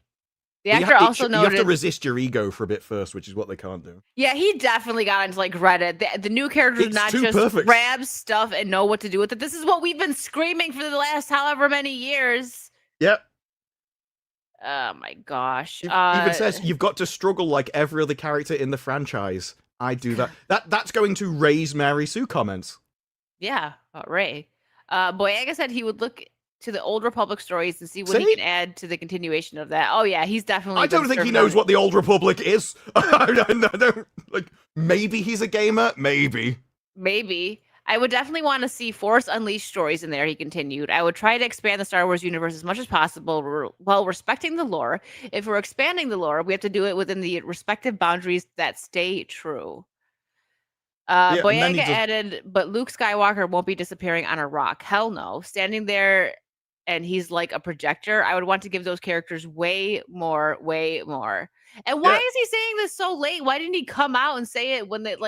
The But actor also you noted. have to resist your ego for a bit first, which is what they can't do. Yeah, he definitely got into like Reddit. The new characters It's not too just perfect. grab stuff and know what to do with it. This is what we've been screaming for the last however many years. Yep. Oh my gosh. It even says you've got to struggle like every other character in the franchise. I do that. That's going to raise Mary Sue comments. Yeah, Ray. Boyega said he would look to the Old Republic stories and see what he See? can add to the continuation of that. Oh yeah, he's definitely. I don't been think he serving knows on- what the Old Republic is. I don't like. Maybe he's a gamer. Maybe. Maybe. I would definitely want to see Force Unleashed stories in there, he continued. I would try to expand the Star Wars universe as much as possible while respecting the lore. If we're expanding the lore, we have to do it within the respective boundaries that stay true. and then Boyega he just- added, but Luke Skywalker won't be disappearing on a rock. Hell no. Standing there and he's like a projector. I would want to give those characters way more. And why Yeah. is he saying this so late? Why didn't he come out and say it when it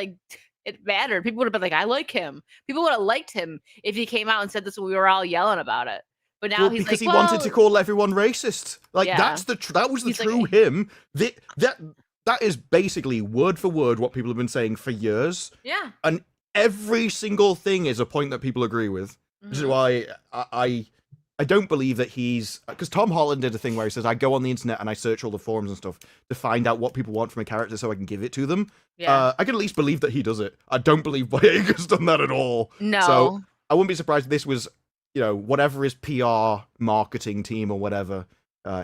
mattered? People would have been like, I like him. People would have liked him if he came out and said this when we were all yelling about it. But now Well, he's because like, he wanted well, to call everyone racist. Like Yeah. that was the He's like- true him. That is basically word for word what people have been saying for years. yeah. And every single thing is a point that people agree with. Which is Mhm. why I don't believe that he's, because Tom Holland did a thing where he says, I go on the internet and I search all the forums and stuff to find out what people want from a character so I can give it to them. Yeah. I can at least believe that he does it. I don't believe Boyega's done that at all. No. So I wouldn't be surprised if this was, you know, whatever his PR marketing team or whatever,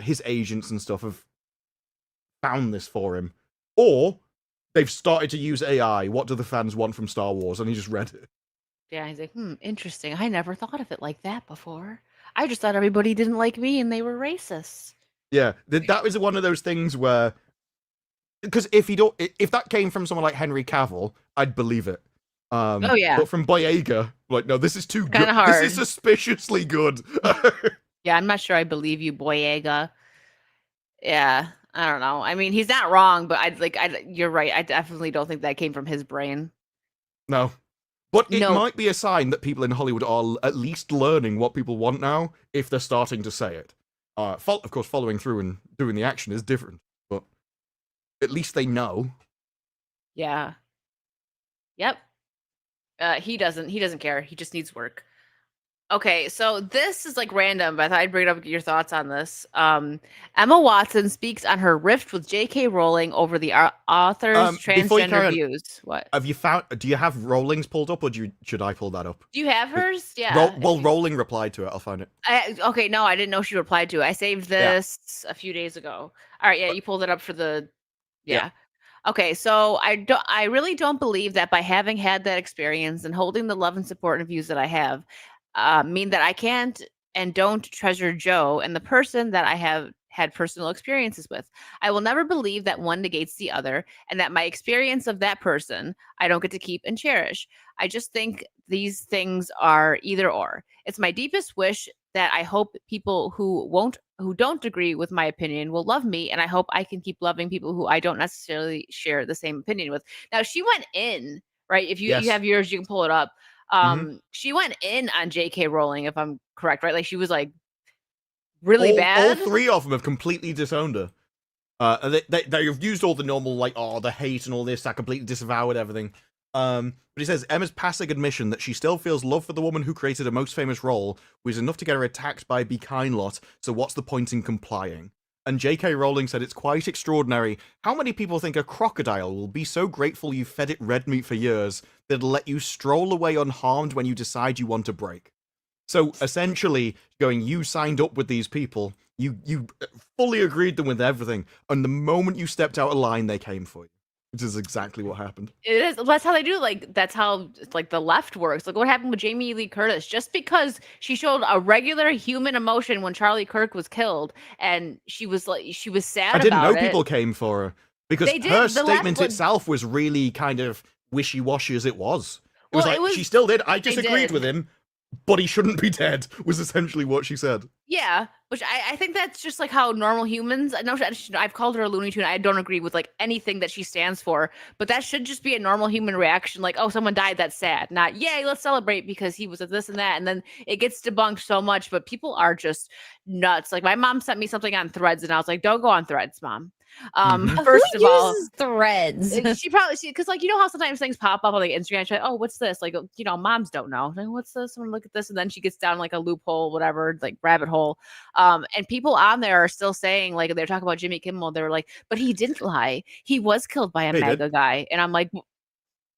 his agents and stuff have found this for him. Or they've started to use AI. What do the fans want from Star Wars? And he just read it. Yeah, he's like, interesting. I never thought of it like that before. I just thought everybody didn't like me and they were racist. Yeah, that was one of those things where, because if that came from someone like Henry Cavill, I'd believe it. Oh, yeah. But from Boyega, like, no, this is too good. Kinda hard. This is suspiciously good. Yeah, I'm not sure I believe you, Boyega. Yeah, I don't know. I mean, he's not wrong, but you're right. I definitely don't think that came from his brain. No. But it No. might be a sign that people in Hollywood are at least learning what people want now, if they're starting to say it. Of course, following through and doing the action is different, but at least they know. Yeah. Yep. He doesn't care. He just needs work. Okay, so this is like random, but I thought I'd bring up your thoughts on this. Emma Watson speaks on her rift with J.K. Rowling over the author's before you carry transgender on, views. What? Do you have Rowling's pulled up, or should I pull that up? Do you have hers? Yeah. Rowling replied to it. I'll find it. Okay, no, I didn't know she replied to it. I saved this a few days ago. All right, yeah, you pulled it up for the Yeah. Okay, so I really don't believe that by having had that experience and holding the love and support and views that I have, mean that I can't and don't treasure Joe and the person that I have had personal experiences with. I will never believe that one negates the other and that my experience of that person I don't get to keep and cherish. I just think these things are either or. It's my deepest wish that I hope people who don't agree with my opinion will love me, and I hope I can keep loving people who I don't necessarily share the same opinion with. Now, she went in, right? If you have yours, you can pull it up. She went in on J.K. Rowling, if I'm correct, right? Like, she was like really bad. All three of them have completely disowned her. They've used all the normal, like, the hate and all this. I completely disavowed everything. But he says Emma's passing admission that she still feels love for the woman who created her most famous role was enough to get her attacked by a Be Kind lot, so what's the point in complying? And J.K. Rowling said it's quite extraordinary how many people think a crocodile will be so grateful you fed it red meat for years that it'll let you stroll away unharmed when you decide you want a break. So essentially, going, you signed up with these people, you fully agreed them with everything, and the moment you stepped out of line, they came for you. Which is exactly what happened. It is. That's how they do. Like, that's how like the left works. Like, what happened with Jamie Lee Curtis? Just because she showed a regular human emotion when Charlie Kirk was killed, and she was sad. I didn't know about people it. came for her because They did. her The statement left itself was really kind of wishy-washy as it was. It was Well, like it was- she still did. I they disagreed did. with him, but he shouldn't be dead. Was essentially what she said. Yeah, which I think that's just like how normal humans. I know I've called her a Looney Tune. I don't agree with like anything that she stands for, but that should just be a normal human reaction. Like, oh, someone died, that's sad. Not, yay, let's celebrate because he was a this and that. And then it gets debunked so much, but people are just nuts. Like, my mom sent me something on Threads, and I was like, don't go on Threads, Mom. First Who of all, uses Threads? she because like, you know how sometimes things pop up on like Instagram. She's like, oh, what's this? Like, you know, moms don't know. Like, what's this? Someone look at this, and then she gets down like a loophole, whatever, like rabbit hole. And people on there are still saying, like, they're talking about Jimmy Kimmel. They're like, but he didn't lie. He was killed by a He MAGA did. guy. And I'm like,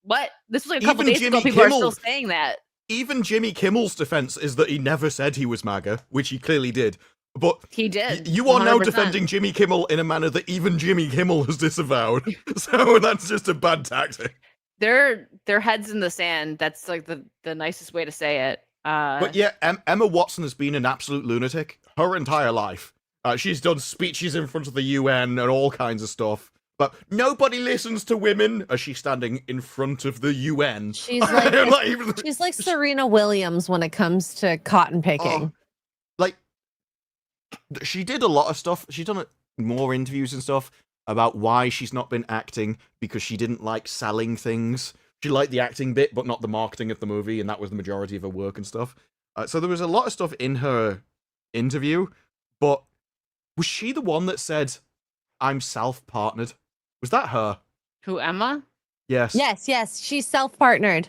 what? This was like a couple Even days ago. Jimmy People are Kimmel- still saying that. Even Jimmy Kimmel's defense is that he never said he was MAGA, which he clearly did. But He did. you are now 100%. defending Jimmy Kimmel in a manner that even Jimmy Kimmel has disavowed. So that's just a bad tactic. Their heads in the sand. That's like the nicest way to say it. But yeah, Emma Watson has been an absolute lunatic her entire life. She's done speeches in front of the UN and all kinds of stuff. But nobody listens to women as she's standing in front of the UN. She's like Not even- she's like Serena Williams when it comes to cotton picking. like, she did a lot of stuff. She's done more interviews and stuff about why she's not been acting because she didn't like selling things. She liked the acting bit, but not the marketing of the movie, and that was the majority of her work and stuff. So there was a lot of stuff in her interview, but was she the one that said, I'm self-partnered? Was that her? Who, Emma? Yes. Yes, she's self-partnered.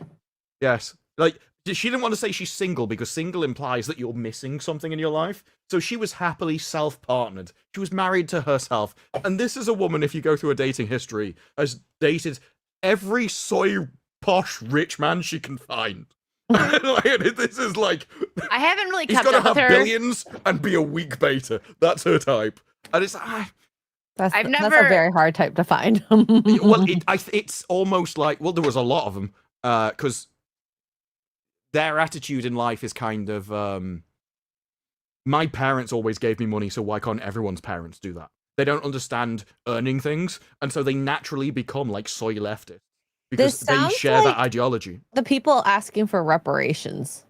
Yes. Like, she didn't want to say she's single because single implies that you're missing something in your life. So she was happily self-partnered. She was married to herself. And this is a woman, if you go through her dating history, has dated every soy posh rich man she can find. This is like, I haven't really he's kept got to up with have her. billions and be a weak beta. That's her type. And it's That's I've that's never- a very hard type to find. well, it's almost like, well, there was a lot of them because their attitude in life is kind of, my parents always gave me money, so why can't everyone's parents do that? They don't understand earning things, and so they naturally become like soy leftists because This they sounds share that like- ideology. The people asking for reparations.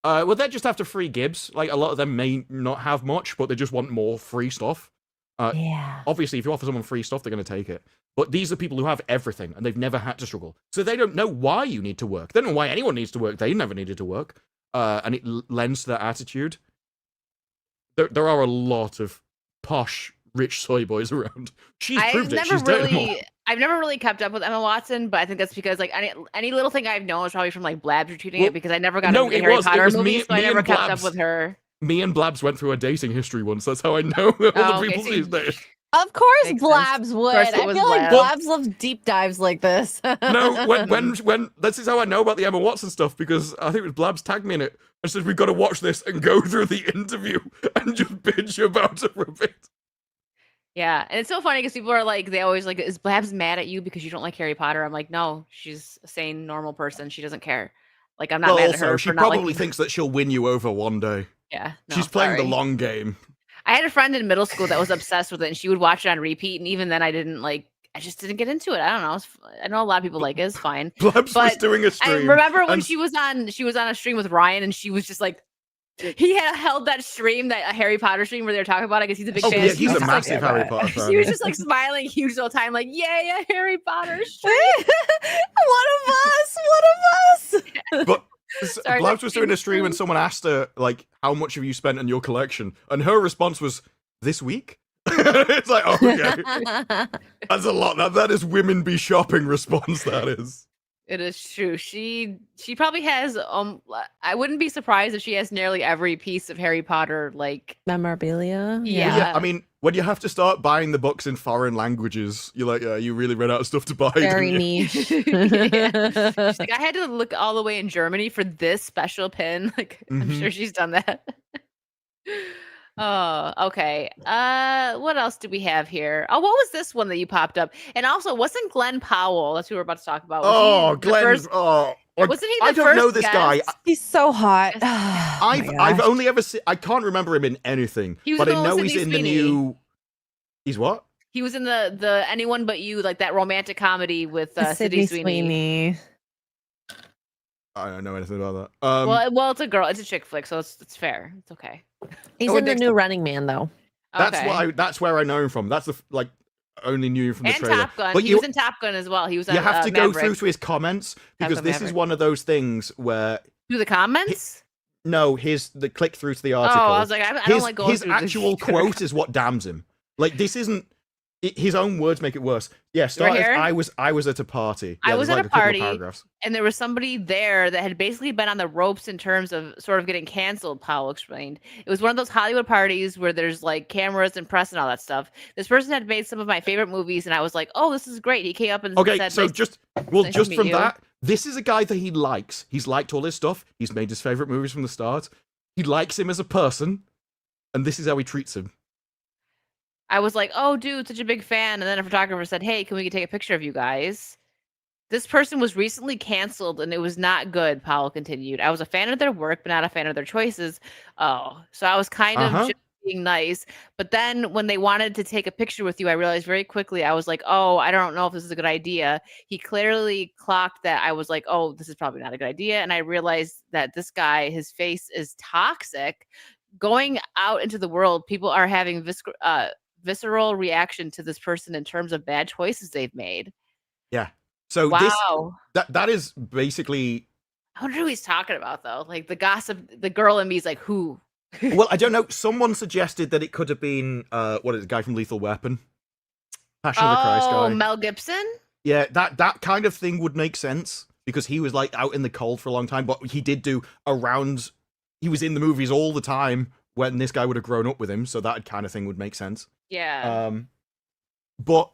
Well, they're just after free gibs. Like, a lot of them may not have much, but they just want more free stuff. Yeah. Obviously, if you offer someone free stuff, they're going to take it. But these are people who have everything, and they've never had to struggle. So they don't know why you need to work. They don't know why anyone needs to work. They never needed to work. And it lends to that attitude. There are a lot of posh, rich soy boys around. She's proved it. She's dating more. I've never really kept up with Emma Watson, but I think that's because like any little thing I've known is probably from like Blabs retweeting Well, it because I never got no, into the it Harry was- it Potter was movies, me- so I me never and kept up Blabs. with her. Me and Blabs went through a dating history once. That's how I know all Oh, the okay, people so these days. Of course, Makes Blabs would. course it I was feel like Blabs. Blabs loves deep dives like this. No, when this is how I know about the Emma Watson stuff, because I think it was Blabs tagged me in it and said we've got to watch this and go through the interview and just bitch about it for a bit. Yeah, and it's so funny because people are like, they always like, is Blabs mad at you because you don't like Harry Potter? I'm like, no, she's a sane, normal person. She doesn't care. Like, I'm not Well, mad at also, her she for not probably liking. thinks that she'll win you over one day. Yeah, no, She's playing the sorry. long game. I had a friend in middle school that was obsessed with it, and she would watch it on repeat. And even then, I just didn't get into it. I don't know. I know a lot of people like it. It's fine. Blabs was But doing a I stream. remember when and- she was on a stream with Ryan, and she was just like, he had held that stream, that a Harry Potter stream where they were talking about it because he's a big Oh, fan. yeah, She he's was a just like- massive Harry Potter fan. She was just like smiling huge the whole time, like, yeah, Harry Potter stream. One of us. One of us. But Sorry, Blabs was doing a that's stream and someone asked her, like, how much have you spent on your collection? And her response was, this week? It's like, oh, okay. That's a lot. That is women be shopping response, that is. It is true. She probably has I wouldn't be surprised if she has nearly every piece of Harry Potter, like, Memorabilia. Yeah. Yeah, I mean, when you have to start buying the books in foreign languages, you're like, yeah, you really ran out of stuff to buy. Very didn't you? niche. Yeah. She's like, I had to look all the way in Germany for this special pin. Like, I'm Mhm. sure she's done that. Oh, okay. What else do we have here? Oh, what was this one that you popped up? And also, wasn't Glenn Powell? That's who we're about to talk about. Was Oh, he the Glenn. first- Oh, wasn't he the I don't know first this guy. guest? He's so hot. I've only ever seen. I can't remember him in anything, He was but the I one know with he's in Sydney the Sweeney. new. He's what? He was in the Anyone But You, like that romantic comedy with Sydney Sweeney. I don't know anything about that. Well, it's a girl. It's a chick flick, so it's fair. It's okay. He's Oh, in the Dexter. new Running Man, though. that's Okay. That's where I know him from. That's the only knew him from the And trailer. Top Gun. But He you was in Top Gun as well. He was on you have to go Maverick. through to his comments because Gun this is Maverick. one of those things where Through the comments. no, the click through to the Oh, article. I was like, I don't like going his through the actual Twitter quote is what damns him. Like, this isn't. His own words make it worse. Yeah, Right here? I was at a party. I Yeah, was there's at like a couple of party. paragraphs. And there was somebody there that had basically been on the ropes in terms of sort of getting canceled, Powell explained. It was one of those Hollywood parties where there's like cameras and press and all that stuff. This person had made some of my favorite movies, and I was like, oh, this is great. He came up and Okay, said, so nice- just nice to meet from you. that, this is a guy that he likes. He's liked all his stuff. He's made his favorite movies from the start. He likes him as a person, and this is how he treats him. I was like, oh, dude, such a big fan. And then a photographer said, hey, can we take a picture of you guys? This person was recently canceled and it was not good, Powell continued. I was a fan of their work, but not a fan of their choices. Oh, so I was kind of Uh-huh. just being nice. But then when they wanted to take a picture with you, I realized very quickly, I was like, oh, I don't know if this is a good idea. He clearly clocked that I was like, oh, this is probably not a good idea. And I realized that this guy, his face is toxic. Going out into the world, people are having visceral reaction to this person in terms of bad choices they've made. Yeah. So Wow. that is basically. I wonder who he's talking about though. Like the gossip, the girl in me is like, who? Well, I don't know. Someone suggested that it could have been what is it, the guy from Lethal Weapon, Passion of the Christ Oh, guy. Mel Gibson. Yeah, that kind of thing would make sense because he was like out in the cold for a long time, but he did do around. He was in the movies all the time when this guy would have grown up with him, so that kind of thing would make sense. Yeah. But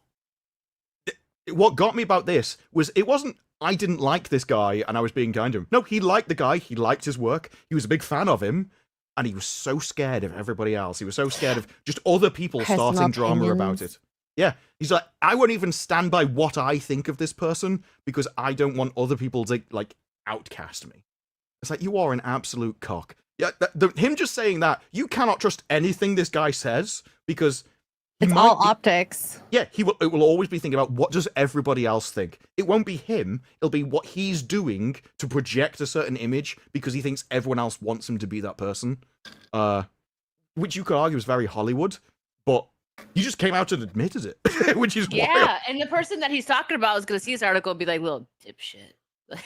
what got me about this was it wasn't I didn't like this guy and I was being kind to him. No, he liked the guy. He liked his work. He was a big fan of him. And he was so scared of everybody else. He was so scared of just other people Personal starting drama about opinions. it. Yeah. He's like, I won't even stand by what I think of this person because I don't want other people to, like, outcast me. It's like, you are an absolute cock. Yeah, him just saying that, you cannot trust anything this guy says because It's all optics. yeah, it will always be thinking about what does everybody else think. It won't be him. It'll be what he's doing to project a certain image because he thinks everyone else wants him to be that person. Which you could argue is very Hollywood, but he just came out and admitted it, which is wild. Yeah, and the person that he's talking about is going to see this article and be like, little dipshit.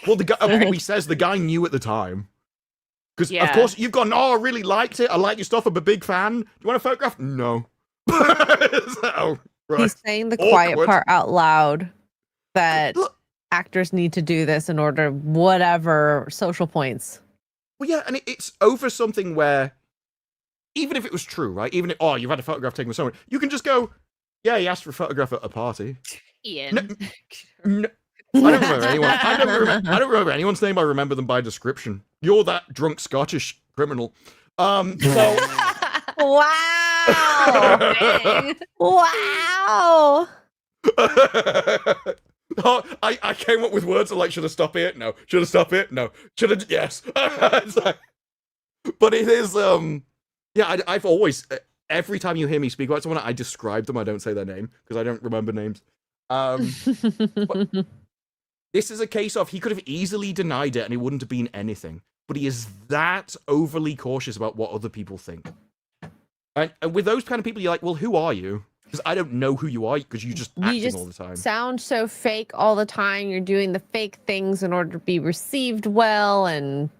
Well, the guy, he says the guy knew at the time. Because, of Yeah. course, you've gone, oh, I really liked it. I like your stuff. I'm a big fan. Do you want a photograph? No. So, right. He's saying the quiet Awkward. part out loud that Look. actors need to do this in order whatever social points. Well, yeah, and it's over something where, even if it was true, right? Even if, oh, you've had a photograph taken with someone, you can just go, yeah, he asked for a photograph at a party. Ian. No, I don't remember anyone. I don't remember anyone's name. I remember them by description. You're that drunk Scottish criminal. So Wow. Dang. Wow. oh, I came up with words like, should I stop it? No. Should I stop it? No. Should I? Yes. It's like- but it is, yeah, I've always, every time you hear me speak about someone, I describe them. I don't say their name because I don't remember names. This is a case of he could have easily denied it and it wouldn't have been anything. But he is that overly cautious about what other people think. And with those kind of people, you're like, well, who are you? Because I don't know who you are because you just acting You all the time. just sound so fake all the time. You're doing the fake things in order to be received well. And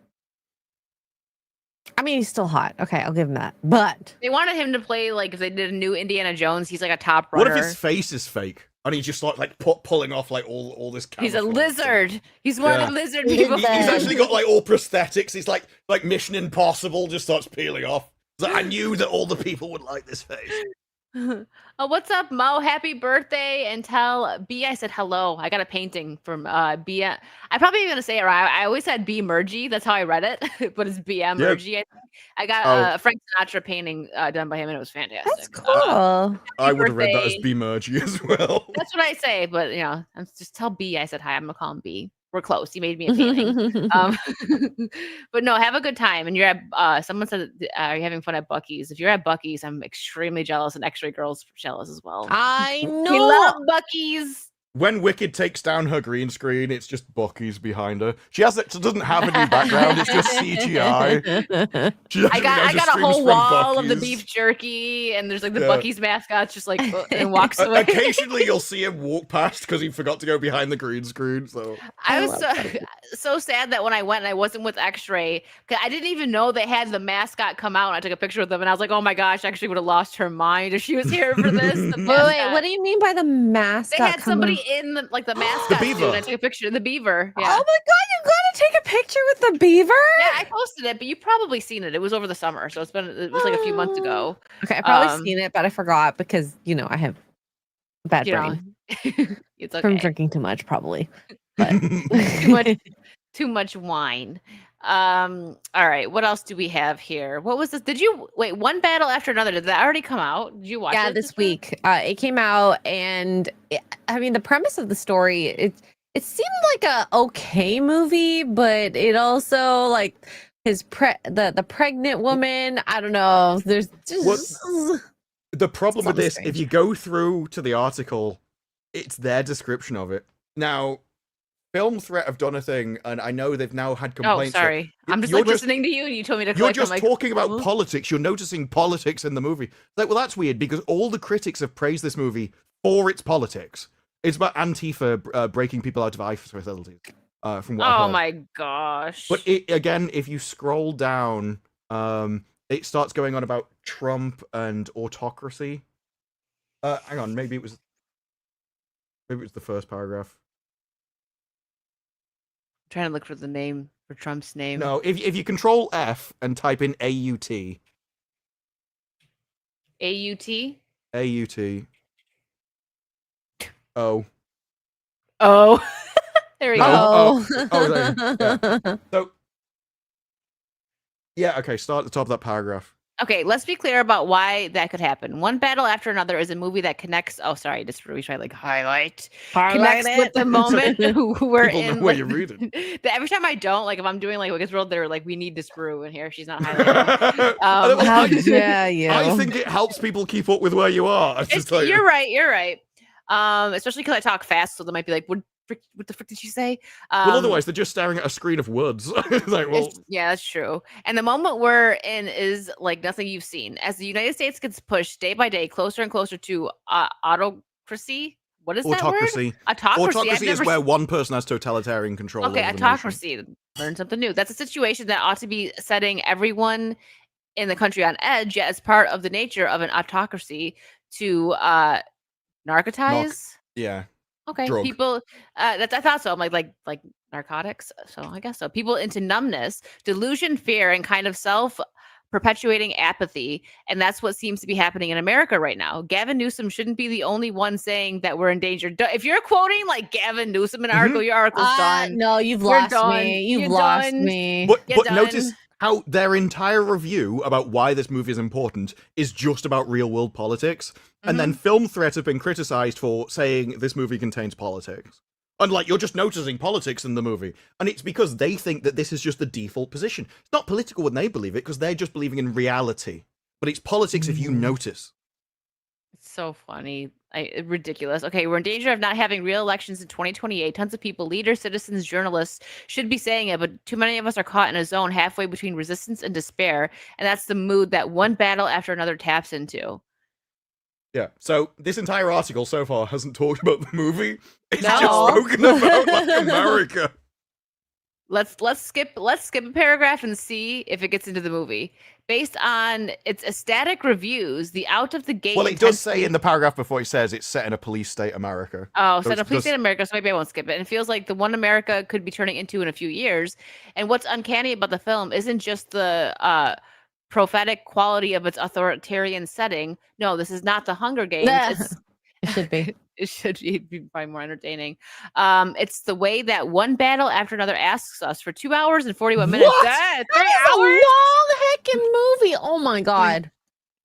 I mean, he's still hot. Okay, I'll give him that. But They wanted him to play, like, if they did a new Indiana Jones, he's like a top What runner. if his face is fake? And he's just like pulling off like all this He's a camouflage lizard. He's one Yeah. of the lizard He's people. He's actually got like all prosthetics. He's like Mission Impossible just starts peeling off. So I knew that all the people would like this face. Oh, what's up, Mo? Happy birthday. And tell B I said hello. I got a painting from B. I'm probably going to say it right. I always said B Mergy. That's how I read it. But it's BM Yeah. Mergy. I got Oh. a Frank Sinatra painting done by him, and it was fantastic. that's cool. I would have read that as birthday. Bemergy as well. That's what I say. But, you know, I'm just tell B I said hi. I'm going to call him B. We're close. He made me a painting. But no, have a good time. And you're at someone said are you having fun at Bucky's? If you're at Bucky's, I'm extremely jealous, and X-Ray Girls jealous as well. I know. We love Bucky's. When Wicked takes down her green screen, it's just Bucky's behind her. She doesn't have a new background. It's just CGI. She I got just a streams whole from wall of the Buc-ee's. beef jerky, and there's like the Yeah. Bucky's mascots just like and walks away. Occasionally, you'll see him walk past because he forgot to go behind the green screen. So I I was love so, Buc-ee's. so sad that when I went and I wasn't with X-Ray, 'cause I didn't even know they had the mascot come out. And I took a picture with them, and I was like, "Oh my gosh, I actually would have lost her mind if she was here for this." The Wait, mascot. what do you mean by the mascot? They had somebody coming? in the mascot suit, beaver. and I took a picture of the beaver. Oh Yeah. my god, you gotta take a picture with the beaver? Yeah, I posted it, but you've probably seen it. It was over the summer, so it was like a few months ago. Okay, I've probably Um, seen it, but I forgot because I have a bad You know, brain it's from okay. drinking too much, probably. But Too much wine. All right, what else do we have here? What was this? Did you wait one battle after another? Did that already come out? Did you watch yeah, it this week it came out, and I mean the premise of the story it seemed like a okay movie, but it also like the pregnant woman. I don't know. There's just the problem with Something this, strange. if you go through to the article, it's their description of it. Now, Film Threat have done a thing, and I know they've now had Oh, complaints. that sorry. I'm just you're like listening to you, and you told me to You're click. just I'm like, talking about "Huh?" politics. You're noticing politics in the movie. Like, well, that's weird because all the critics have praised this movie for its politics. It's about Antifa breaking people out of ICE facilities. From what I've Oh heard. my gosh. But again, if you scroll down, it starts going on about Trump and autocracy. Hang on, maybe it was the first paragraph. trying to look for the name for Trump's name. No, if you control F and type in AUT. AUT. AUT. Oh. Oh, there we go. So, yeah, okay, start at the top of that paragraph. Okay, let's be clear about why that could happen. One Battle After Another is a movie that connects. Oh, sorry, just we try like highlight. Connects with the moment we're People know in. what Like, you're reading. every time I don't, like if I'm doing like what gets rolled, they're like, we need Disprove, and here she's not highlighting. How dare you? I think it helps people keep up with where you are. It's just like, You're right. You're right. Especially because I talk fast, so they might be like, what the frick did she say? well, otherwise they're just staring at a screen of words. It's like, well, yeah, that's true. And the moment we're in is like nothing you've seen. As the United States gets pushed day by day closer and closer to autocracy. What is autocracy. that word? Autocracy. Autocracy is where one person has totalitarian control. Okay, over the nation. autocracy. Learn something new. That's a situation that ought to be setting everyone in the country on edge. Yet, as part of the nature of an autocracy, to narcotize. Yeah. Okay, Drug. people. I thought so. I'm like narcotics. So I guess so. People into numbness, delusion, fear, and kind of self-perpetuating apathy, and that's what seems to be happening in America right now. Gavin Newsom shouldn't be the only one saying that we're in danger. If you're quoting like Gavin Newsom in an article, your article's done. No, you've You're lost done. me. You've You're lost done. me. But done. notice how their entire review about why this movie is important is just about real world politics. And then Film Threat have been criticized for saying this movie contains politics. And like, you're just noticing politics in the movie. And it's because they think that this is just the default position. It's not political when they believe it, because they're just believing in reality. But it's politics if you notice. It's so funny. Ridiculous. Okay, we're in danger of not having real elections in 2028. Tons of people, leaders, citizens, journalists should be saying it, but too many of us are caught in a zone halfway between resistance and despair. And that's the mood that one battle after another taps into. Yeah, so this entire article so far hasn't talked about the movie. It's No. just spoken about like America. Let's skip a paragraph and see if it gets into the movie. Based on its ecstatic reviews, the out of the gate. Well, it does say in the paragraph before it says it's set in a police state America. Oh, So set a it's police just- state America, so maybe I won't skip it. And it feels like the one America could be turning into in a few years. And what's uncanny about the film isn't just the prophetic quality of its authoritarian setting. No, this is not the Hunger Games. It should be. It should be probably more entertaining. It's the way that one battle after another asks us for 2 hours and 41 minutes. What? 3 That's a hours? long heckin' movie. Oh my god.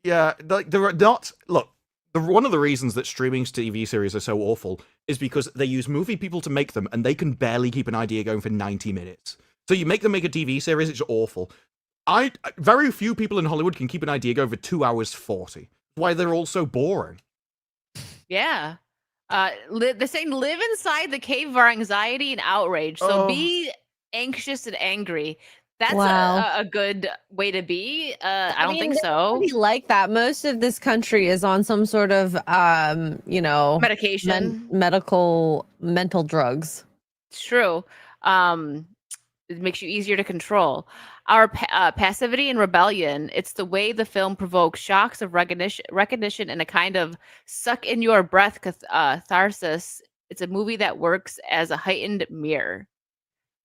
Yeah, like there are not. Look, one of the reasons that streaming TV series are so awful is because they use movie people to make them, and they can barely keep an idea going for 90 minutes. So you make them make a TV series, it's awful. Very few people in Hollywood can keep an idea going for 2 hours 40. Why they're all so boring. Yeah. They're saying live inside the cave of our anxiety and outrage. So be anxious and angry. That's Wow. a good way to be. I don't think they're so. already like that. Most of this country is on some sort of Medication. mental drugs. It's true. It makes you easier to control. Our passivity and rebellion, it's the way the film provokes shocks of recognition and a kind of suck in your breath catharsis. It's a movie that works as a heightened mirror.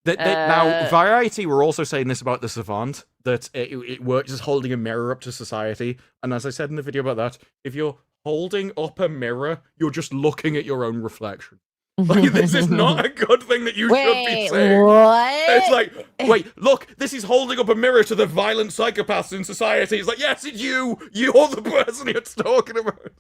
Now, Variety were also saying this about the Savant, that it works as holding a mirror up to society. And as I said in the video about that, if you're holding up a mirror, you're just looking at your own reflection. Like, this is not a good thing that you should be saying. What? It's like, wait, look, this is holding up a mirror to the violent psychopaths in society. It's like, yes, it's you. You're the person it's talking about.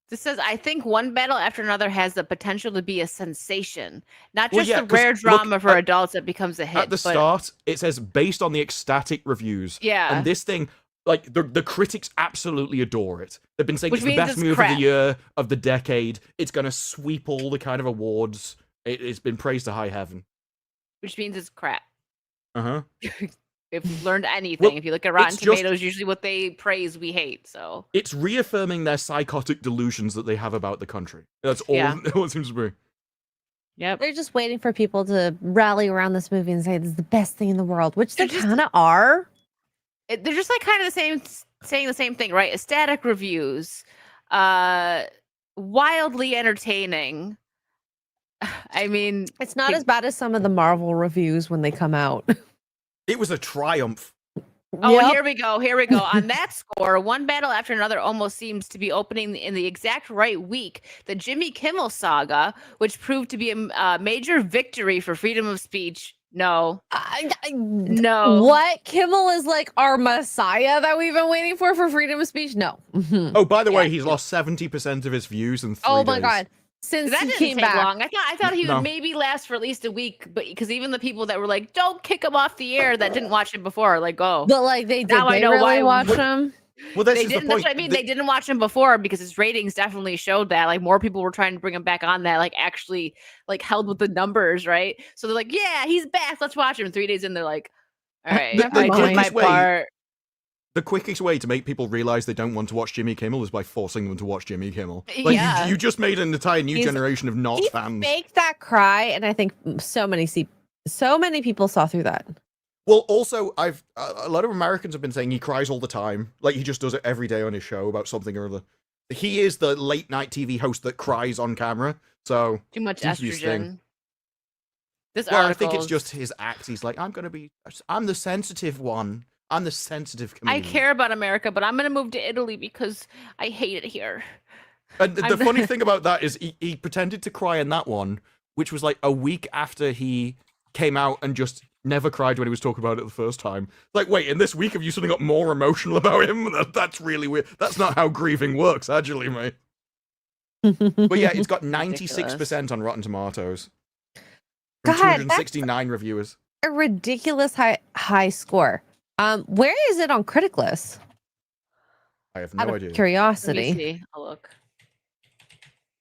This says, I think one battle after another has the potential to be a sensation. Not Well, just yeah, the 'cause rare look, drama for adults that becomes a hit. At the start, it says based on the ecstatic reviews. Yeah. And this thing, like, the critics absolutely adore it. They've been saying Which it's the means best it's movie of crap. the year, of the decade. It's going to sweep all the kind of awards. It's been praised to high heaven. Which means it's crap. Uh-huh. If you've learned anything, Well, if you look at Rotten it's just- Tomatoes, usually what they praise, we hate. So It's reaffirming their psychotic delusions that they have about the country. That's all, Yeah. all it seems to be. yep. They're just waiting for people to rally around this movie and say this is the best thing in the world, which they They're just- kind of are. They're just like kind of the same, saying the same thing, right? Ecstatic reviews, wildly entertaining. I mean, It's not as bad as some of the Marvel reviews when they come out. It was a triumph. oh, Yep. here we go. Here we go. On that score, one battle after another almost seems to be opening in the exact right week. The Jimmy Kimmel saga, which proved to be a major victory for freedom of speech. No. No. What? Kimmel is like our messiah that we've been waiting for freedom of speech? No. Oh, by the way, Yeah. he's lost 70% of his views in 3 Oh my days. God. Since That he didn't came take back. long. I thought he would No. maybe last for at least a week, but because even the people that were like, "Don't kick him off the air," that didn't watch him before, like, go. But like they did Now I they know really why- watch him? Well, this They is didn't. the That's point. what I mean. They didn't watch him before because his ratings definitely showed that. Like more people were trying to bring him back on that. Like actually, like held with the numbers, right? So they're like, "Yeah, he's back. Let's watch him." 3 days in, they're like, "All right, The I did my quickest way- part." The quickest way to make people realize they don't want to watch Jimmy Kimmel is by forcing them to watch Jimmy Kimmel. Like, Yeah. you just made an entire new He's- generation of not He fans. faked that cry, and I think so many people saw through that. Well, also, a lot of Americans have been saying he cries all the time. Like, he just does it every day on his show about something or other. He is the late night TV host that cries on camera. So, Too much seems to be his thing. estrogen. This well, I article. think it's just his act. He's like, I'm the sensitive one. I'm the sensitive I comedian. care about America, but I'm gonna move to Italy because I hate it here. And the I'm- funny thing about that is he pretended to cry in that one, which was like a week after he came out and just never cried when he was talking about it the first time. Like, wait, in this week have you suddenly got more emotional about him? That's really weird. That's not how grieving works, actually, mate. But yeah, it's got 96% on Rotten Tomatoes. From God, 269 reviewers. A ridiculous high score. Where is it on Critic List? I have Out no of idea. Let me curiosity. see. I'll look.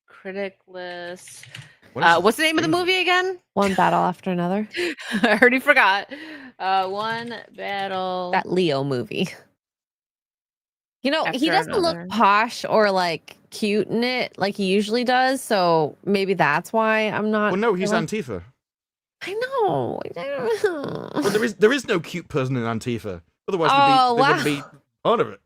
Critic list. What is What's the name of the this? movie again? One battle after another. I already forgot. One battle. That Leo movie. You know, he After doesn't another. look posh or like cute in it like he usually does, so maybe that's why I'm not. Well, no, he's feeling- Antifa. I know. I don't know. Well, there is no cute person in Antifa. Otherwise, Oh, they wouldn't be part of it.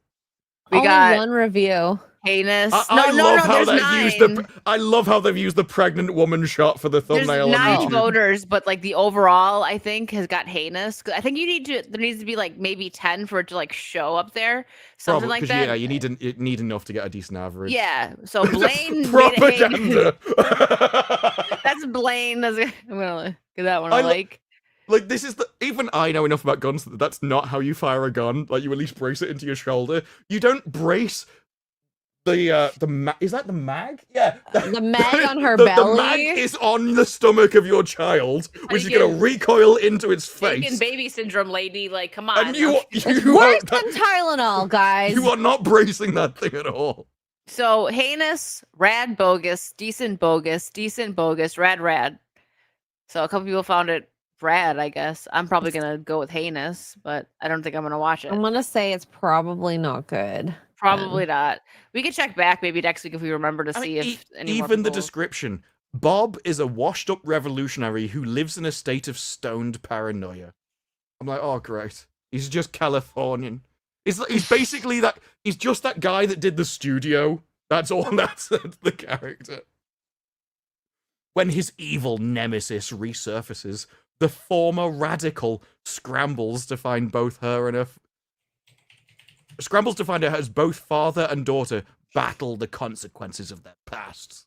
We Only got one review. heinous. I love how there's they've 9. used I love how they've used the pregnant woman shot for the There's thumbnail. 9 on YouTube. voters, but like the overall, I think has got heinous. 'Cause I think there needs to be like maybe 10 for it to like show up there, something Probably, like 'cause, that. Yeah, you need enough to get a decent average. Yeah. So Blaine made it Propaganda. That's Blaine. I'm gonna give that one I a lo- like. Like, this is even I know enough about guns that that's not how you fire a gun. Like, you at least brace it into your shoulder. You don't brace is that the mag? Yeah. The mag on her the belly. mag is on the stomach of your child, which is going to Taking- recoil into its face. Taking baby syndrome, lady. Like, come on. And you It's are, worse than Tylenol, guys. you are not bracing that thing at all. So heinous, rad, bogus, decent, bogus, rad. So a couple people found it rad, I guess. I'm probably gonna go with heinous, but I don't think I'm gonna watch it. I'm gonna say it's probably not good. Probably not. We could check back maybe next week if we remember to I see mean, if any more even the people- description. Bob is a washed-up revolutionary who lives in a state of stoned paranoia. I'm like, oh, great. He's just Californian. He's basically that. He's just that guy that did the studio. That's all. That's the character. When his evil nemesis resurfaces, the former radical scrambles to find her as both father and daughter battle the consequences of their pasts.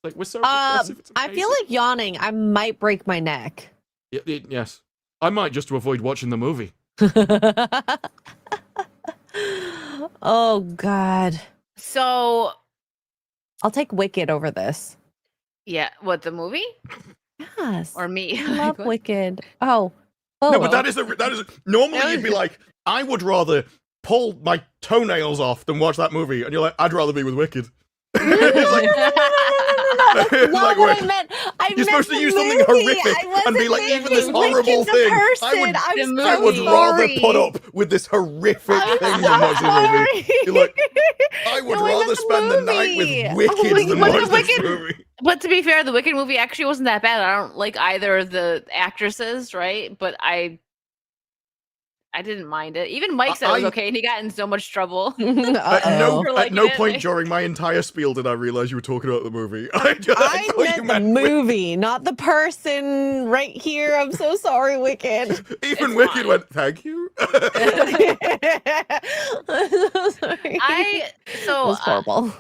Like, we're so progressive, it's I feel amazing. like yawning. I might break my neck. Yes. I might just to avoid watching the movie. Oh God. So I'll take Wicked over this. yeah, what the movie Yes. or me? I love Like, what? Wicked. Oh. Oh. No, but that is normally That you'd be was- like, I would rather pull my toenails off than watch that movie, and you're like, I'd rather be with Wicked. It's like, That's It's not like, what wait, I meant. I you're meant supposed to the use something movie. horrific I and be wasn't like, even this making horrible Wicked the thing. person. I would, I'm the so I would rather sorry. put up with this horrific I'm thing than watch the movie. sorry. You're like, I would No, I rather meant the spend the night movie. with Oh Wicked my than God. watch this Wicked- movie. But to be fair, the Wicked movie actually wasn't that bad. I don't like either of the actresses, right? But I I didn't mind it. Even Mike said it was I- okay, and he got in so much trouble. Uh-oh. For At liking no it. point during my entire spiel did I realize you were talking about the movie. I I thought you meant the Wicked. movie, not the person right here. I'm so sorry, Wicked. Even It's Wicked fine. went, thank you. I'm so sorry. It was horrible.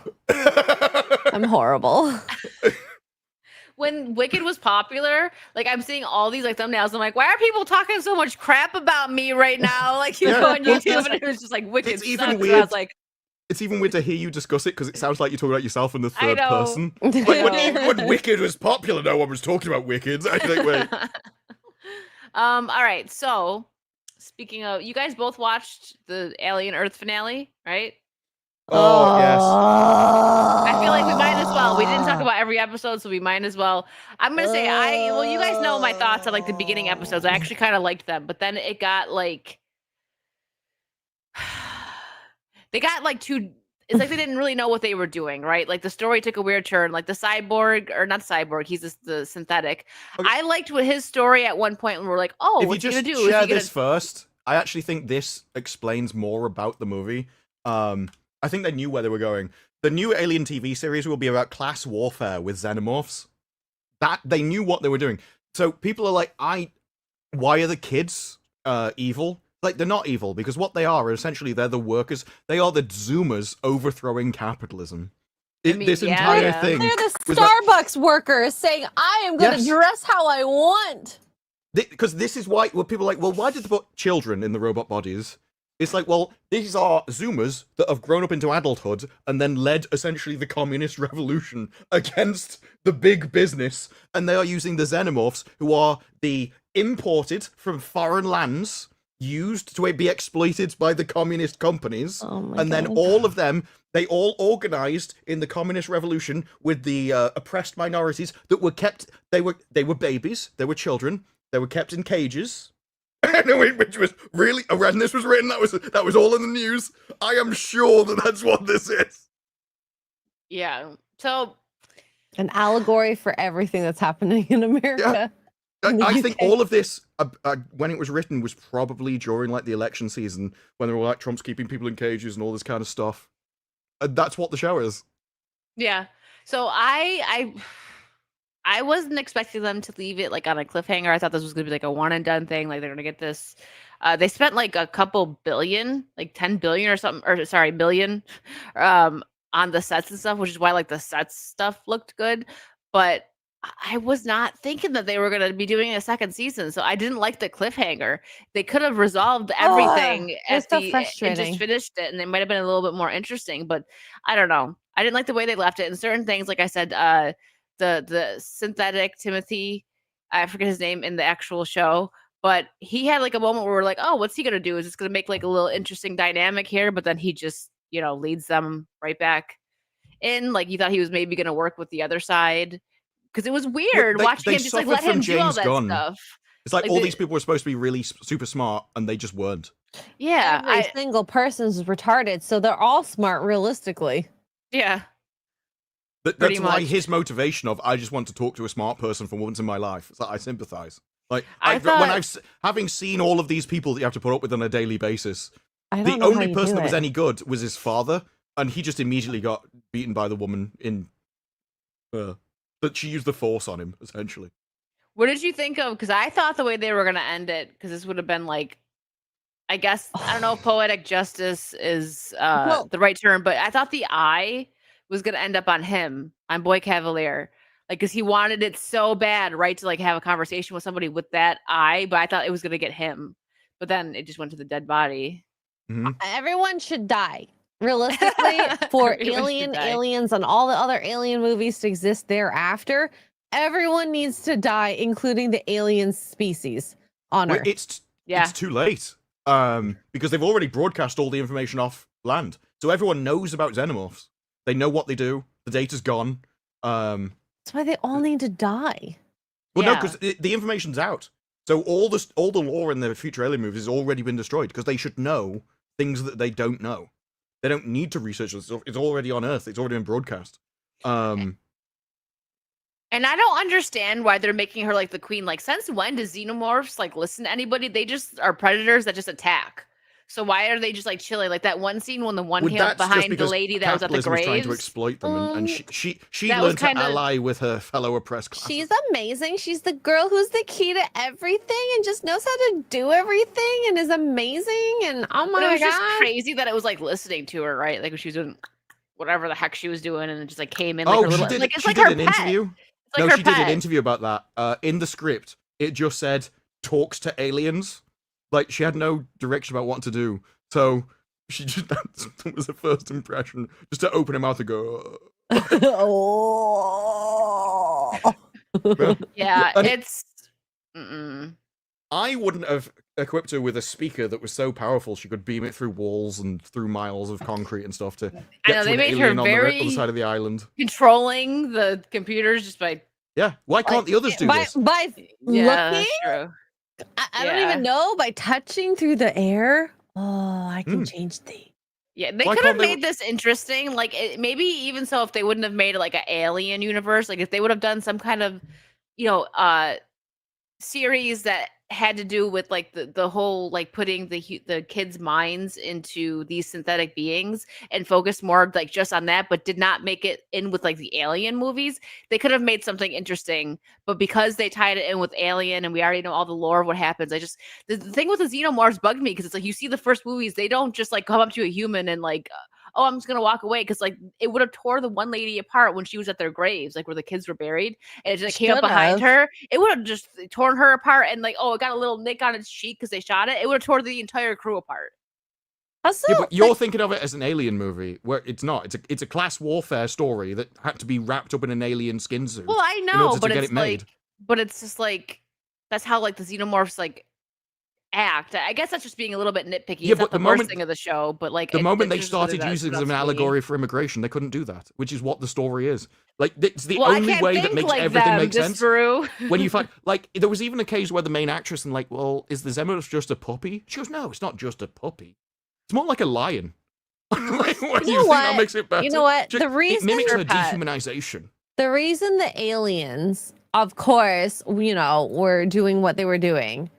I'm horrible. When Wicked was popular, like I'm seeing all these like thumbnails. I'm like, why are people talking so much crap about me right now? Like you Yeah. go on YouTube and it was just like Wicked It's even sucks. And I weird. was like, It's even weird to hear you discuss it because it sounds like you're talking about yourself in the I third know. person. Like when Wicked was popular, no one was talking about Wicked. I think, wait. all right. So speaking of, you guys both watched the Alien Earth finale, right? Oh, yes. I feel like we might as well. We didn't talk about every episode, so we might as well. I'm gonna say well, you guys know my thoughts on like the beginning episodes. I actually kind of liked them, but then it got like they got like too. It's like they didn't really know what they were doing, right? Like the story took a weird turn. Like the cyborg, or not cyborg, he's just the synthetic. Okay. I liked what his story at one point, and we're like, oh, If you what's he just gonna do? Is share he gonna... this first, I actually think this explains more about the movie. I think they knew where they were going. The new Alien TV series will be about class warfare with xenomorphs. That they knew what they were doing. So people are like, why are the kids evil? Like, they're not evil, because what they are essentially, they're the workers. They are the Zoomers overthrowing capitalism. This entire thing. They're the was like- Starbucks workers saying, I am going to Yes. dress how I want. Because this is why people are like, well, why did they put children in the robot bodies? It's like, well, these are Zoomers that have grown up into adulthood and then led essentially the communist revolution against the big business, and they are using the xenomorphs, who are the imported from foreign lands, used to be exploited by the communist companies, and then all of them, they all organized in the communist revolution with the oppressed minorities that were kept. They were babies, they were children, they were kept in cages. Which was really, and this was written, that was all in the news. I am sure that's what this is. Yeah. So An allegory for everything that's happening in America. in the I UK. think all of this, when it was written, was probably during like the election season, when they were like, Trump's keeping people in cages and all this kind of stuff. And that's what the show is. yeah. So I wasn't expecting them to leave it like on a cliffhanger. I thought this was gonna be like a one and done thing. Like they're gonna get this. They spent like a couple billion, like 10 billion or something, or sorry, billion, on the sets and stuff, which is why like the sets stuff looked good. But I was not thinking that they were gonna be doing a second season, so I didn't like the cliffhanger. They could have resolved everything it's at so the and frustrating. just finished it, and it might have been a little bit more interesting. But I don't know. I didn't like the way they left it. And certain things, like I said, the synthetic Timothy, I forget his name in the actual show, but he had like a moment where we're like, oh, what's he gonna do? Is this gonna make like a little interesting dynamic here? But then he just, leads them right back in. Like you thought he was maybe gonna work with the other side, because it was weird watching they him just like suffered let him from do all James that Gunn. stuff. It's like Like all the- these people were supposed to be really super smart, and they just weren't. Yeah, Every single person's retarded, so they're all smart realistically. yeah. That's Pretty why much. his motivation of, I just want to talk to a smart person for once in my life. It's like, I sympathize. Like, I when thought- having seen all of these people that you have to put up with on a daily basis, I the don't know how only you person do that was it. any good was his father, and he just immediately got beaten by the woman in. But she used the force on him, essentially. What did you think of? Because I thought the way they were gonna end it, because this would have been like, I guess I don't know if poetic justice is Well- the right term, but I thought the eye was gonna end up on him, on Boy Cavalier, like because he wanted it so bad, right, to like have a conversation with somebody with that eye, but I thought it was gonna get him, but then it just went to the dead body. Everyone should die. Realistically, for Everyone should die. Aliens, and all the other Alien movies to exist thereafter, everyone needs to die, including the alien species on Well, Earth. Yeah, It's too late. Because they've already broadcast all the information off land, so everyone knows about xenomorphs. They know what they do. The data's gone. That's why they all need to die. Well, no, Yeah. because the information's out. So all the lore in the future Alien movies has already been destroyed, because they should know things that they don't know. They don't need to research this stuff. It's already on Earth. It's already been broadcast. and And I don't understand why they're making her like the queen. Like, since when does xenomorphs like listen to anybody? They just are predators that just attack. So why are they just like chilling? Like that one scene when the one Well, came that's up just behind the because lady that was at the capitalism was trying to graves. exploit them, and she that was learned to kinda- ally with her fellow oppressed classes. She's amazing. She's the girl who's the key to everything and just knows how to do everything and is amazing. And oh But it my was just god, crazy that it was like listening to her, right? Like when she was doing whatever the heck she was doing, and it just like came in. Like, Oh, her she little, did. like it's She like did her an pet. interview. It's like No, her she did an pet. interview about that. In the script, it just said talks to aliens. Like she had no direction about what to do, so she just that was her first impression, just to open her mouth and go. oh. Yeah, And it's. Mm-mm. I wouldn't have equipped her with a speaker that was so powerful she could beam it through walls and through miles of concrete and stuff to I get know, to they an made her alien on the other very- side of the island. Controlling the computers just by. Yeah, why can't Like, the others do by this? by Yeah, looking, that's true. I don't Yeah. even know, by touching through the air. Oh, I can Mm. change things. Yeah, they Why could have can't they- made this interesting. Like maybe even so, if they wouldn't have made it like an alien universe, like if they would have done some kind of, series that had to do with like the whole like putting the kids' minds into these synthetic beings and focus more like just on that, but did not make it in with like the alien movies. They could have made something interesting, but because they tied it in with Alien and we already know all the lore of what happens, the thing with the xenomorphs bugged me because it's like you see the first movies, they don't just like come up to a human and like, oh, I'm just gonna walk away, because like it would have tore the one lady apart when she was at their graves, like where the kids were buried, and it just came up behind her. It would have just torn her apart, and like, oh, it got a little nick on its cheek because they shot it. It would have torn the entire crew apart. Also, Yeah, but you're thinking of it as an alien movie, where it's not. It's a class warfare story that had to be wrapped up in an alien skin suit. Well, I in know, order but to get it's it made. like, but it's just like that's how like the xenomorphs like act. I guess that's just being a little bit nitpicky. Yeah, It's not but the the worst moment- thing of the show, but like The moment they it's just what started it using it as stood an out to me. allegory for immigration, they couldn't do that, which is what the story is. Like, it's the Well, I only can't way that think makes like everything them, make just sense. Drew. When you find, like, there was even a case where the main actress and like, well, is the xenomorph just a puppy? She goes, no, it's not just a puppy. It's more like a lion. Like, what do You you know think that what? makes it better? You know what? Ju- The it reason mimics her her pet- dehumanization. The reason the aliens, of course, were doing what they were doing,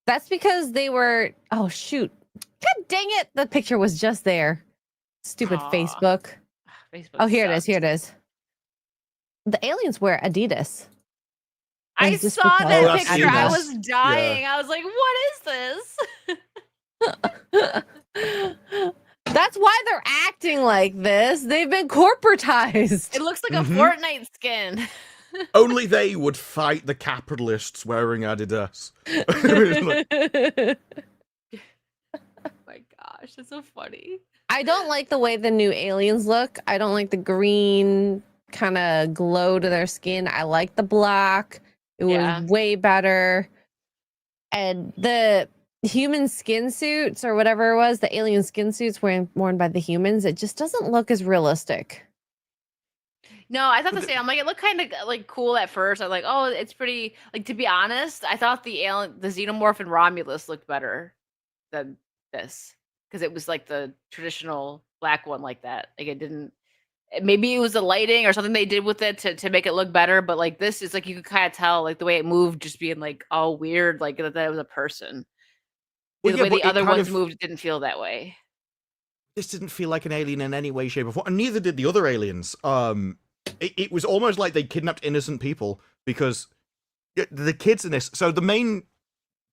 that's because they were. Oh shoot! God dang it! The picture was just there. Stupid Aw. Facebook. Facebook Oh, here it is. sucks. Here it is. The aliens wear Adidas. I It's just saw because- that Oh, I've picture. seen I this. was dying. I was like, "What is this?" That's why they're acting like this. They've been corporatized. It looks like Mhm. a Fortnite skin. Only they would fight the capitalists wearing Adidas. It's like, Oh my gosh, that's so funny. I don't like the way the new aliens look. I don't like the green kind of glow to their skin. I like the black. It Yeah. was way better. And the human skin suits or whatever it was, the alien skin suits worn by the humans, it just doesn't look as realistic. No, I thought the But same. I'm like, it looked kind of like cool at first. I was like, oh, it's pretty. Like, to be honest, I thought the xenomorph and Romulus looked better than this because it was like the traditional black one like that. Like, it didn't. Maybe it was the lighting or something they did with it to make it look better. But like this is like you could kind of tell like the way it moved, just being like all weird, like that it was a person. Well, The yeah, way but the it other kind ones of- moved, it didn't feel that way. this didn't feel like an alien in any way, shape, or form. And neither did the other aliens. It was almost like they kidnapped innocent people because the kids in this. So the main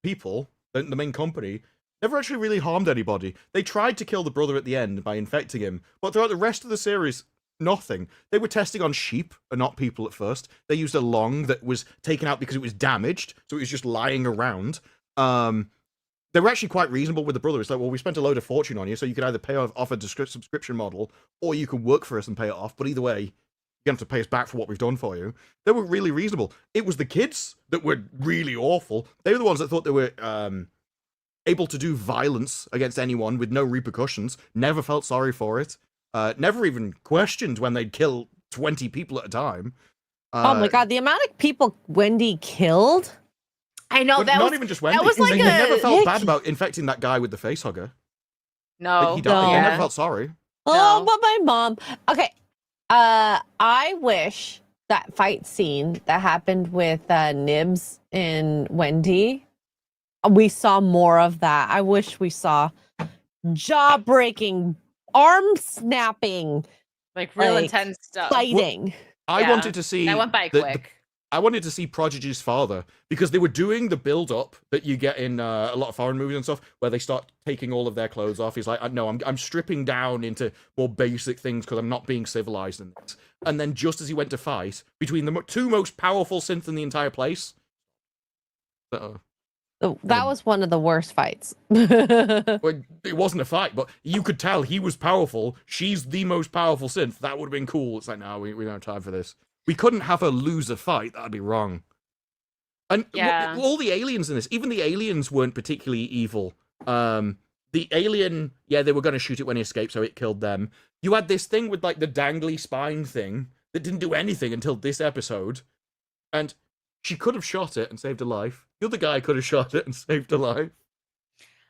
people, the main company, never actually really harmed anybody. They tried to kill the brother at the end by infecting him, but throughout the rest of the series, nothing. They were testing on sheep and not people at first. They used a lung that was taken out because it was damaged, so it was just lying around. They were actually quite reasonable with the brother. It's like, well, we spent a load of fortune on you, so you could either pay off a subscription model, or you could work for us and pay it off. But either way, you're going to have to pay us back for what we've done for you. They were really reasonable. It was the kids that were really awful. They were the ones that thought they were able to do violence against anyone with no repercussions, never felt sorry for it, never even questioned when they'd kill 20 people at a time. Oh my god, the amount of people Wendy killed. I know But that not was even just Wendy. was like they never a- felt bad about infecting that guy with the face hugger. no. Like, he died. They No. never felt sorry. Oh, No. but my mom. Okay. I wish that fight scene that happened with Nibs and Wendy, we saw more of that. I wish we saw jaw breaking, arm snapping, Like real like, intense stuff. fighting. I Yeah, wanted to see That went by the- quick. I wanted to see Prodigy's father because they were doing the build-up that you get in a lot of foreign movies and stuff, where they start taking all of their clothes off. He's like, "No, I'm stripping down into more basic things because I'm not being civilized in this." And then just as he went to fight, between the two most powerful synths in the entire place, That was one of the worst fights. well, it wasn't a fight, but you could tell he was powerful. She's the most powerful synth. That would have been cool. It's like, no, we don't have time for this. We couldn't have her lose a fight. That'd be wrong. And Yeah. all the aliens in this, even the aliens weren't particularly evil. The alien, yeah, they were going to shoot it when he escaped, so it killed them. You had this thing with like the dangly spine thing that didn't do anything until this episode. And she could have shot it and saved a life. The other guy could have shot it and saved a life.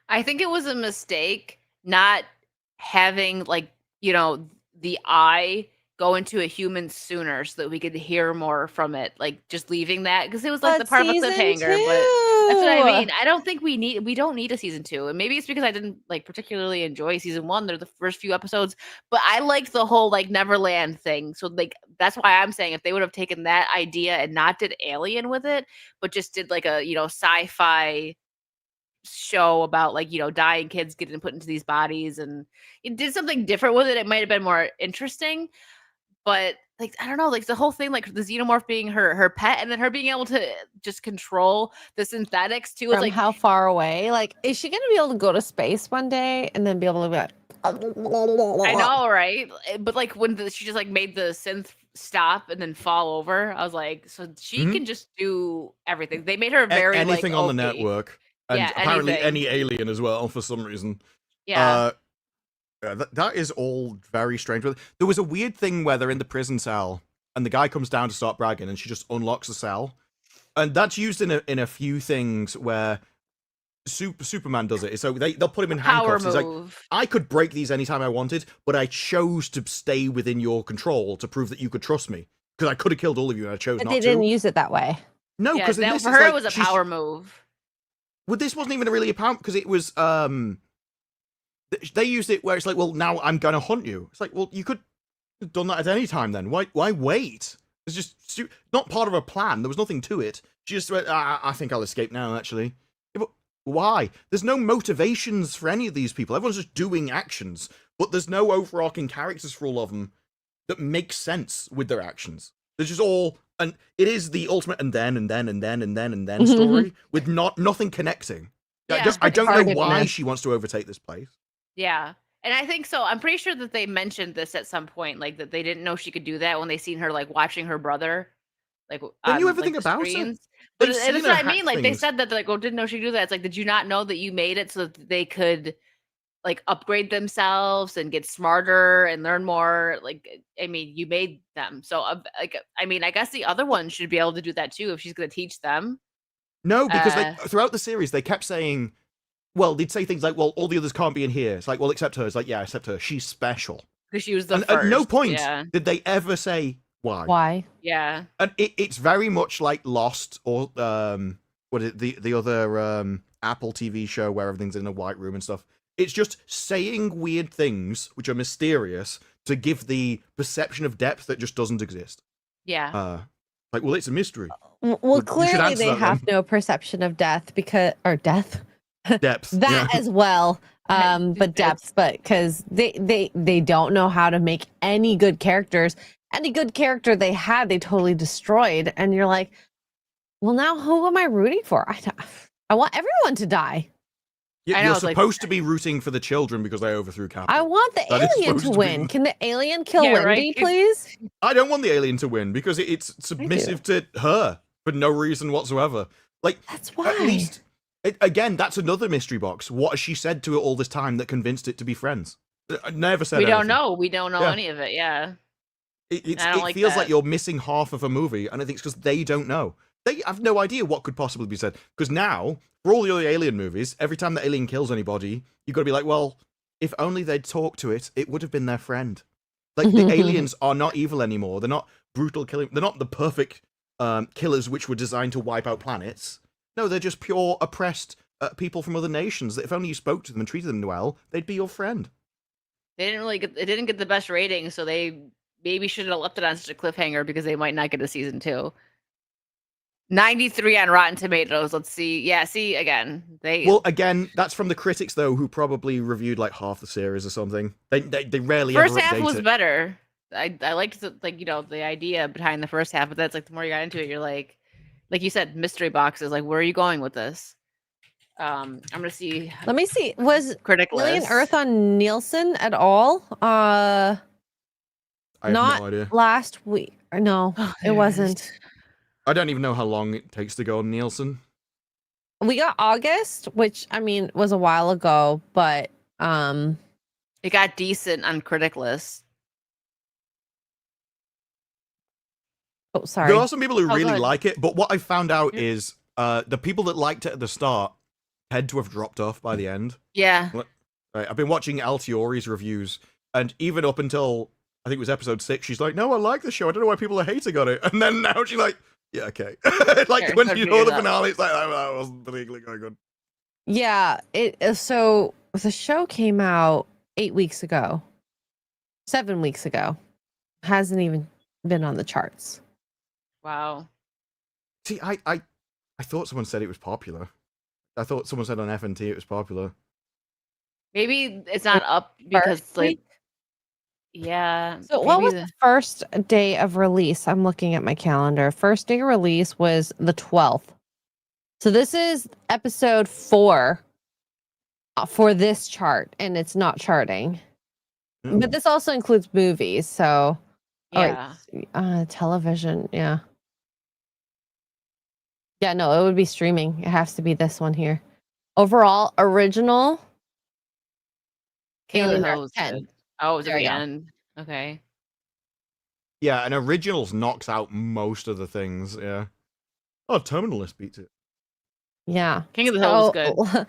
I think it was a mistake not having like, the eye go into a human sooner so that we could hear more from it. Like just leaving that because it was like the part of a cliffhanger. But that's what I mean. I don't think we don't need a season 2. And maybe it's because I didn't like particularly enjoy season 1. They're the first few episodes, but I liked the whole like Neverland thing. So like that's why I'm saying if they would have taken that idea and not did Alien with it, but just did like a sci-fi show about like dying kids getting put into these bodies and it did something different with it, it might have been more interesting. But like I don't know, like the whole thing, like the xenomorph being her pet, and then her being able to just control the synthetics too. It's From like how far away? Like, is she gonna be able to go to space one day and then be able to be like? I know, right? But like when she just like made the synth stop and then fall over, I was like, so she can just do everything. They made her very anything like, on the OP. network, and Yeah, apparently anything. any alien as well for some reason. Yeah. That is all very strange. There was a weird thing where they're in the prison cell, and the guy comes down to start bragging, and she just unlocks the cell, and that's used in a few things where Superman does it. So they'll put him in Power handcuffs. He's like, move. I could break these anytime I wanted, but I chose to stay within your control to prove that you could trust me, because I could have killed all of you, and I chose But not they to. didn't use it that way. No, Yeah, because that, for her it was a power move. Well, this wasn't even really a power, because it was they used it where it's like, well, now I'm gonna hunt you. It's like, well, you could have done that at any time then. Why wait? It's just not part of a plan. There was nothing to it. She just went, I think I'll escape now, actually. Yeah, but why? There's no motivations for any of these people. Everyone's just doing actions, but there's no overarching characters for all of them that make sense with their actions. They're just all, and it is the ultimate and then story with nothing connecting. Yeah, I don't know why retardedness. she wants to overtake this place. Yeah. And I think so. I'm pretty sure that they mentioned this at some point, like that they didn't know she could do that when they seen her like watching her brother. Like They knew on, everything like, the about it. screens. They've But seen that's her what I hack mean. Like they things. said that they're like, oh, didn't know she could do that. It's like, did you not know that you made it so that they could like upgrade themselves and get smarter and learn more? Like, I mean, you made them. So like, I mean, I guess the other ones should be able to do that too if she's going to teach them. No, because throughout the series, they kept saying, well, they'd say things like, well, all the others can't be in here. It's like, well, except her. It's like, yeah, except her. She's special. Because she was the And first. at no point Yeah. did they ever say why. Why? Yeah. And it's very much like Lost or what is it, the other Apple TV show where everything's in a white room and stuff. It's just saying weird things which are mysterious to give the perception of depth that just doesn't exist. Yeah. Like, well, it's a mystery. Well, you should clearly answer they that have no perception of death Depth. that as well. But It's- depth, but because they don't know how to make any good characters. Any good character they had, they totally destroyed. And you're like, well, now who am I rooting for? I want everyone to die. I know, You're it's like- supposed to be rooting for the children because they overthrew Capital. I want the That is alien to supposed to be- win. Can the alien kill Yeah, Wendy, right. please? I don't want the alien to win because it's submissive to her for no reason whatsoever. Like, That's why. at least, again, that's another mystery box. What has she said to it all this time that convinced it to be friends? I never said we don't anything. know. We don't know Yeah. any of it. Yeah. It I don't like feels that. like you're missing half of a movie, and I think it's because they don't know. They have no idea what could possibly be said. Because now, for all the other Alien movies, every time the alien kills anybody, you've got to be like, well, if only they'd talked to it, it would have been their friend. Like, the aliens are not evil anymore. They're not brutal killing. They're not the perfect killers which were designed to wipe out planets. No, they're just pure oppressed people from other nations that if only you spoke to them and treated them well, they'd be your friend. They didn't really get. It didn't get the best ratings, so they maybe should have left it on such a cliffhanger because they might not get a season 2. 93 on Rotten Tomatoes. Let's see. Yeah, see again. Well, again, that's from the critics though, who probably reviewed like half the series or something. They rarely first ever half update was it. better. I liked the, the idea behind the first half, but that's like the more you got into it, you're like you said, mystery boxes. Like, where are you going with this? I'm gonna see. Let me see. Was Critic Alien list. Earth on Nielsen at all? I have not no idea. last week. Or no, Oh, it wasn't. I don't even know how long it takes to go on Nielsen. We got August, which I mean was a while ago, but It got decent on critic list. oh sorry. There are some people who Oh, go really ahead. like it, but what I found out Yeah. is the people that liked it at the start tend to have dropped off by the end. Yeah. Right, I've been watching Altiori's reviews, and even up until I think it was episode 6, she's like, "No, I like the show. I don't know why people are hating on it." And then now she's like, "Yeah, okay." Like Sure, when so you figure know it the out. finale, it's like that wasn't particularly going good. Yeah, so the show came out 8 weeks ago. 7 weeks ago. Hasn't even been on the charts. Wow. See, I thought someone said it was popular. I thought someone said on FNT it was popular. Maybe it's not up because First like week? yeah. So what maybe was the first day of release? I'm looking at my calendar. First day of release was the 12th. So this is episode 4 for this chart, and it's not charting. Mm. But this also includes movies, so yeah. television, yeah. Yeah, no, it would be streaming. It has to be this one here. Overall, original. King of Alien the Earth Hill was 10. good. Oh, it was at There the you go. end. Okay. Yeah, and Originals knocks out most of the things. Yeah. Oh, Terminalist beats it. Yeah. King of the Hill was good.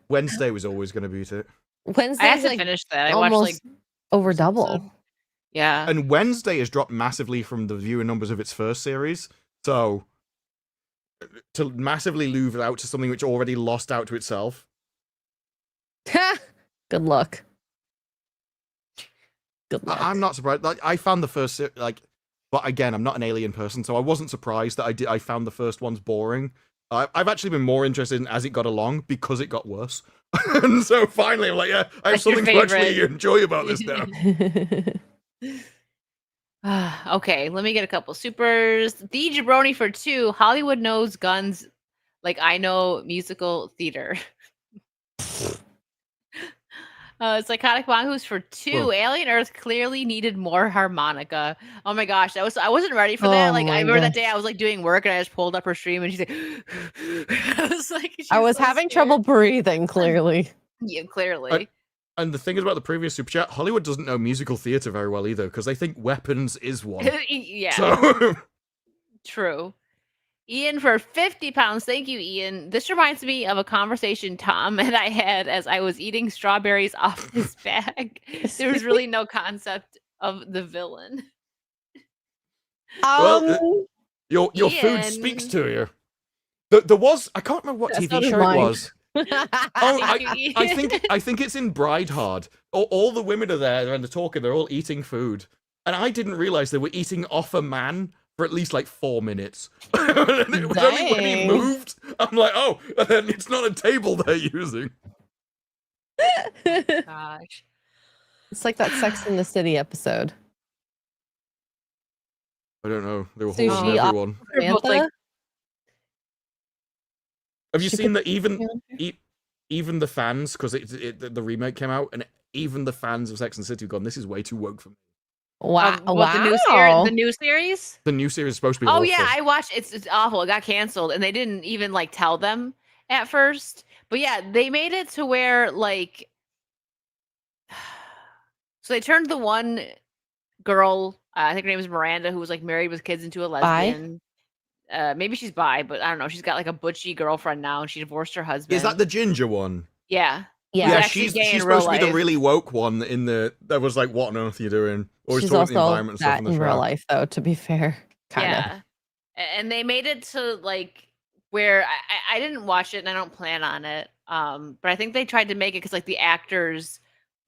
Wednesday was always going to beat it. I Wednesday's actually like finished that. I watched almost like over first double. episode. Yeah. And Wednesday has dropped massively from the viewer numbers of its first series. So to massively lose it out to something which already lost out to itself. Good luck. Good luck. I'm not surprised. Like, I found the first but again, I'm not an Alien person, so I wasn't surprised that I found the first ones boring. I've actually been more interested in as it got along because it got worse. And so finally, I'm like, yeah, I have That's your something to actually favorite. enjoy about this now. Okay, let me get a couple supers. The Jabroni for 2. Hollywood knows guns like I know musical theater. Psychotic Mongoose for 2. Whoa. Alien Earth clearly needed more harmonica. Oh my gosh, I wasn't ready for that. Oh Like I my remember that gosh. day I was like doing work and I just pulled up her stream and she's like, I was like, she I was so having scared. trouble breathing, clearly. Yeah, clearly. And the thing is about the previous super chat, Hollywood doesn't know musical theater very well either, because they think Weapons is one. Yeah. So True. Ian for 50 pounds. Thank you, Ian. This reminds me of a conversation Tom and I had as I was eating strawberries off his bag. There was really no concept of the villain. Well, your food speaks Ian. to you. There was, I can't remember what Yeah, so TV does show mine. it was. Oh, Thank you, I Ian. think it's in Bride Hard. All the women are there and they're talking. They're all eating food, and I didn't realize they were eating off a man for at least like 4 minutes. And it was only when he Dang. moved, I'm like, oh, and it's not a table they're using. Gosh. It's like that Sex in the City episode. I don't know. They were Sushi holding off- everyone. They're both like, Samantha? Have you She seen put that even the fans, because the remake came out, and even the fans of Sex and the City have gone, this is way too woke for me. Wow. what, the new Wow. the new series? The new series is supposed to be Oh awful. yeah, I watched. It's awful. It got canceled, and they didn't even like tell them at first. But yeah, they made it to where like, so they turned the one girl, I think her name is Miranda, who was like married with kids, into a lesbian. Maybe she's bi, but I don't know. She's got like a butchy girlfriend now, and she divorced her husband. Is that the ginger one? Yeah. Yeah. He's Yeah, actually she's gay in supposed real to be the life. really woke one in the that was like, what on earth are you doing? Always She's talking about the also environment and stuff that in the in show. real life, though. To be fair, kind of. Yeah. And they made it to like where I didn't watch it and I don't plan on it. But I think they tried to make it because like the actors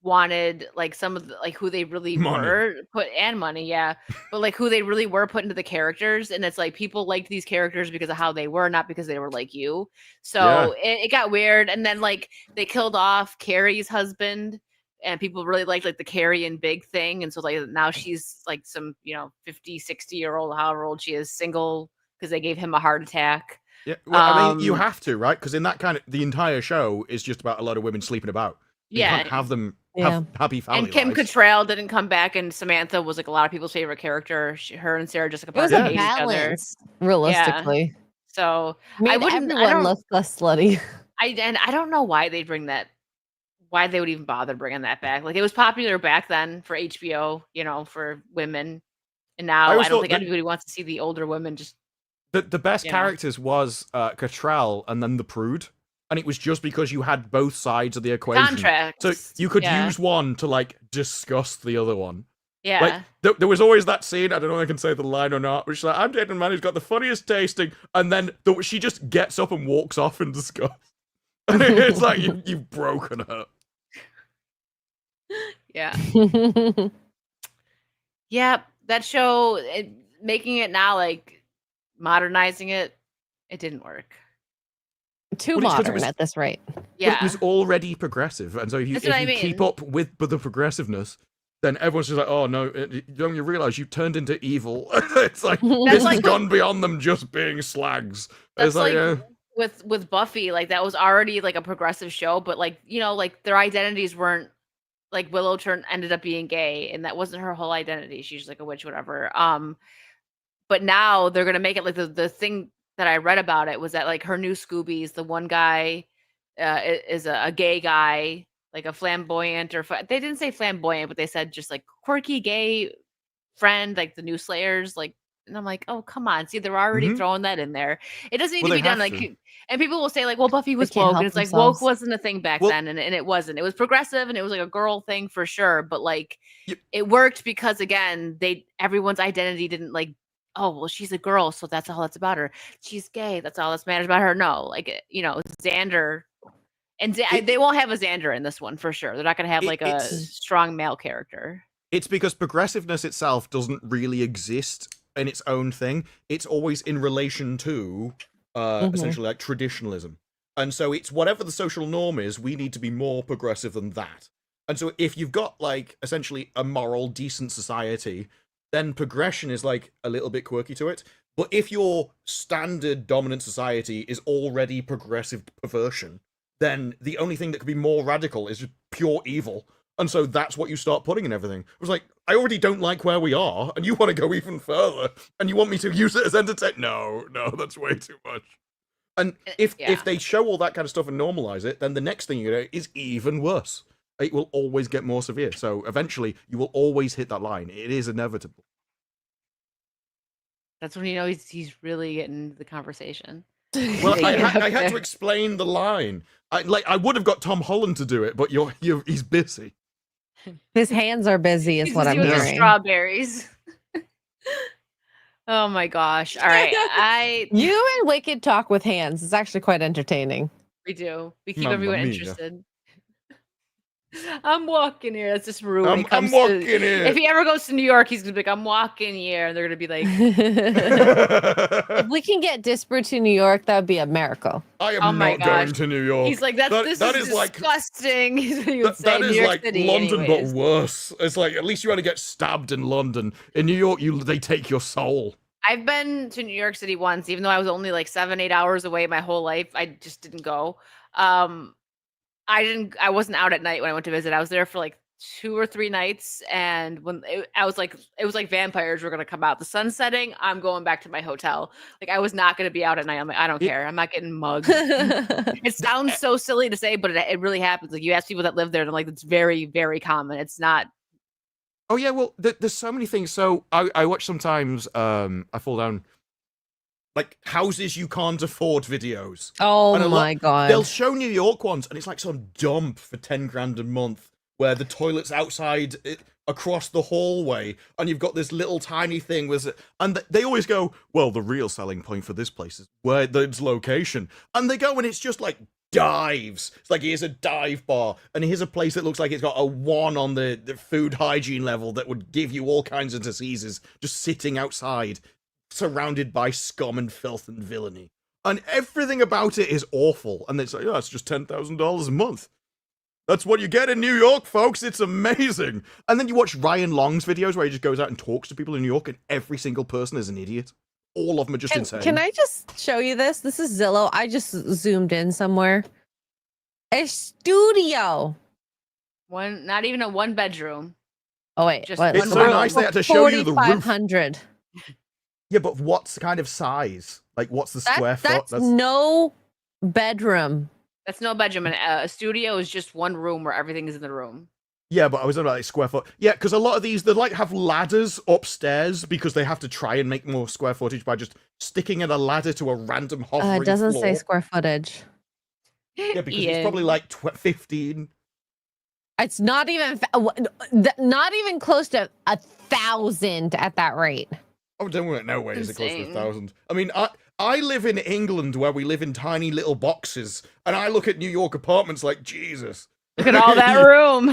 wanted like some of the, like who they really Money. were put and money, yeah. But like who they really were put into the characters, and it's like people liked these characters because of how they were, not because they were like you. So it got weird, and then like they killed off Carrie's husband. And people really liked like the Carrie and Big thing. And so like now she's like some, 50, 60-year-old, however old she is, single because they gave him a heart attack. Yeah, well, I mean, you have to, right? Because in that kind of the entire show is just about a lot of women sleeping about. You Yeah. can't have them have happy family And Kim lives. Cattrall didn't come back, and Samantha was like a lot of people's favorite character. Her and Sarah Jessica It was Parker a hate each other. balance, realistically. So Made everyone less slutty. I don't know why they bring that. Why they would even bother bringing that back? Like it was popular back then for HBO, for women, and now I don't think anybody wants to see the older women. Just the best characters was Cattrall and then the Prude, and it was just because you had both sides of the equation. Contracts. So you could use one to like discuss the other one. Yeah. Like there was always that scene. I don't know if I can say the line or not. Which is like, I'm dating a man who's got the funniest tasting, and then she just gets up and walks off in disgust. It's like you've broken her. Yeah. Yep. That show, making it now, like modernizing it, it didn't work. Too modern at this rate. Yeah. But it was already progressive, and so if you keep up with the progressiveness, then everyone's just like, oh no, don't you realize you turned into evil? It's like this has gone beyond them just being slags. That's it's like with Buffy, like that was already like a progressive show, but like like their identities weren't. Like Willow ended up being gay, and that wasn't her whole identity. She's like a witch, whatever. But now they're gonna make it like the thing that I read about it was that like her new Scoobies, the one guy is a gay guy, like a flamboyant they didn't say flamboyant, but they said just like quirky gay friend, like the new Slayers, like. And I'm like, oh, come on. See, they're already throwing that in there. It doesn't need to be done. And people will say, like, well, Buffy was woke. And it's like, woke wasn't a thing back then. And it wasn't. It was progressive and it was like a girl thing for sure. But like, it worked because, again, everyone's identity didn't like, oh, well, she's a girl. So that's all that's about her. She's gay. That's all that's matters about her. No, like, Xander. And they won't have a Xander in this one for sure. They're not going to have like a strong male character. It's because progressiveness itself doesn't really exist in its own thing. It's always in relation to essentially like traditionalism, and so it's whatever the social norm is, we need to be more progressive than that. And so if you've got like essentially a moral decent society, then progression is like a little bit quirky to it. But if your standard dominant society is already progressive perversion, then the only thing that could be more radical is just pure evil. And so that's what you start putting in everything. It was like, I already don't like where we are, and you want to go even further, and you want me to use it as entertainment? No, that's way too much. And if they show all that kind of stuff and normalize it, then the next thing you know is even worse. It will always get more severe. So eventually, you will always hit that line. It is inevitable. That's when he's really getting the conversation. Well, I had to explain the line. I would have got Tom Holland to do it, but he's busy. His hands are busy, is what I'm hearing. Strawberries. Oh my gosh! All right, You and Wicked talk with hands. It's actually quite entertaining. We do. We keep everyone interested. I'm walking here. That's just rude. I'm walking here. If he ever goes to New York, he's gonna be like, I'm walking here, and they're gonna be like, if we can get Disper to New York, that would be a miracle. I am not going to New York. He's like, this is disgusting. That is like London, but worse. It's like, at least you want to get stabbed in London. In New York, they take your soul. I've been to New York City once, even though I was only like 7-8 hours away my whole life. I just didn't go. I wasn't out at night when I went to visit. I was there for like 2 or 3 nights, and when it was like vampires were gonna come out. The sun's setting, I'm going back to my hotel. Like I was not gonna be out at night. I'm like, I don't care. I'm not getting mugged. It sounds so silly to say, but it really happens. Like you ask people that live there, and I'm like, it's very, very common. It's not. Oh yeah, well, there's so many things. So I watch sometimes. I fall down like houses you can't afford videos. Oh And my god. They'll show New York ones, and it's like some dump for 10 grand a month, where the toilet's outside across the hallway, and you've got this little tiny thing with, and they always go, well, the real selling point for this place is where its location, and they go, and it's just like dives. It's like, here's a dive bar, and here's a place that looks like it's got a 1 on the food hygiene level that would give you all kinds of diseases, just sitting outside, surrounded by scum and filth and villainy. And everything about it is awful. And they say, oh, it's just $10,000 a month. That's what you get in New York, folks. It's amazing. And then you watch Ryan Long's videos where he just goes out and talks to people in New York, and every single person is an idiot. All of them are just insane. Can I just show you this? This is Zillow. I just zoomed in somewhere. A studio. Not even a 1 bedroom. Oh wait, Just what? It's so nice they had to show you the roof. 4,500. Yeah, but what's the kind of size? Like, what's the square foot? That's no bedroom. That's no bedroom. And a studio is just 1 room where everything is in the room. Yeah, but I was talking about like square foot. Yeah, because a lot of these, they like have ladders upstairs because they have to try and make more square footage by just sticking in a ladder to a random hovering It doesn't floor. say square footage. Yeah, because it's Ian. probably like 15. It's not even not even close to 1,000 at that rate. Oh, don't no way is it close to Insane. 1,000. I mean, I live in England where we live in tiny little boxes, and I look at New York apartments like, Jesus. Look at all that room.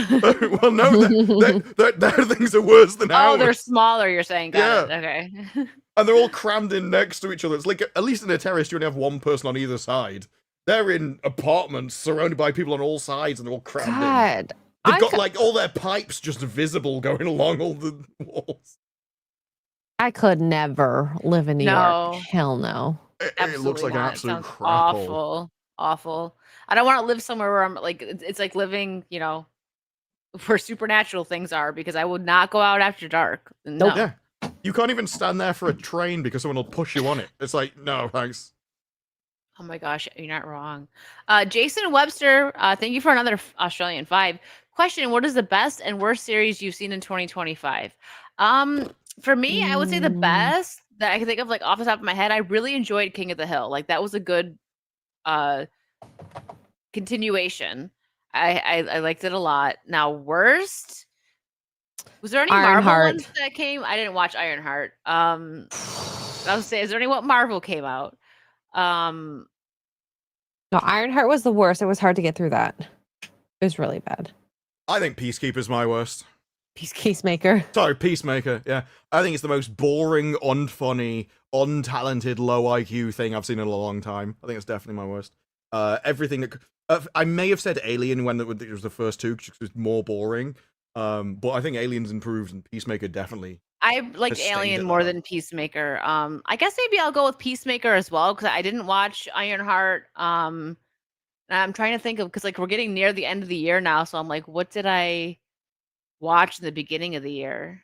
Well, no, their things are worse than ours. Oh, they're smaller, you're saying. Got Yeah. it. Okay. And they're all crammed in next to each other. It's like, at least in a terrace, you only have one person on either side. They're in apartments surrounded by people on all sides, and they're all crammed in. God. They've got like all their pipes just visible going along all the walls. I could never live in New No. York. Hell no. It looks like an not. It absolute sounds crap hole. awful. I don't want to live somewhere where I'm like, it's like living, where supernatural things are, because I would not go out after dark. No. Yeah. You can't even stand there for a train because someone will push you on it. It's like, no, thanks. Oh my gosh, you're not wrong. Jason Webster, thank you for another Australian 5. Question, what is the best and worst series you've seen in 2025? For me, I would say the best that I can think of, like off the top of my head, I really enjoyed King of the Hill. Like that was a good continuation. I liked it a lot. Now, worst, was there any Marvel Ironheart. ones that came? I didn't watch Ironheart. I was say, is there any what Marvel came out? No, Ironheart was the worst. It was hard to get through that. It was really bad. I think Peacekeeper's my worst. Peacemaker. Sorry, Peacemaker. Yeah. I think it's the most boring, unfunny, untalented, low IQ thing I've seen in a long time. I think it's definitely my worst. Everything that... I may have said Alien when it was the first 2, because it was more boring. But I think Alien's improved, and Peacemaker definitely... I liked Sustained Alien it more up. than Peacemaker. I guess maybe I'll go with Peacemaker as well, because I didn't watch Ironheart. And I'm trying to think of, because like we're getting near the end of the year now, so I'm like, what did I watch in the beginning of the year?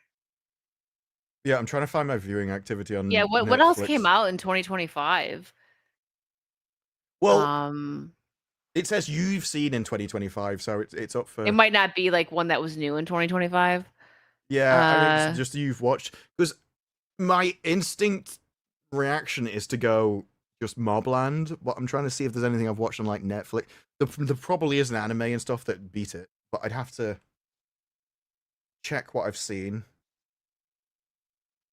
Yeah, I'm trying to find my viewing activity on Yeah, what else Netflix. came out in 2025? Well, it says you've seen in 2025, so it's up for... It might not be like one that was new in 2025. Yeah, I think it's just you've watched, because my instinct reaction is to go just Mobland, but I'm trying to see if there's anything I've watched on like Netflix. There probably is an anime and stuff that beat it, but I'd have to check what I've seen.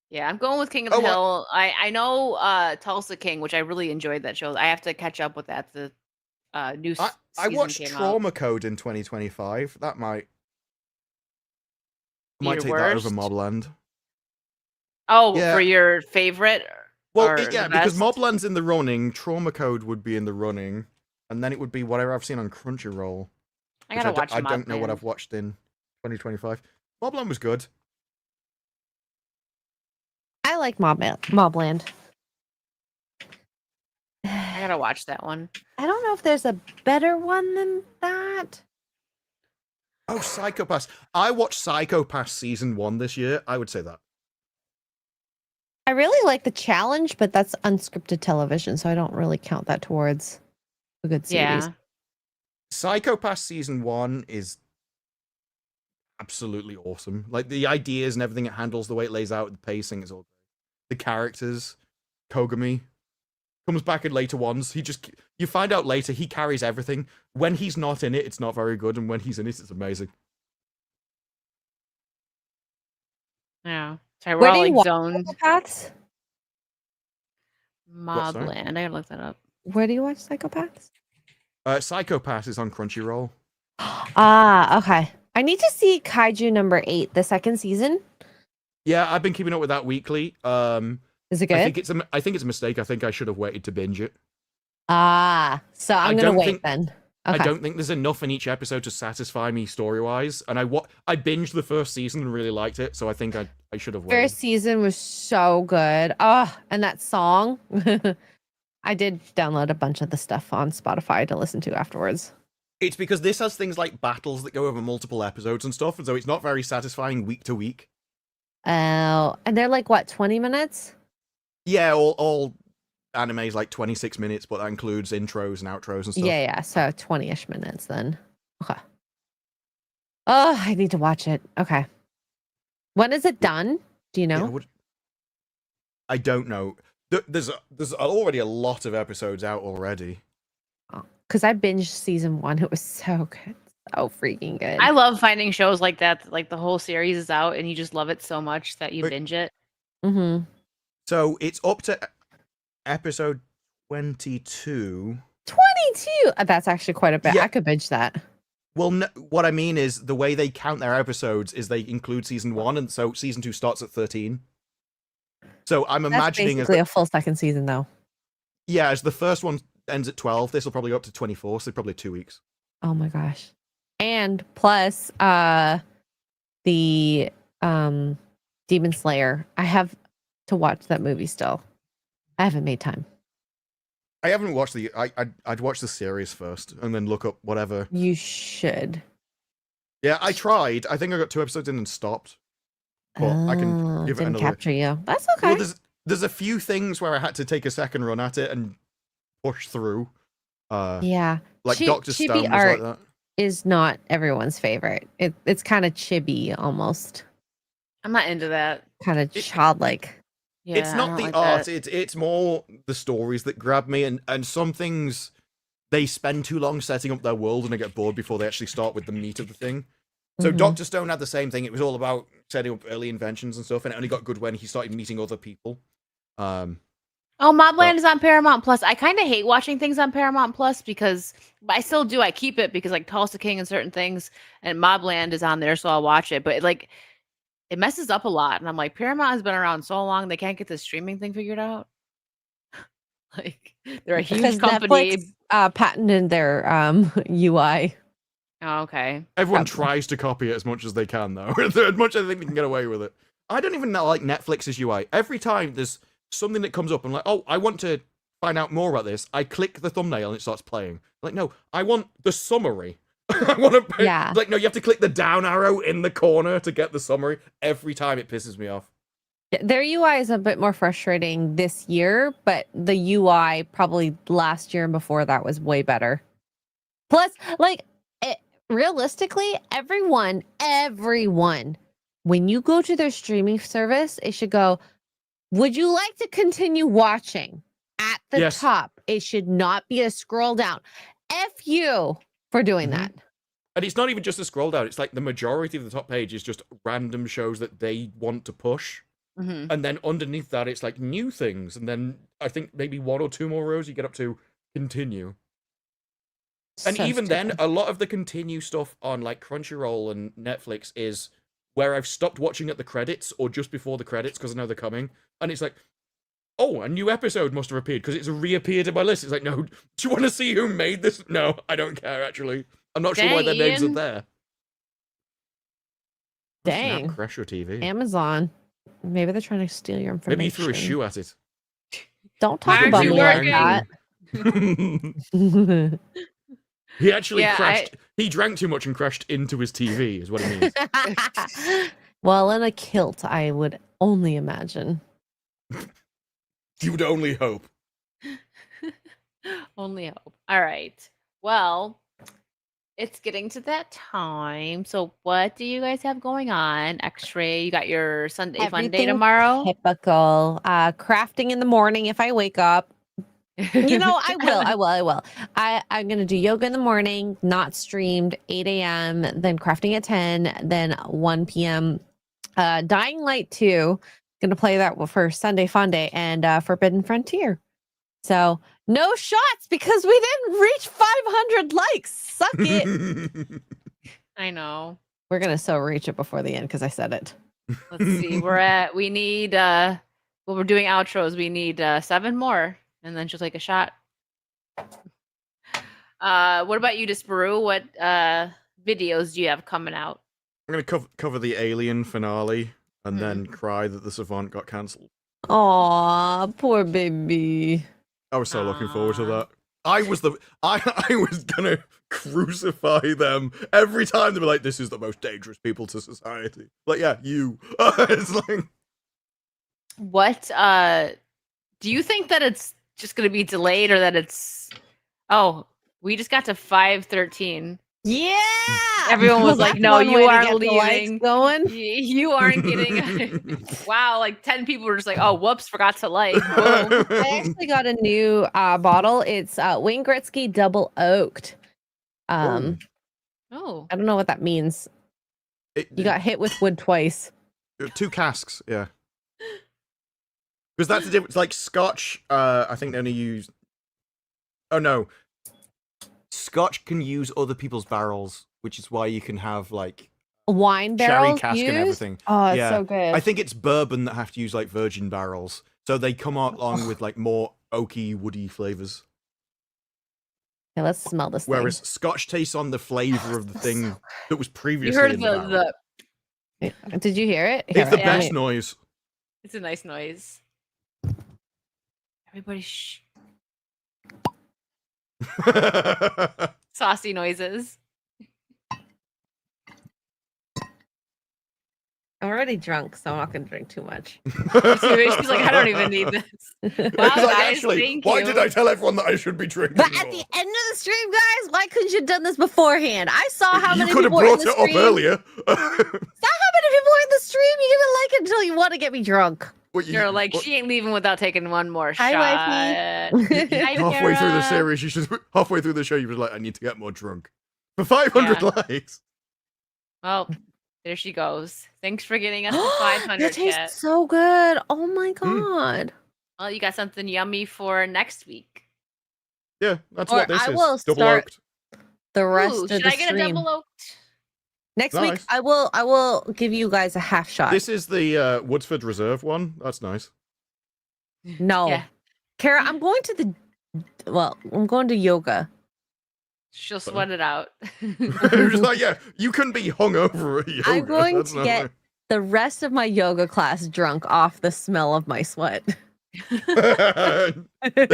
Yeah, I'm going with King of the Hill. I know Tulsa King, which I really enjoyed that show. I have to catch up with that. The new season I watched came Trauma out. Code in 2025. That might Be your take that over worst? Mobland. Oh, Yeah. for your favorite? Well, or yeah, the because best? Mobland's in the running, Trauma Code would be in the running, and then it would be whatever I've seen on Crunchyroll. I which gotta watch I don't know what Mobland. I've watched in 2025. Mobland was good. I like Mobland. I gotta watch that one. I don't know if there's a better one than that. Oh, Psychopaths. I watched Psychopaths season 1 this year. I would say that. I really like The Challenge, but that's unscripted television, so I don't really count that towards a good series. Yeah. Psychopaths season 1 is absolutely awesome. Like the ideas and everything it handles, the way it lays out, the pacing is all great. The characters, Kogami, Comes back in later ones. You find out later he carries everything. When he's not in it, it's not very good, and when he's in it, it's amazing. Yeah. Sorry, we're Where all do you like watch zoned. Psychopaths? sorry? Mobland. I gotta look that up. Where do you watch Psychopaths? Psychopath is on Crunchyroll. Okay. I need to see Kaiju number 8, the second season. Yeah, I've been keeping up with that weekly. Is it good? I think it's a mistake. I think I should have waited to binge it. So I'm I gonna don't wait think- then. I Okay. don't think there's enough in each episode to satisfy me story-wise, and I binged the first season and really liked it, so I think I should have waited. First season was so good. Oh, and that song. I did download a bunch of the stuff on Spotify to listen to afterwards. It's because this has things like battles that go over multiple episodes and stuff, and so it's not very satisfying week to week. Oh, and they're like what, 20 minutes? Yeah, all anime is like 26 minutes, but that includes intros and outros and stuff. Yeah, so 20-ish minutes then. Okay. Oh, I need to watch it. Okay. When is it done? Do you Yeah, know? I don't know. There's already a lot of episodes out already. Because I binged season 1. It was so good. So freaking good. I love finding shows like that. Like the whole series is out, and you just love it so much that you But- binge it. Mm-hmm. So it's up to episode 22. 22. That's actually quite a bit. Yeah. I could binge that. Well, no, what I mean is the way they count their episodes is they include season 1, and so season 2 starts at 13. So I'm That's imagining basically a full second season, though. as the first one ends at 12, this will probably go up to 24, so probably 2 weeks. Oh my gosh. And plus, the Demon Slayer. I have to watch that movie still. I haven't made time. I haven't watched I'd watch the series first and then look up whatever. You should. Yeah, I tried. I think I got 2 episodes in and stopped. But I can give it didn't another. capture you. That's okay. Well, there's a few things where I had to take a second run at it and push through. Yeah. Like Chi- Dr. chibi Stone was art like that. is not everyone's favorite. It's kind of chibi almost. I'm not into that. Kind of childlike. Yeah, It's I not don't the like art, that. it's more the stories that grab me, and some things they spend too long setting up their world and I get bored before they actually start with the meat of the thing. So Mhm. Dr. Stone had the same thing. It was all about setting up early inventions and stuff, and it only got good when he started meeting other people. Oh, Mobland is on Paramount Plus. I kind of hate watching things on Paramount Plus because but I still do. I keep it because like Tulsa King and certain things, and Mobland is on there, so I'll watch it. But it messes up a lot, and I'm like, Paramount has been around so long, they can't get this streaming thing figured out. Like they're a huge Because company. Netflix patented their UI. Oh, okay. Everyone Probably. tries to copy it as much as they can, though. As much as they think they can get away with it. I don't even know, like, Netflix's UI. Every time there's something that comes up, I'm like, oh, I want to find out more about this. I click the thumbnail and it starts playing. Like, no, I want the summary. I want to. Yeah. Like, no, you have to click the down arrow in the corner to get the summary. Every time it pisses me off. Their UI is a bit more frustrating this year, but the UI probably last year and before that was way better. Plus, like, realistically, everyone, when you go to their streaming service, it should go, would you like to continue watching? At the Yes. top, it should not be a scroll down. F you for doing Mhm. that. And it's not even just a scroll down. It's like the majority of the top page is just random shows that they want to push. hmm And then underneath that, it's like new things. And then I think maybe 1 or 2 more rows you get up to continue. And So even then, stupid. a lot of the continue stuff on like Crunchyroll and Netflix is where I've stopped watching at the credits or just before the credits because I know they're coming. And it's like, oh, a new episode must have appeared because it's reappeared in my list. It's like, no, do you want to see who made this? No, I don't care, actually. I'm not sure why Dang, their names are Ian. there. Dang. Snap, crash your TV. Amazon. Maybe they're trying to steal your information. Maybe he threw a shoe at it. Don't talk Why about aren't me you like working? that. He actually Yeah, crashed. He drank too much and crashed into his TV, is what it means. Well, in a kilt, I would only imagine. You would only hope. Only hope. All right. Well, it's getting to that time. So, what do you guys have going on? X-ray. You got your Sunday fun day Everything tomorrow. Typical. Crafting in the morning if I wake up. You know, I will. I'm gonna do yoga in the morning, not streamed, 8 a.m., then crafting at 10, then 1 p.m. Dying Light 2. Gonna play that for Sunday Fun Day and Forbidden Frontier. So no shots because we didn't reach 500 likes. Suck it. I know. We're gonna so reach it before the end because I said it. Let's see. We need well, we're doing outros. We need 7 more, and then she'll take a shot. What about you, Disparu? What videos do you have coming out? I'm gonna cover the Alien finale and then cry that the Savant got cancelled. Aw, poor baby. I was so looking forward to that. I was gonna crucify them every time. They'd be like, "This is the most dangerous people to society." Like, yeah, you. It's like, What do you think that it's just gonna be delayed, or that it's? Oh, we just got to 513. Yeah. Everyone was like, That's "No, one you way to aren't get the likes leaving. going. You aren't getting." Wow, like 10 people were just like, "Oh, whoops, forgot to like." Boom. I actually got a new bottle. It's Wayne Gretzky Double Oaked. Oh, I don't know what that means. You got hit with wood twice. 2 casks, yeah. Because that's the difference. Like Scotch, I think they only use. Oh no, Scotch can use other people's barrels, which is why you can have like Wine cherry barrels cask used? and everything. Oh, it's Yeah. so good. I think it's bourbon that have to use like virgin barrels, so they come out along with like more oaky, woody flavors. Okay, let's smell this Whereas thing. Scotch tastes on the flavor of the thing that was You previously heard in the barrel. the Did you hear it? It's the Yeah. best noise. It's a nice noise. Everybody shh. Saucy noises. I'm already drunk, so I'm not going to drink too much. She's like, "I don't even need this." Wow, It's like, guys, actually, thank why you. did I tell everyone that I should be drinking? But at more? the end of the stream, guys, why couldn't you have done this beforehand? I saw how You many could have people were in brought the it up stream. earlier. Saw how many people were in the stream. You didn't like it until you want to get me drunk. What, you- You're like, what- she ain't leaving without taking one more Hi, shot. wifey. Hi, halfway through the Kara. series, halfway through the show, you was like, I need to get more drunk. For 500 likes. Well, there she goes. Thanks for getting us to 500, That tastes Kat. so good. Oh my god. Well, you got something yummy for next week. Yeah, that's Or what this I is. will Double start oaked. The rest Ooh, of should the I get stream. a double oaked? Next week, Nice. I will give you guys a half shot. This is the Woodsford Reserve one. That's nice. No, Yeah. Kara, I'm going to yoga. She'll sweat it out. You're just like, yeah, you can be hungover at yoga. I'm going That's to not get the rest of my yoga class drunk off the smell of my sweat. They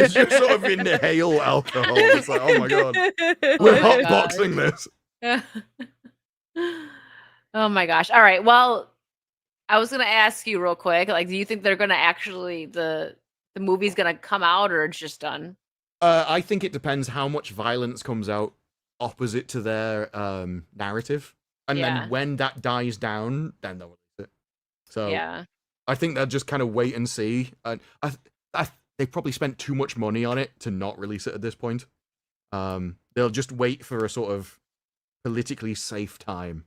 just sort of inhale alcohol. It's like, oh my god, we're my hotboxing this. Oh my gosh. All right. Well, I was gonna ask you real quick. Like, do you think they're gonna actually the movie's gonna come out, or it's just done? I think it depends how much violence comes out opposite to their narrative, and Yeah. then when that dies down, then they'll release it. So Yeah. I think they'll just kind of wait and see. And they probably spent too much money on it to not release it at this point. They'll just wait for a sort of politically safe time,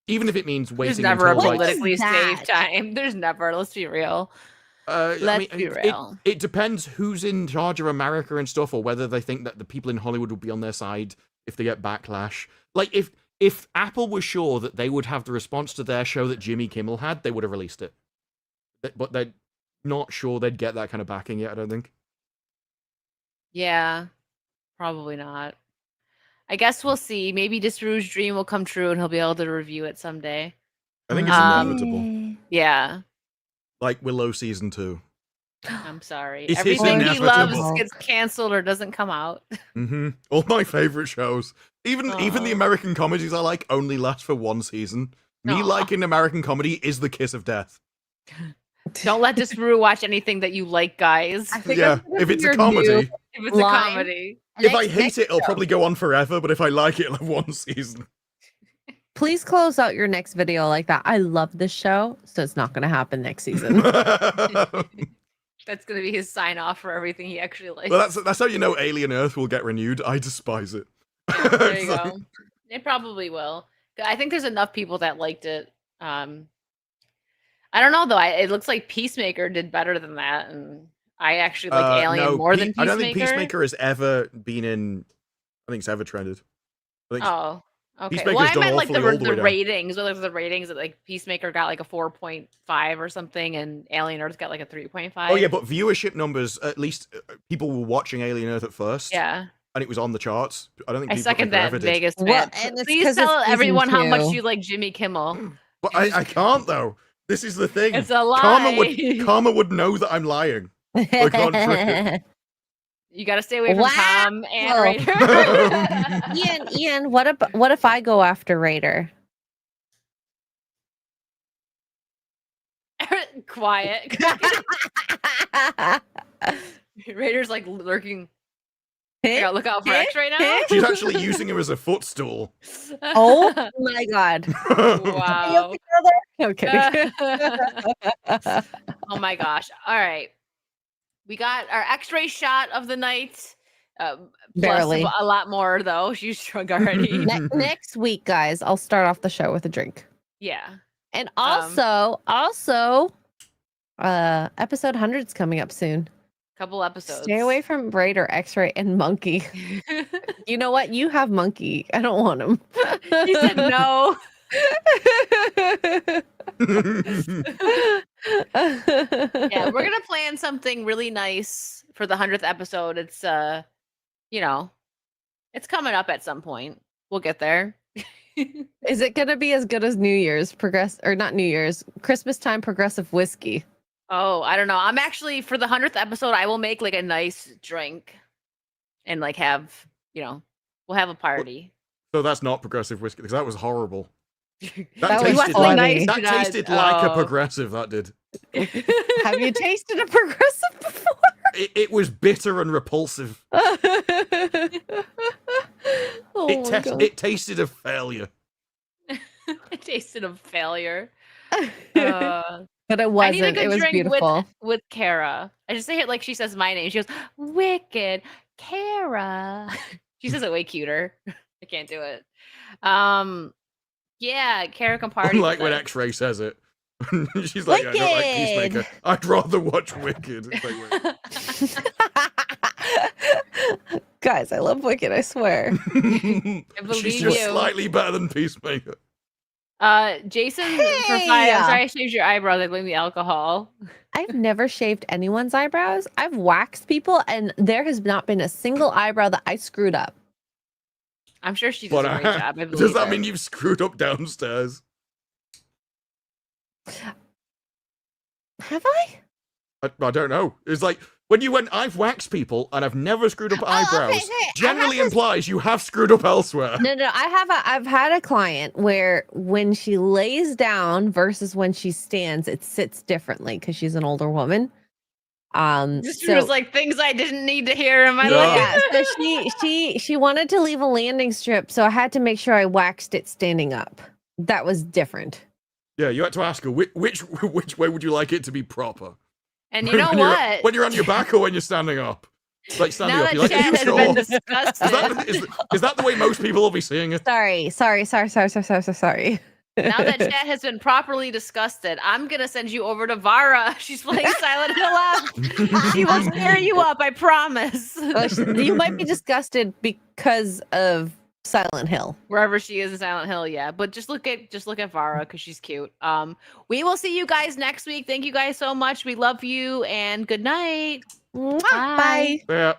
even if it means There's waiting never a until like. politically that? safe time. There's never. Let's be real. Let's be real. It depends who's in charge of America and stuff, or whether they think that the people in Hollywood will be on their side if they get backlash. Like, if Apple was sure that they would have the response to their show that Jimmy Kimmel had, they would have released it. But they're not sure they'd get that kind of backing yet, I don't think. Yeah. Probably not. I guess we'll see. Maybe Disparu's dream will come true, and he'll be able to review it someday. I think it's inevitable. Yeah. Like Willow Season 2. I'm sorry. It's Everything he inevitable. loves gets canceled or doesn't come out. All my favorite shows. Even the Aw. American comedies I like only last for one season. Me Aw. liking American comedy is the kiss of death. Don't let Disparu watch anything that you like, guys. I think Yeah, I'm gonna if be it's a your comedy. new If it's line. a comedy. If I next- hate next it, it'll show. probably go on forever, but if I like it, it'll have one season. Please close out your next video like that. I love this show, so it's not going to happen next season. That's gonna be his sign off for everything he actually likes. Well, that's how you know Alien Earth will get renewed. I despise it. There you It's like- go. It probably will. I think there's enough people that liked it. I don't know though. It looks like Peacemaker did better than that, and I actually like Alien no, more than Peacemaker. I don't think Peacemaker has ever been in. I think it's ever trended. I think Oh, okay. Peacemaker's Well, I done meant like awfully all the way the down. ratings. Well, the ratings that like Peacemaker got like a 4.5 or something, and Alien Earth got like a 3.5. Oh yeah, but viewership numbers, at least people were watching Alien Earth at first. Yeah. And it was on the charts. I don't think I people second ever that did. Vegas Well, fan. and it's 'cause Please it's tell season everyone how much 2. you like Jimmy Kimmel. But I can't though. This is the thing. It's a lie. Karma would know that I'm lying. I can't trick it. You got to stay away from Wow. Tom and Raider. Ian, what if I go after Raider? Quiet. Raider's like lurking. I gotta look out for X right now. She's actually using him as a footstool. Oh my god. Wow. No kidding. Oh my gosh. All right. We got our X-ray shot of the night. Barely. Plus a lot more though. She's drunk already. Next week, guys, I'll start off the show with a drink. Yeah. And also, episode 100's coming up soon. Couple episodes. Stay away from Raider, X-ray, and Monkey. You know what? You have Monkey. I don't want him. He said no. Yeah, we're gonna plan something really nice for the 100th episode. It's it's coming up at some point. We'll get there. Is it gonna be as good as New Year's Christmas time progressive whiskey? Oh, I don't know. I'm actually for the 100th episode, I will make like a nice drink and like have, we'll have a party. So that's not progressive whiskey because that was horrible. That was tasted funny. like, that Nice. tasted like a Oh. progressive. That did. Have you tasted a progressive before? It was bitter and repulsive. Oh my God. It tasted of failure. It tasted of failure. But it I need a wasn't. good It was drink beautiful. with Kara. I just say it like she says my name. She goes, Wicked Kara. She says it way cuter. I can't do it. Yeah, Kara can party. Unlike with when us. X-Ray says it. She's like, I don't like Wicked. Peacemaker. I'd rather watch Wicked. It's like, Guys, I love Wicked, I swear. wait. believe She's just you. slightly better than Peacemaker. Jason, for Hey! 5, I'm sorry I shaved your eyebrows. I blame the alcohol. I've never shaved anyone's eyebrows. I've waxed people, and there has not been a single eyebrow that I screwed up. I'm sure she does But, a great job. I does believe that her. mean you've screwed up downstairs? Have I? I don't know. It's like when you went, I've waxed people and I've never screwed up eyebrows. okay. I Generally have this- implies you have screwed up elsewhere. No, I've had a client where when she lays down versus when she stands, it sits differently because she's an older woman. She was like things I didn't need to hear in my Yeah. life. yeah, so she wanted to leave a landing strip, so I had to make sure I waxed it standing up. That was different. Yeah, you had to ask her which way would you like it to be proper? And you know When you're- what? When you're on your back or when you're standing up? Like standing Now up, that you're like, chat are you has sure? been Is disgusted. that the way most people will be seeing it? Sorry. Now that chat has been properly disgusted, I'm gonna send you over to Vara. She's playing Silent Hill up. She will scare you up, I promise. You might be disgusted because of Silent Hill. Wherever she is in Silent Hill, yeah. But just look at Vara because she's cute. We will see you guys next week. Thank you guys so much. We love you and good night. Mwah. Bye. Bye. Yeah.